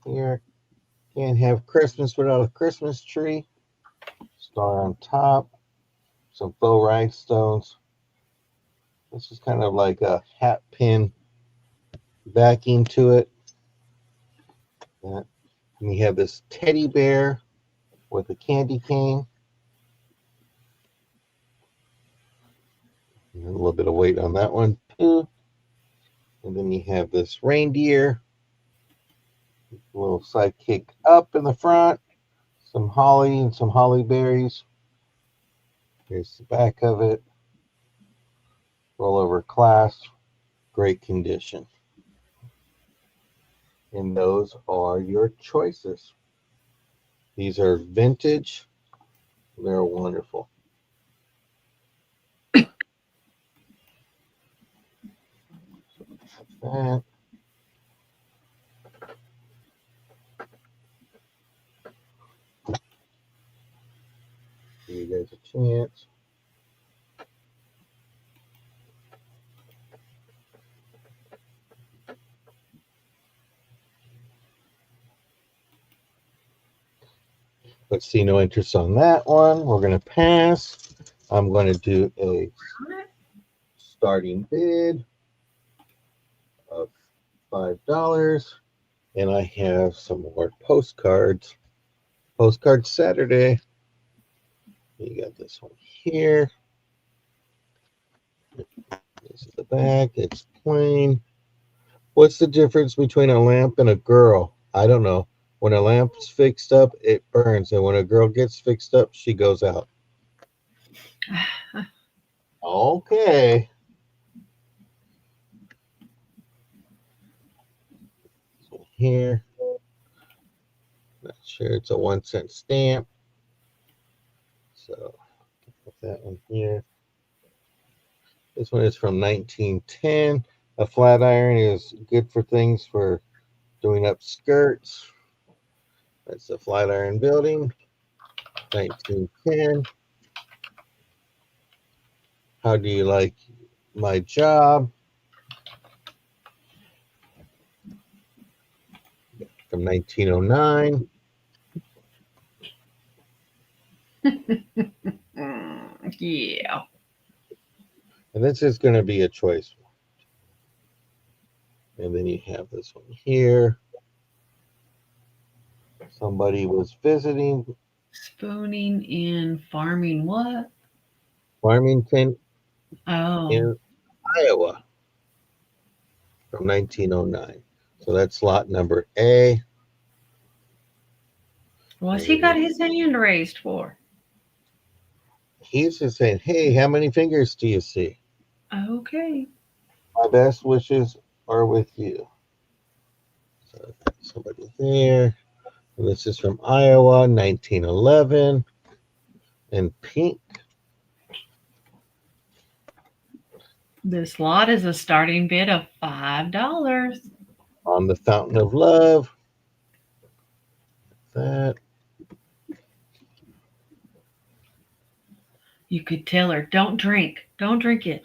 Here, can't have Christmas without a Christmas tree. Star on top. some faux rhinestones. This is kind of like a hat pin backing to it. And you have this teddy bear with a candy cane. A little bit of weight on that one too. And then you have this reindeer, a little sidekick up in the front, some holly and some holly berries. Here's the back of it. Rollover clasp, great condition. And those are your choices. These are vintage. They're wonderful. That. Give you guys a chance. Let's see, no interest on that one. We're going to pass. I'm going to do a starting bid of $5. And I have some more postcards. Postcard Saturday. You got this one here. This is the back. It's plain. What's the difference between a lamp and a girl? I don't know. When a lamp's fixed up, it burns. And when a girl gets fixed up, she goes out. Okay. So here. Not sure. It's a 1 cent stamp. So put that one here. This one is from 1910. A flat iron is good for things for doing up skirts. That's the Flatiron Building, 1910. How do you like my job? From 1909. Yeah. And this is going to be a choice. And then you have this one here. Somebody was visiting Spooning in farming what? Farmington Oh. in Iowa from 1909. So that's lot number A. What's he got his hand raised for? He's just saying, hey, how many fingers do you see? Okay. My best wishes are with you. So somebody there. And this is from Iowa, 1911. And pink. This lot is a starting bid of $5. On the Fountain of Love. That. You could tell her, don't drink. Don't drink it.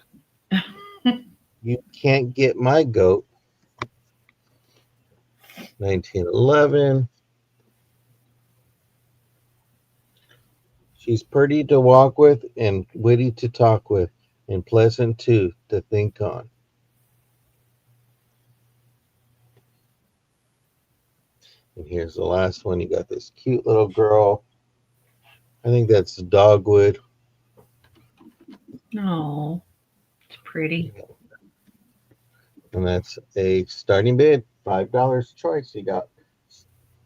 You can't get my goat. 1911. She's pretty to walk with and witty to talk with and pleasant too to think on. And here's the last one. You got this cute little girl. I think that's dogwood. No, it's pretty. And that's a starting bid, $5 choice. You got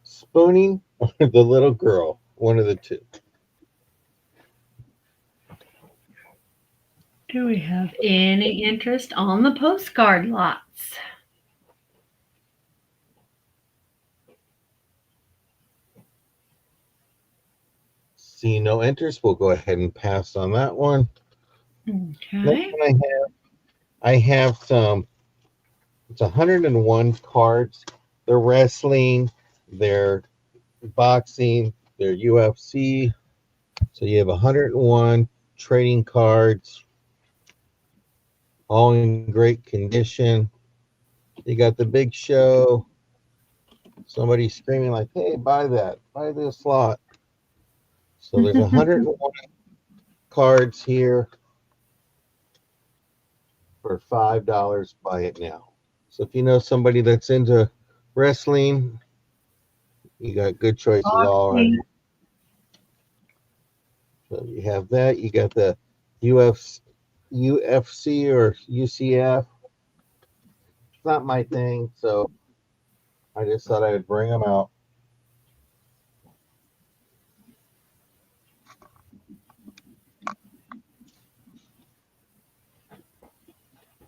spooning or the little girl, one of the two. Do we have any interest on the postcard lots? See no interest. We'll go ahead and pass on that one. Okay. Next one I have some. It's 101 cards. They're wrestling, they're boxing, they're UFC. So you have 101 trading cards, all in great condition. You got the Big Show. Somebody screaming like, "Hey, buy that! Buy this lot!" So there's 101 cards here for $5. Buy it now. So if you know somebody that's into wrestling, you got good choices all around here. So you have that. You got the UFC or UCF. It's not my thing, so I just thought I would bring them out.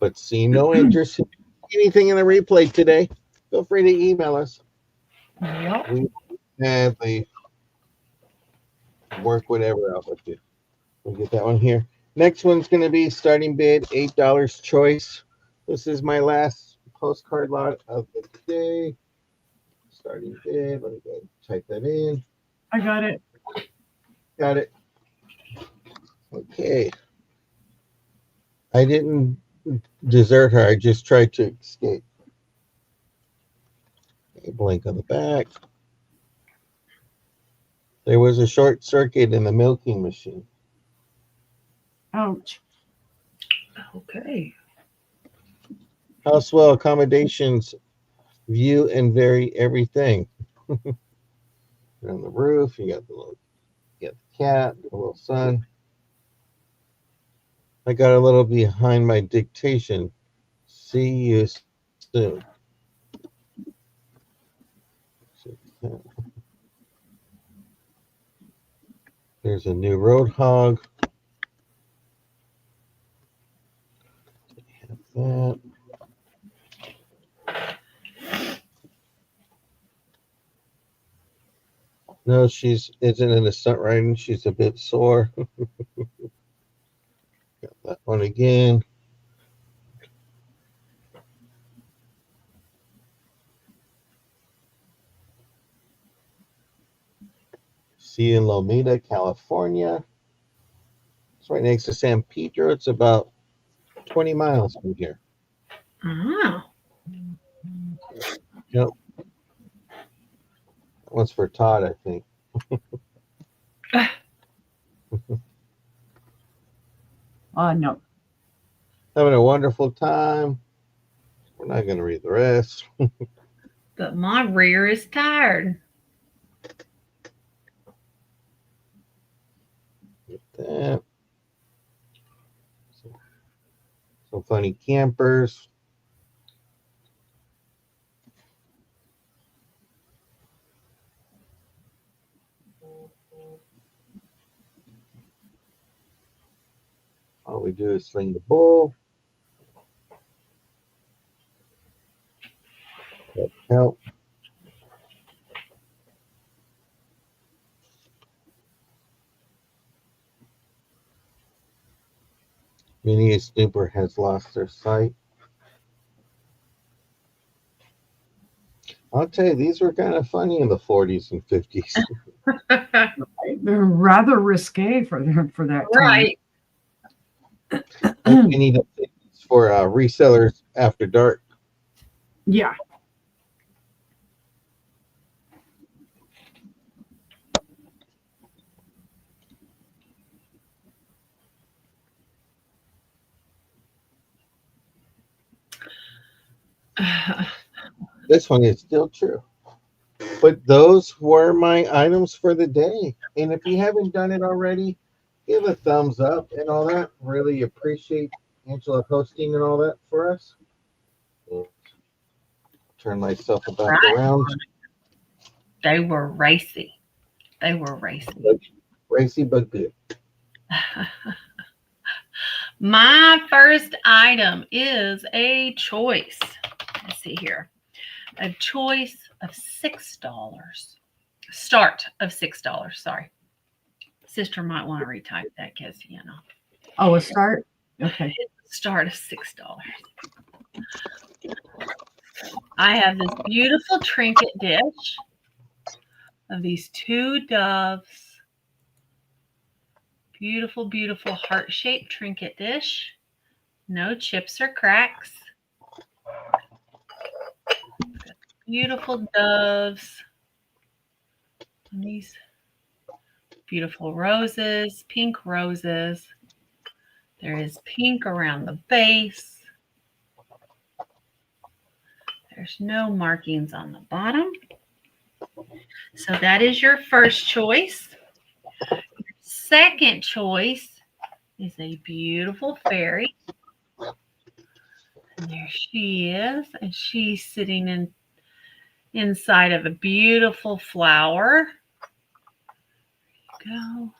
But see no interest in anything in the replay today, feel free to email us. Yep. We gladly work whatever out with you. We'll get that one here. Next one's going to be starting bid, $8 choice. This is my last postcard lot of the day. Starting bid. Let me go type that in. I got it. Got it. Okay. I didn't desert her. I just tried to escape. Okay, blank on the back. There was a short circuit in the milking machine. Ouch. Okay. Housewell accommodations view and vary everything. You're on the roof. You got the cat, the little son. I got a little behind my dictation. See you soon. There's a new road hog. Have that. No, she's isn't in the stunt riding. She's a bit sore. Got that one again. See you in Lomita, California. It's right next to San Pedro. It's about 20 miles from here. Oh. Yep. That one's for Todd, I think. No. Having a wonderful time. We're not going to read the rest. But my rear is tired. Get that. Some funny campers. All we do is sling the bull. Help. Minnie Snooper has lost their sight. I'll tell you, these were kind of funny in the 40s and 50s. They're rather risque for that time. Right. We need updates for resellers after dark. Yeah. This one is still true. But those were my items for the day. And if you haven't done it already, give a thumbs up and all that. Really appreciate Angela hosting and all that for us. Turn myself back around. They were racy. They were racy. Racy but good. My first item is a choice. Let's see here. A choice of $6. Start of $6. Sorry. Sister might want to retype that because, you know. Oh, a start? Okay. Start of $6. I have this beautiful trinket dish of these two doves. Beautiful, beautiful heart-shaped trinket dish. No chips or cracks. Beautiful doves. And these Beautiful roses, pink roses. There is pink around the base. There's no markings on the bottom. So that is your first choice. Your second choice is a beautiful fairy. And there she is. And she's sitting inside of a beautiful flower. There you go.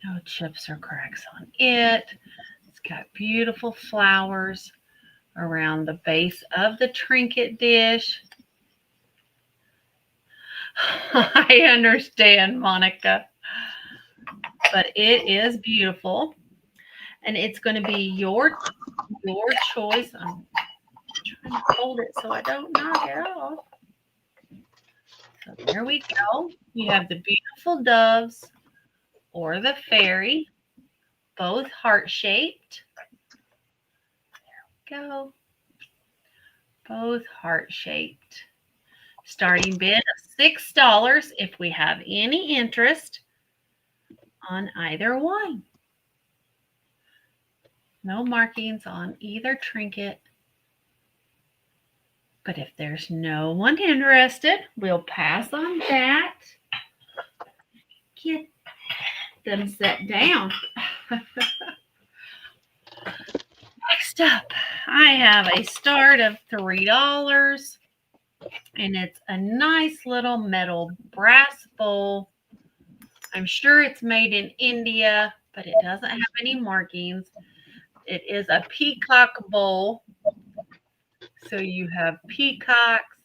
No chips or cracks on it. It's got beautiful flowers around the base of the trinket dish. I understand, Monica, but it is beautiful, and it's going to be your choice. I'm trying to hold it so I don't knock it off. So there we go. You have the beautiful doves or the fairy, both heart-shaped. There we go. Both heart-shaped. Starting bid of $6 if we have any interest on either one. No markings on either trinket. But if there's no one interested, we'll pass on that. Get them set down. Next up, I have a start of $3. And it's a nice little metal brass bowl. I'm sure it's made in India, but it doesn't have any markings. It is a peacock bowl. So you have peacocks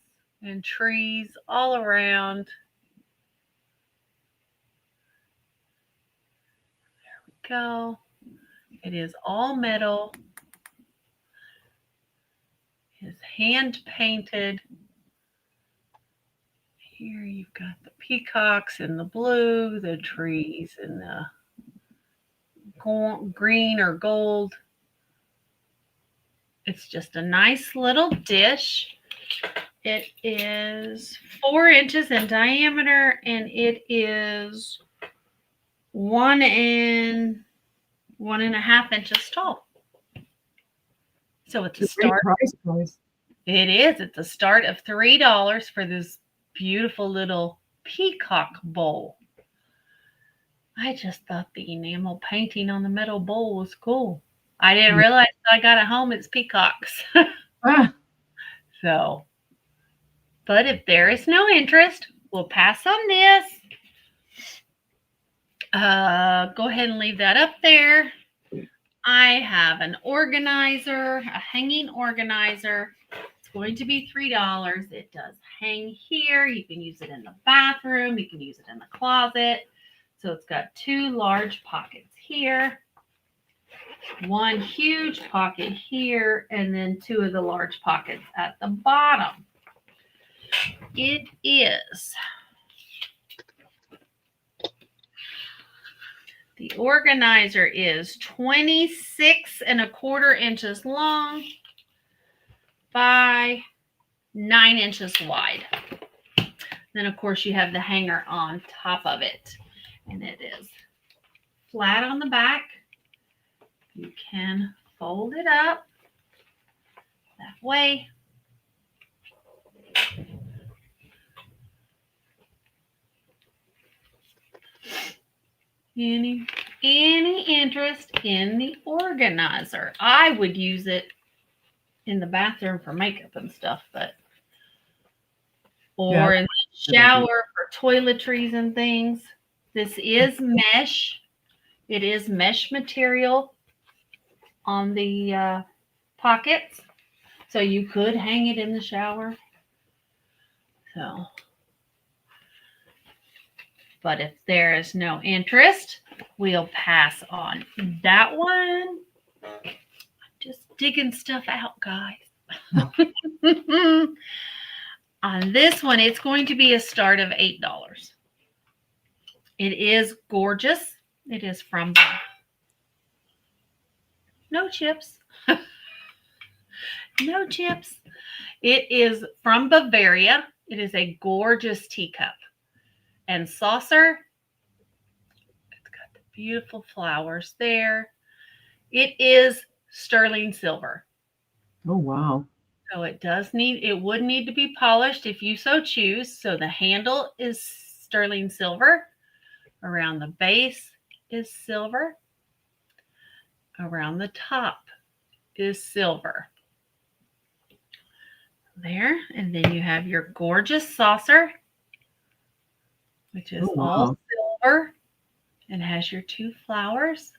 and trees all around. There we go. It is all metal. It is hand painted. Here you've got the peacocks in the blue, the trees in the green or gold. It's just a nice little dish. It is 4 inches in diameter, and it is 1.5 inches tall. So it's a start. Price, guys. It is. It's a start of $3 for this beautiful little peacock bowl. I just thought the enamel painting on the metal bowl was cool. I didn't realize I got it home it's peacocks. So, but if there is no interest, we'll pass on this. Go ahead and leave that up there. I have an organizer, a hanging organizer. It's going to be $3. It does hang here. You can use it in the bathroom. You can use it in the closet. So it's got 2 large pockets here, 1 huge pocket here, and then 2 of the large pockets at the bottom. It is the organizer is 26.25 inches long by 9 inches wide. Then, of course, you have the hanger on top of it, and it is flat on the back. You can fold it up that way. Any interest in the organizer? I would use it in the bathroom for makeup and stuff, or in the shower for toiletries and things. This is mesh. It is mesh material on the pockets, so you could hang it in the shower. So, but if there is no interest, we'll pass on that one. I'm just digging stuff out, guys. On this one, it's going to be a start of $8. It is gorgeous. It is from no chips. No chips. It is from Bavaria. It is a gorgeous teacup. and saucer. It's got the beautiful flowers there. It is sterling silver. Oh, wow. So it would need to be polished if you so choose. So the handle is sterling silver. Around the base is silver. Around the top is silver. There. And then you have your gorgeous saucer, which is all silver and has your 2 flowers.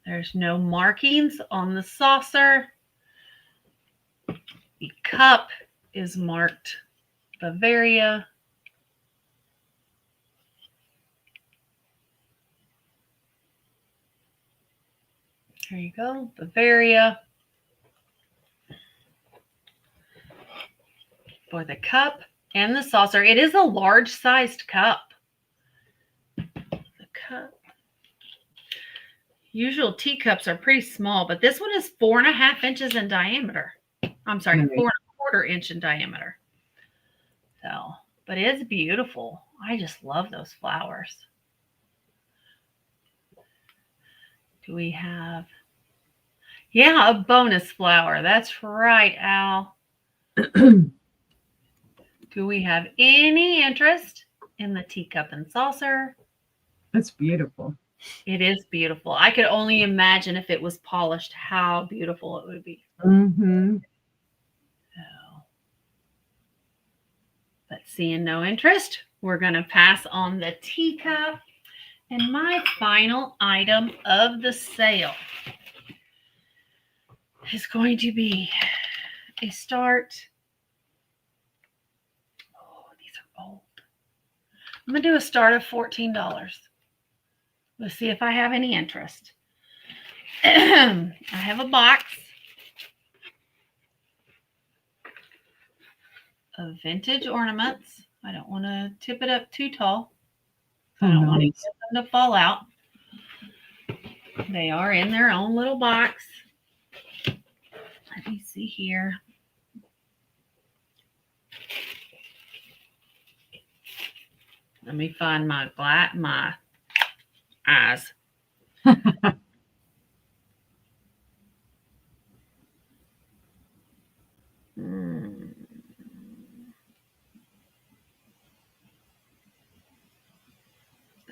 There's no markings on the saucer. The cup is marked Bavaria. There you go, Bavaria. For the cup and the saucer. It is a large-sized cup. The cup. Usual teacups are pretty small, but this one is 4.5 inches in diameter. I'm sorry, 4.25 inch in diameter. So, but it's beautiful. I just love those flowers. Do we have? Yeah, a bonus flower. That's right, Al. Do we have any interest in the teacup and saucer? That's beautiful. It is beautiful. I could only imagine if it was polished, how beautiful it would be. Mm-hmm. So, but seeing no interest, we're going to pass on the teacup. And my final item of the sale is going to be a start. Oh, these are old. I'm going to do a start of $14. Let's see if I have any interest. I have a box of vintage ornaments. I don't want to tip it up too tall. I don't want to get them to fall out. They are in their own little box. Let me see here. Let me find my eyes. I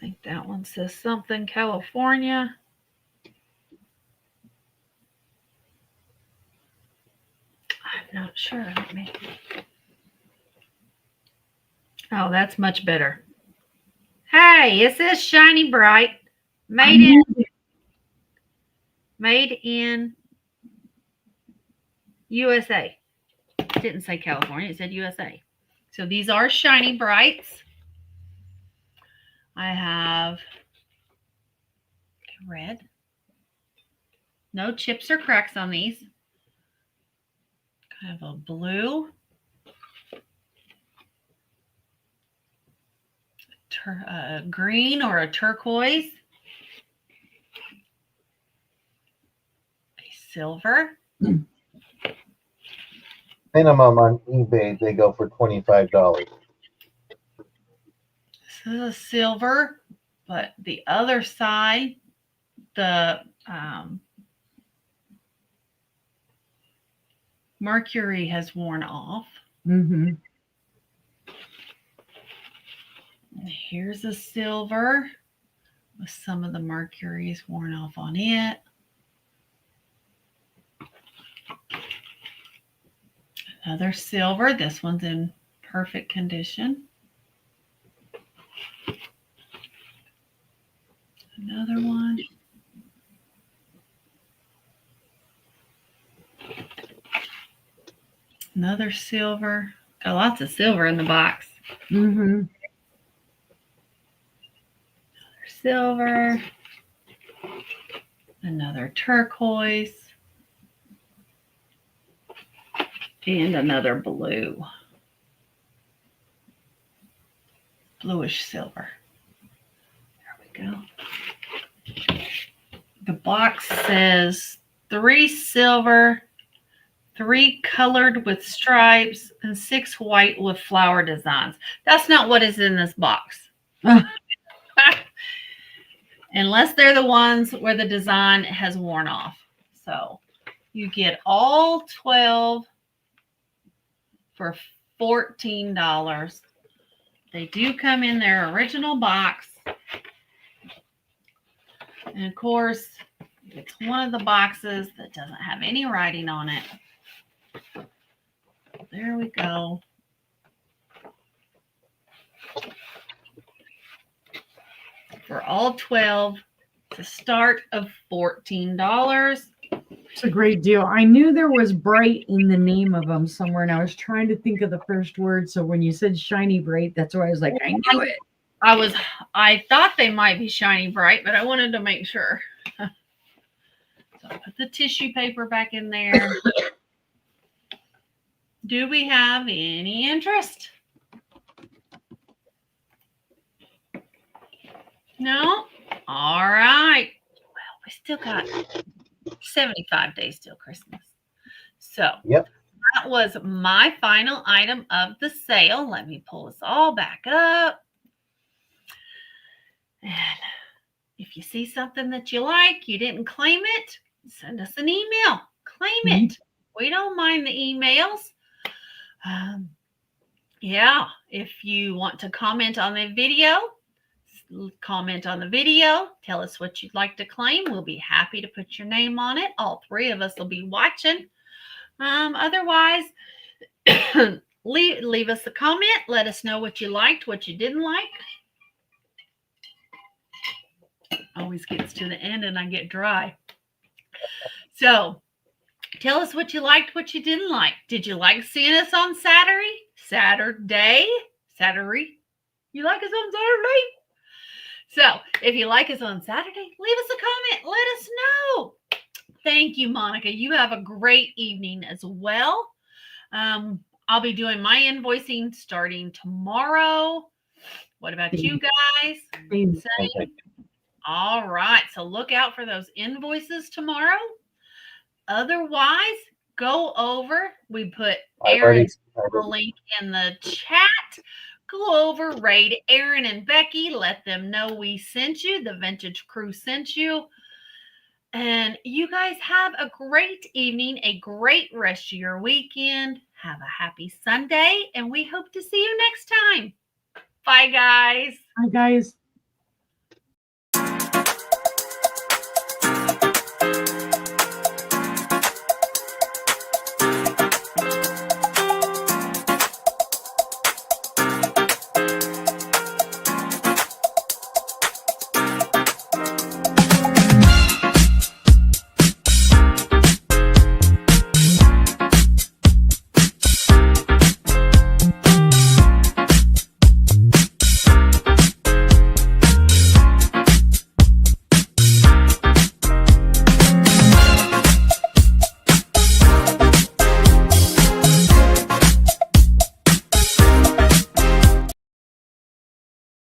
think that one says something California. I'm not sure. Oh, that's much better. Hey, it says Shiny Bright. Made in USA. It didn't say California, it said USA. So these are Shiny Brights. I have a red. No chips or cracks on these. I have a blue. A green or a turquoise. A silver. Minimum on eBay, they go for $25. This is a silver, but the other side, the mercury has worn off. Mm-hmm. And here's a silver with some of the mercury's worn off on it. Another silver. This one's in perfect condition. Another one. Another silver. Got lots of silver in the box. Mm-hmm. Silver, another turquoise, and another blue. Bluish silver. There we go. The box says 3 silver, 3 colored with stripes, and 6 white with flower designs. That's not what is in this box. Unless they're the ones where the design has worn off. So you get all 12 for $14. They do come in their original box. And of course, it's one of the boxes that doesn't have any writing on it. There we go. For all 12, it's a start of $14. It's a great deal. I knew there was bright in the name of them somewhere, and I was trying to think of the first word. So when you said shiny bright, that's why I was like, I knew it. I thought they might be shiny bright, but I wanted to make sure. So I put the tissue paper back in there. Do we have any interest? No? All right. Well, we still got 75 days till Christmas. So Yep. that was my final item of the sale. Let me pull this all back up. And if you see something that you like, you didn't claim it, send us an email. Claim it. We don't mind the emails. Yeah, if you want to comment on the video, comment on the video. Tell us what you'd like to claim. We'll be happy to put your name on it. All 3 of us will be watching. Otherwise, leave us a comment. Let us know what you liked, what you didn't like. Always gets to the end and I get dry. So tell us what you liked, what you didn't like. Did you like seeing us on Saturday? You like us on Saturday? So if you like us on Saturday, leave us a comment. Let us know. Thank you, Monica. You have a great evening as well. I'll be doing my invoicing starting tomorrow. What about you guys? Same. All right. So look out for those invoices tomorrow. Otherwise, go over. We put Aaron's link in the chat. Go over, raid Aaron and Becky. Let them know we sent you. The Vintage Crew sent you. And you guys have a great evening, a great rest of your weekend. Have a happy Sunday, and we hope to see you next time. Bye, guys. Hi, guys.